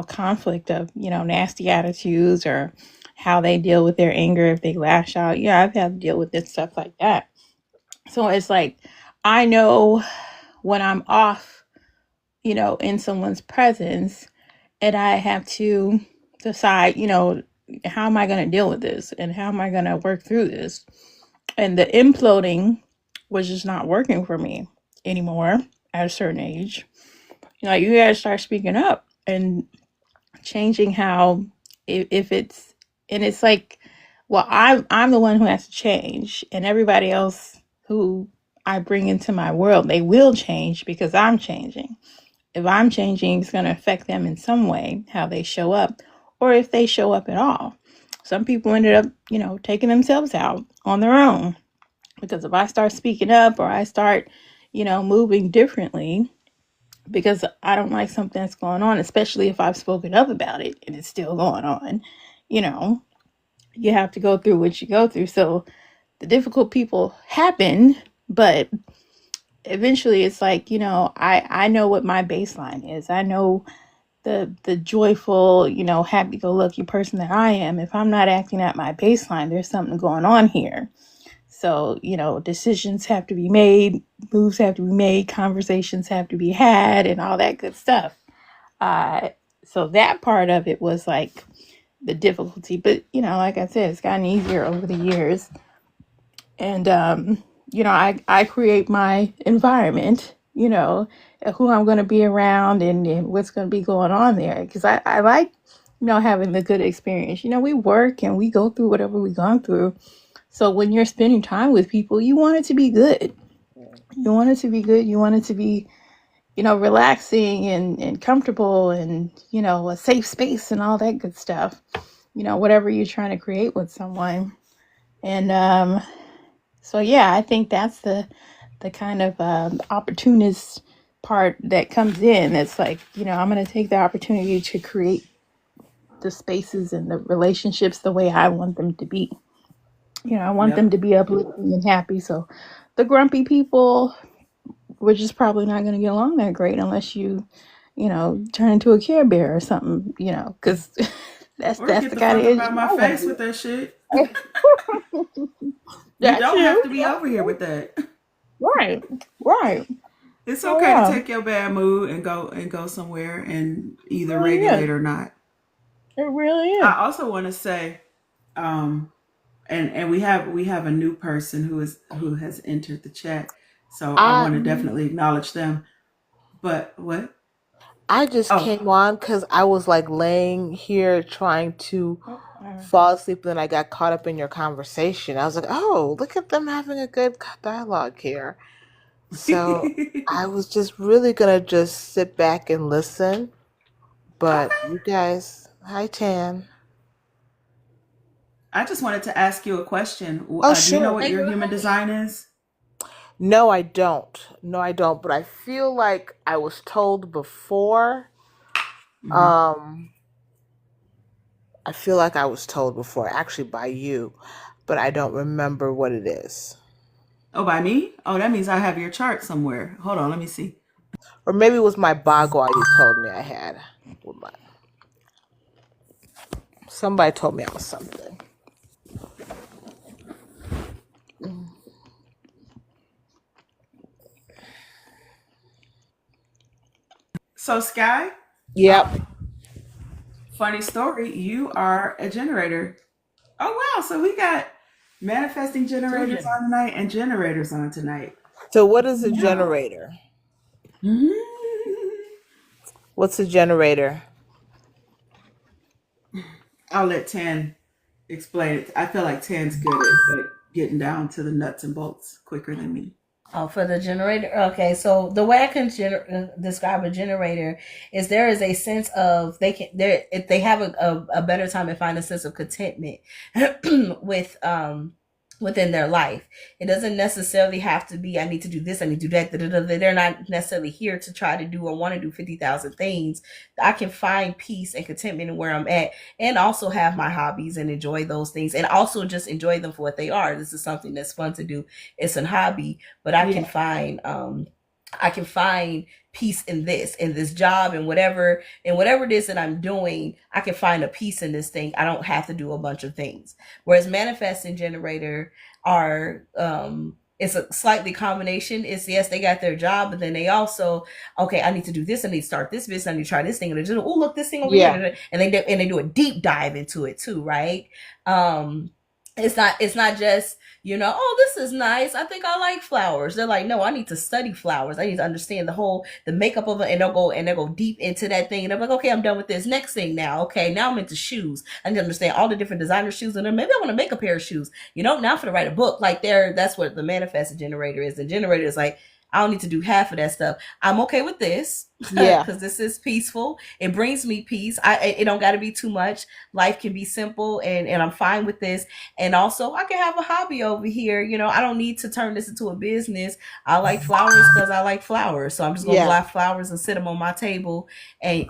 conflict of, nasty attitudes, or how they deal with their anger if they lash out. Yeah, I've had to deal with this stuff like that. So it's like, I know when I'm off, in someone's presence, and I have to decide, how am I going to deal with this, and how am I going to work through this? And the imploding was just not working for me anymore at a certain age. You got to start speaking up and changing how, if it's, and it's like, well, I'm the one who has to change, and everybody else who I bring into my world, they will change because I'm changing. If I'm changing, it's going to affect them in some way, how they show up, or if they show up at all. Some people ended up, taking themselves out on their own, because if I start speaking up, or I start, moving differently, because I don't like something that's going on, especially if I've spoken up about it and it's still going on, you know, you have to go through what you go through. So the difficult people happen, but eventually it's like, I know what my baseline is. I know the joyful, happy go lucky person that I am. If I'm not acting at my baseline, there's something going on here. So, decisions have to be made, moves have to be made, conversations have to be had, and all that good stuff. Uh, so that part of it was like the difficulty. But, like I said, it's gotten easier over the years. And, I create my environment, who I'm going to be around, and what's going to be going on there. Because I like, having the good experience. We work and we go through whatever we've gone through. So when you're spending time with people, you want it to be good. You want it to be good. You want it to be, relaxing and comfortable, and, a safe space and all that good stuff. Whatever you're trying to create with someone. And so, yeah, I think that's the kind of opportunist part that comes in. It's like, I'm going to take the opportunity to create the spaces and the relationships the way I want them to be. I want them Yep. to be uplifting and happy. So the grumpy people, we're just probably not going to get along that great unless turn into a Care Bear or something, because Or that's get the the kind of fuck up energy out my I want face to with that shit. be. You That don't have too. to be over here with that. Right. Right. It's Oh okay to yeah. take your bad mood and go somewhere and It either really is. regulate or not. It really is. I also want to say, um, and we have a new person who has entered the chat. So I I want to definitely acknowledge them. But what? I just Oh, came on because I was like laying here trying to fall asleep, and then I got caught up in your conversation. I was like, oh, look at them having a good dialogue here. So okay. I was just really gonna just sit back and listen. But you guys, hi Tan. I just wanted to ask you a question. Oh Do you know sure. what Hey, your girl, human hey. design is? No, I don't. No, I don't. But I feel like I was told before. Hmm. Um, I feel like I was told before, actually by you, but I don't remember what it is. Oh, by me? Oh, that means I have your chart somewhere. Hold on, let me see. Or maybe it was my Bagua you told me I had. Somebody told me I was something. So, Sky, Yep. funny story, you are a generator. Oh, wow. So we got manifesting Two generators generators. on tonight and generators on tonight. So what is a Yeah. generator? Mhm. What's a generator? I'll let Tan explain it. I feel like Tan's good at getting down to the nuts and bolts quicker than me. Oh, for the generator. Okay, so the way I can describe a generator is there is a sense of they have a better time and find a sense of contentment with within their life. It doesn't necessarily have to be I need to do this, I need to do that. Da, da, da, da. They're not necessarily here to try to do or want to do 50,000 things. I can find peace and contentment in where I'm at, and also have my hobbies and enjoy those things, and also just enjoy them for what they are. This is something that's fun to do. It's a hobby, but Yeah. I can find peace in this job, and whatever it is that I'm doing, I can find a peace in this thing. I don't have to do a bunch of things. Whereas manifesting generator are it's a slightly combination. It's yes, they got their job, but then they also, okay, I need to do this, I need to start this business, I need to try this thing, and they just, oh, look, this thing over Yeah. here, and they do a deep dive into it too, right? Um it's not just, oh, this is nice, I think I like flowers. They're like, no, I need to study flowers, I need to understand the makeup of it, and they'll go deep into that thing, and they're like, okay, I'm done with this, next thing. Now, okay, now I'm into shoes, I need to understand all the different designer shoes, and then maybe I want to make a pair of shoes, now for to write a book. Like, that's what the manifest generator is. The generator is like, I don't need to do half of that stuff. I'm okay with this Yeah. because this is peaceful. It brings me peace. It don't got to be too much. Life can be simple, and I'm fine with this. And also, I can have a hobby over here. I don't need to turn this into a business. I like flowers because I like flowers. So I'm just gonna Yeah. buy flowers and sit them on my table, and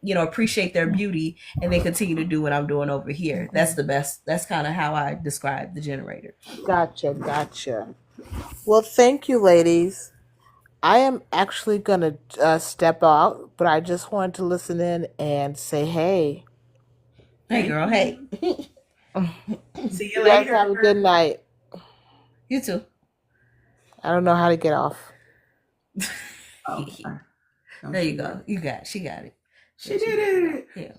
appreciate their beauty, and then continue to do what I'm doing over here. That's the best. That's kind of how I describe the generator. Gotcha. Gotcha. Well, thank you, ladies. I am actually gonna step out, but I just wanted to listen in and say hey. Hey, Thank girl. Hey, you. See you You guys have a good later. night. you too. I don't know how to get off. Oh, sorry. There you go. You got. She got it. She did it. Yeah.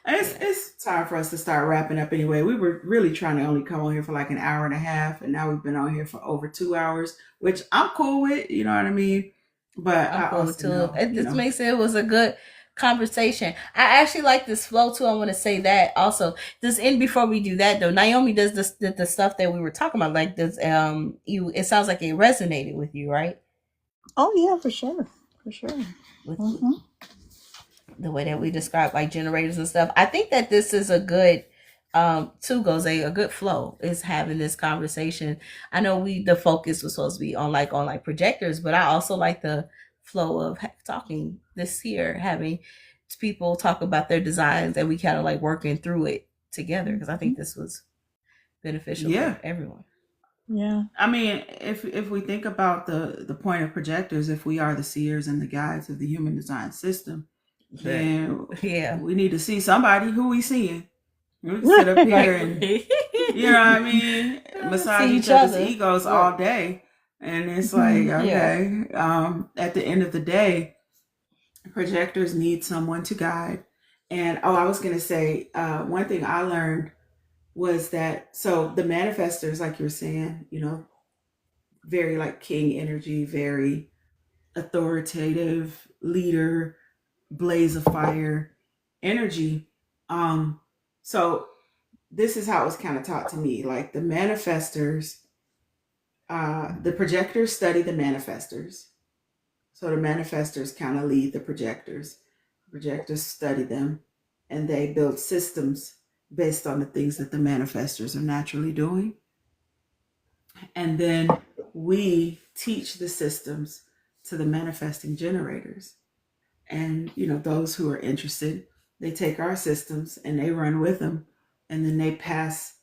It's time for us to start wrapping up anyway. We were really trying to only come on here for like an hour and a half, and now we've been on here for over 2 hours, which I'm cool with, you know what I mean? But I'm I cool also too. know, It just makes it was a good conversation. I actually like this flow too. I want to say that also. Just in before we do that though, Naomi does the stuff that we were talking about. Like this, it sounds like it resonated with you, right? Oh yeah, for sure, for sure. With Mm-hmm. the way that we describe like generators and stuff. I think that this is a good too goes a good flow is having this conversation. I know the focus was supposed to be on like projectors, but I also like the flow of talking this year, having people talk about their designs, and we kind of like working through it together, because I think this was beneficial yeah. for everyone. Yeah. I mean, if we think about the point of projectors, if we are the seers and the guides of the human design system, then Yeah. we need to see somebody. Who we seeing? We can sit up here and, you know what I mean, massage See each each other's other. egos Right. all day. And it's like, okay, at the end of the day, projectors need someone to guide. And I was going to say, one thing I learned was that, so the manifestors, like you're saying, very like king energy, very authoritative leader, blaze of fire energy. So this is how it was kind of taught to me. Like the manifestors, the projectors study the manifestors. So the manifestors kind of lead the projectors. Projectors study them and they build systems based on the things that the manifestors are naturally doing. And then we teach the systems to the manifesting generators. And, you know, those who are interested, they take our systems and they run with them. And then they pass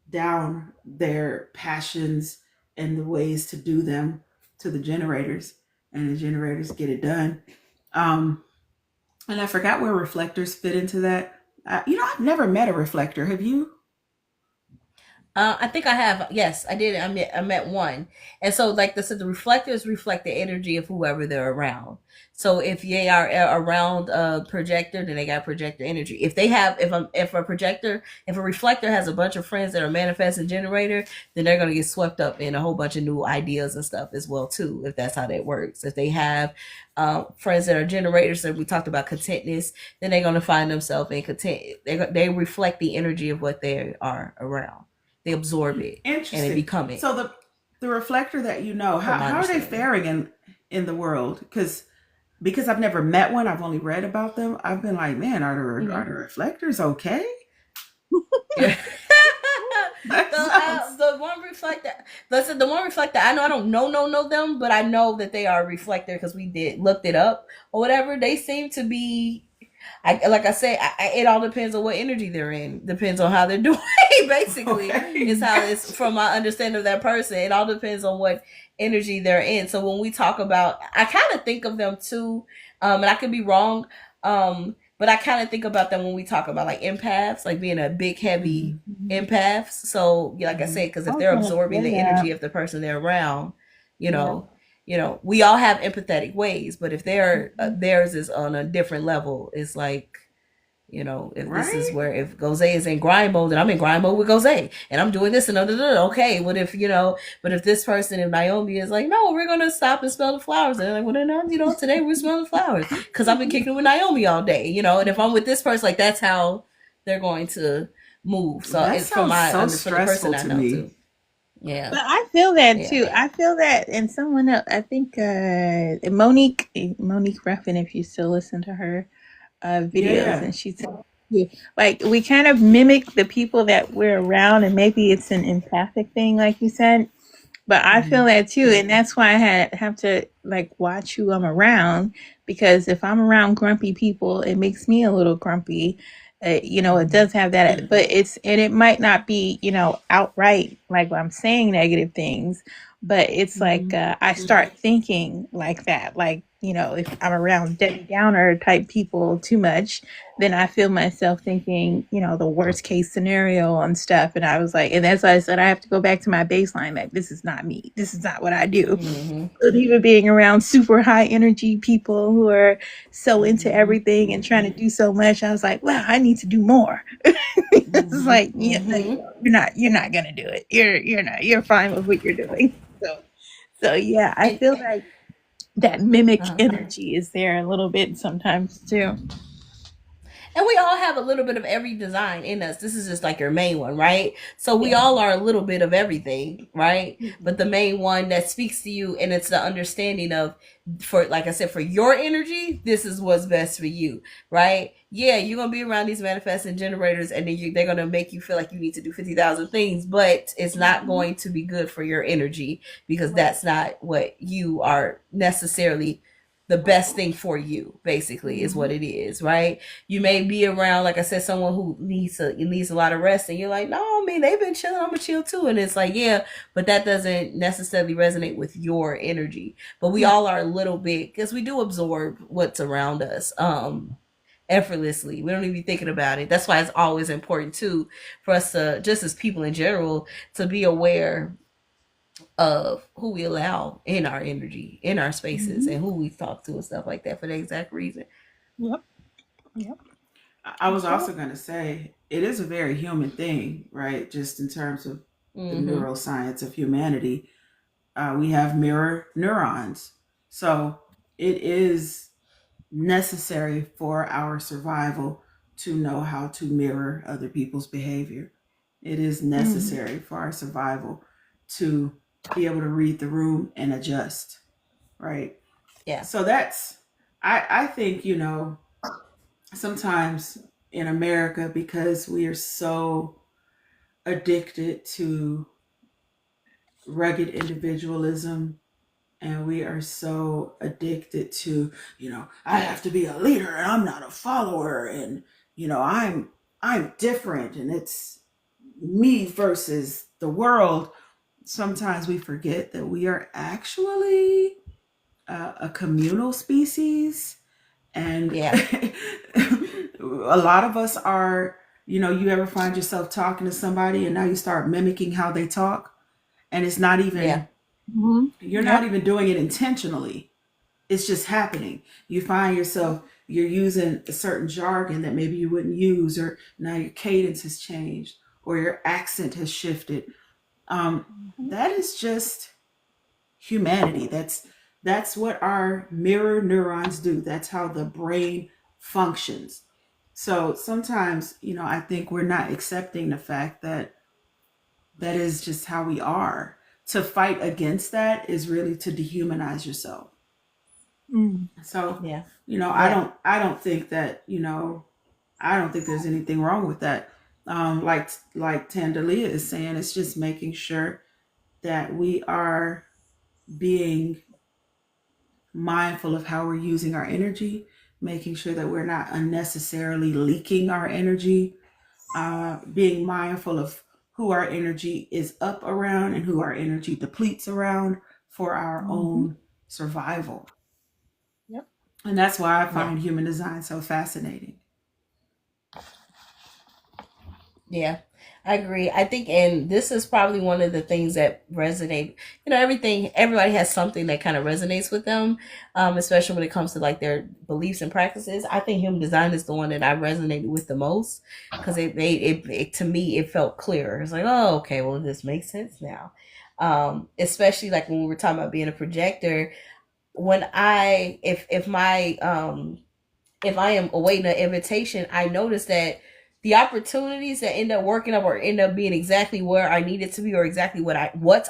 down their passions and the ways to do them to the generators. And the generators get it done. And I forgot where reflectors fit into that. You know, I've never met a reflector. Have you? I think I have. Yes, I did. I met one, and so like I said, the reflectors reflect the energy of whoever they're around. So if they are around a projector, then they got projector energy. If they have, if a projector, if a reflector has a bunch of friends that are manifesting generator, then they're gonna get swept up in a whole bunch of new ideas and stuff as well too. If that's how that works. If they have friends that are generators, that we talked about contentness, then they're gonna find themselves in content. They reflect the energy of what they are around. They absorb it and they become it. So the reflector that you know, how are they faring in the world? Because I've never met one, I've only read about them. I've been like, man, are the reflectors okay? The one reflector. Listen, the one reflector. I know I don't know them, but I know that they are a reflector because we looked it up or whatever. They seem to be. Like I say, it all depends on what energy they're in. Depends on how they're doing. Basically, is how it's from my understanding of that person. It all depends on what energy they're in. So when we talk about, I kind of think of them too, and I could be wrong, but I kind of think about them when we talk about like empaths, like being a big, heavy empaths. So, like I said, because if they're absorbing the energy of the person they're around, you know, we all have empathetic ways, but if theirs is on a different level, it's like, if this is where, if Gose is in grind mode, then I'm in grind mode with Gose, and I'm doing this and okay. But if but if this person in Naomi is like, no, we're gonna stop and smell the flowers, and they're like, well, then today we're smelling flowers because I've been kicking with Naomi all day, and if I'm with this person, like that's how they're going to move. So that it's from so stressful to me. Too. Yeah. But I feel that too. I feel that, and someone else, I think Monique Ruffin, if you still listen to her videos, and she said, like, we kind of mimic the people that we're around, and maybe it's an empathic thing, like you said. But I feel that too, and that's why I have to like watch who I'm around, because if I'm around grumpy people, it makes me a little grumpy. It does have that, but it might not be, outright like I'm saying negative things, but it's like I start thinking like that. Like, if I'm around Debbie Downer type people too much, then I feel myself thinking, the worst case scenario on stuff. And I was like, and that's why I said I have to go back to my baseline. Like, this is not me. This is not what I do. But even being around super high energy people who are so into everything and trying to do so much, I was like, wow, I need to do more. It's like, you're not gonna do it. You're fine with what you're doing. So yeah, I feel like that mimic energy is there a little bit sometimes too. And we all have a little bit of every design in us. This is just like your main one, right? So we all are a little bit of everything, right? But the main one that speaks to you, and it's the understanding of, for, like I said, for your energy, this is what's best for you, right? Yeah, you're going to be around these manifesting generators, and then they're going to make you feel like you need to do 50,000 things, but it's not going to be good for your energy, because that's not what you are necessarily the best thing for you, basically, is what it is, right? You may be around, like I said, someone who needs a lot of rest, and you're like, no, they've been chilling, I'm gonna chill too. And it's like, yeah, but that doesn't necessarily resonate with your energy. But we all are a little bit, because we do absorb what's around us effortlessly. We don't even be thinking about it. That's why it's always important too for us to, just as people in general, to be aware of who we allow in our energy, in our spaces, and who we talk to and stuff like that, for the exact reason. Yep. I was also going to say, it is a very human thing, right? Just in terms of the neuroscience of humanity. we have mirror neurons. So it is necessary for our survival to know how to mirror other people's behavior. It is necessary for our survival to be able to read the room and adjust, right? Yeah. So that's, I think, sometimes in America, because we are so addicted to rugged individualism, and we are so addicted to, I have to be a leader and I'm not a follower, and I'm different and it's me versus the world. Sometimes we forget that we are actually a communal species, and Yeah. a lot of us are, you ever find yourself talking to somebody and now you start mimicking how they talk, and it's not even, Yeah. you're not even doing it intentionally. It's just happening. You find yourself, you're using a certain jargon that maybe you wouldn't use, or now your cadence has changed, or your accent has shifted. That is just humanity. That's what our mirror neurons do. That's how the brain functions. So sometimes, I think we're not accepting the fact that that is just how we are. To fight against that is really to dehumanize yourself. So, Yeah. I don't think that, I don't think there's anything wrong with that. Like Tandalia is saying, it's just making sure that we are being mindful of how we're using our energy, making sure that we're not unnecessarily leaking our energy, being mindful of who our energy is up around and who our energy depletes around for our own survival. Yep. And that's why I find human design so fascinating. Yeah, I agree. I think, and this is probably one of the things that resonate. Everybody has something that kind of resonates with them, especially when it comes to like their beliefs and practices. I think human design is the one that I resonated with the most, because it to me it felt clearer. It's like, oh, okay, well, this makes sense now. Especially like when we were talking about being a projector. When if I am awaiting an invitation, I notice that the opportunities that end up working up or end up being exactly where I needed to be, or exactly what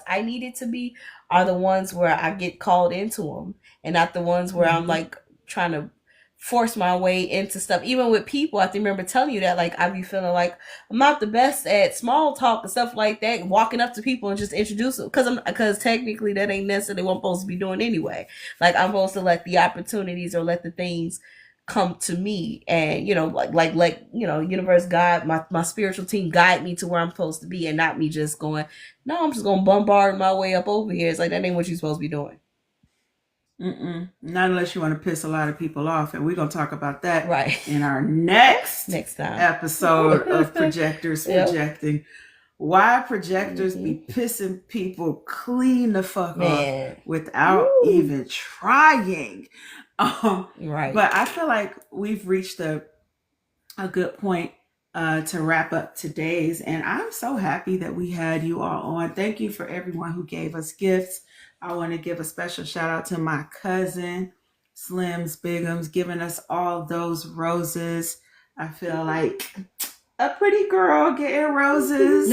I needed to be, are the ones where I get called into them, and not the ones where I'm like trying to force my way into stuff. Even with people, I remember telling you that, like, I be feeling like I'm not the best at small talk and stuff like that, walking up to people and just introduce them, because technically that ain't necessarily what I'm supposed to be doing anyway. Like, I'm supposed to let the opportunities or let the things come to me, and universe, God, my spiritual team guide me to where I'm supposed to be, and not me just going, no, I'm just gonna bombard my way up over here. It's like, that ain't what you're supposed to be doing. Not unless you want to piss a lot of people off, and we're going to talk about that Right. in our next time episode of Projectors Projecting. Why projectors be pissing people clean the fuck off without even trying. Right. But I feel like we've reached a good point to wrap up today's, and I'm so happy that we had you all on. Thank you for everyone who gave us gifts. I want to give a special shout out to my cousin Slims Bigums, giving us all those roses. I feel like a pretty girl getting roses.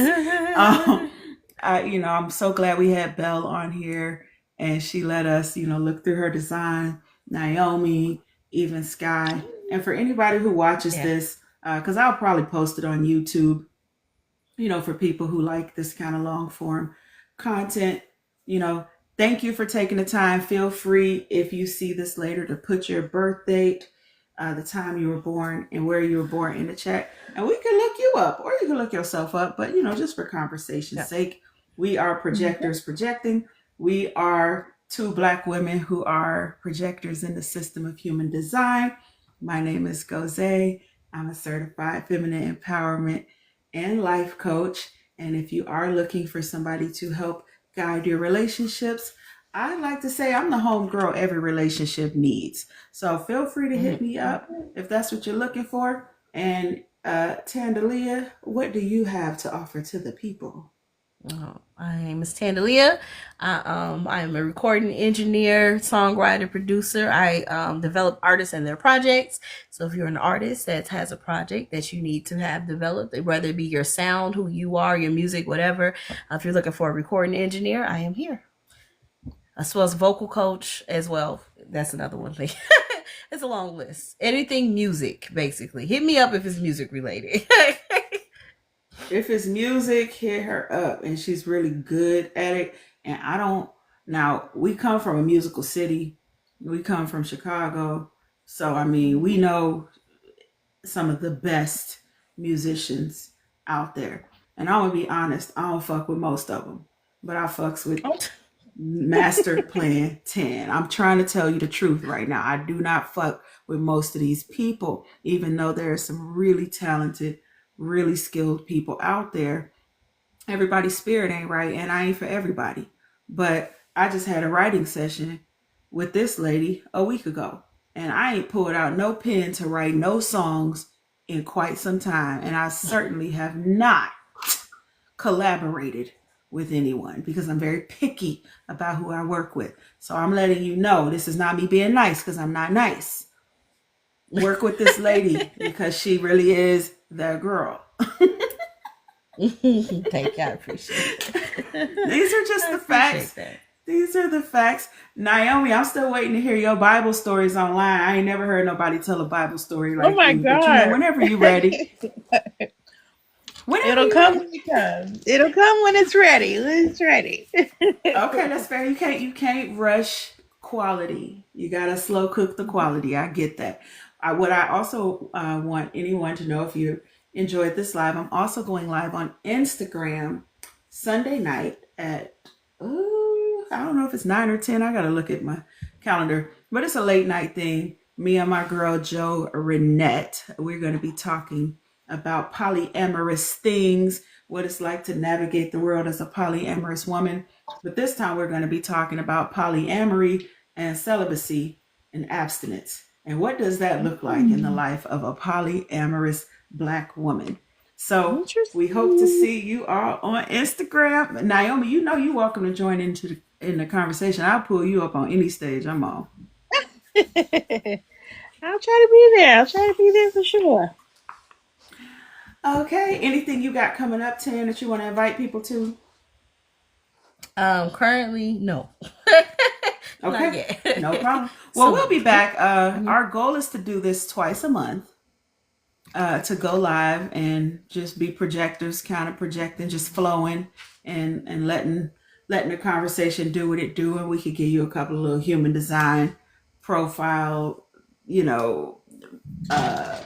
I'm so glad we had Belle on here, and she let us, look through her design. Naomi, even Sky. And for anybody who watches this, because I'll probably post it on YouTube, for people who like this kind of long form content, thank you for taking the time. Feel free, if you see this later, to put your birth date, the time you were born, and where you were born in the chat. And we can look you up, or you can look yourself up. But, just for conversation's sake, we are Projectors Projecting. We are two Black women who are projectors in the system of human design. My name is Goze. I'm a certified feminine empowerment and life coach. And if you are looking for somebody to help guide your relationships, I like to say I'm the homegirl every relationship needs. So feel free to hit me up if that's what you're looking for. And Tandalia, what do you have to offer to the people? My name is Tandalia. I am a recording engineer, songwriter, producer. I develop artists and their projects. So if you're an artist that has a project that you need to have developed, whether it be your sound, who you are, your music, whatever, if you're looking for a recording engineer, I am here. As well as vocal coach as well. That's another one thing. It's a long list. Anything music, basically. Hit me up if it's music related. If it's music, hit her up, and she's really good at it. And I don't. Now, we come from a musical city. We come from Chicago, so I mean, we know some of the best musicians out there. And I'm gonna be honest, I don't fuck with most of them, but I fucks with Master Plan 10. I'm trying to tell you the truth right now. I do not fuck with most of these people, even though there are some really talented, really skilled people out there. Everybody's spirit ain't right, and I ain't for everybody. But I just had a writing session with this lady a week ago, and I ain't pulled out no pen to write no songs in quite some time, and I certainly have not collaborated with anyone because I'm very picky about who I work with. So I'm letting you know this is not me being nice, because I'm not nice. Work with this lady because she really is the girl. Thank you. I appreciate it. These are just the facts. These are the facts. Naomi, I'm still waiting to hear your Bible stories online. I ain't never heard nobody tell a Bible story like my you. God. But you know, whenever you're ready. It'll come when it comes. It'll come when it's ready. When it's ready. Okay, that's fair. You can't rush quality. You gotta slow cook the quality. I get that. What I also want anyone to know, if you enjoyed this live, I'm also going live on Instagram Sunday night at I don't know if it's 9 or 10. I gotta look at my calendar, but it's a late night thing. Me and my girl Jo Renette, we're gonna be talking about polyamorous things, what it's like to navigate the world as a polyamorous woman. But this time we're going to be talking about polyamory and celibacy and abstinence. And what does that look like in the life of a polyamorous Black woman? So we hope to see you all on Instagram. Naomi, you know you're welcome to join in the conversation. I'll pull you up on any stage I'm on. I'll try to be there. I'll try to be there for sure. Okay. Anything you got coming up, Tam, that you want to invite people to? Currently, no. Okay. No problem. Well, we'll be back. Our goal is to do this twice a month. To go live and just be projectors, kind of projecting, just flowing and letting the conversation do what it do. And we could give you a couple of little human design profile,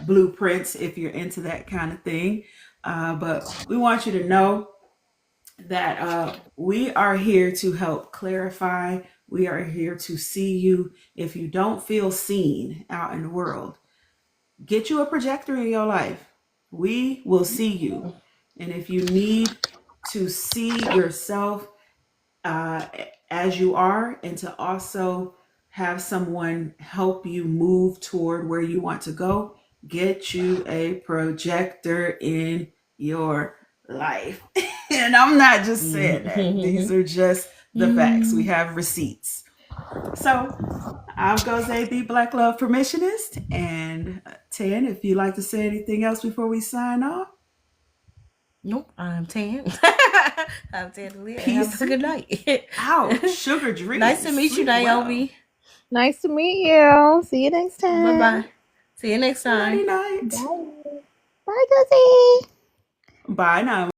blueprints if you're into that kind of thing. But we want you to know that we are here to help clarify. We are here to see you. If you don't feel seen out in the world, get you a projector in your life. We will see you. And if you need to see yourself as you are, and to also have someone help you move toward where you want to go, get you a projector in your life. And I'm not just saying that. These are just the facts. We have receipts. So I'm Goze, the Black Love Permissionist. And Tan, if you'd like to say anything else before we sign off. Nope, I'm Tan. I'm Tan Lee. Peace. Have a good night. Ow, sugar drink. Nice to meet you, Naomi. Well. Nice to meet you. See you next time. Bye-bye. See you next time. Night. Bye. Bye, Guzzy. Bye now.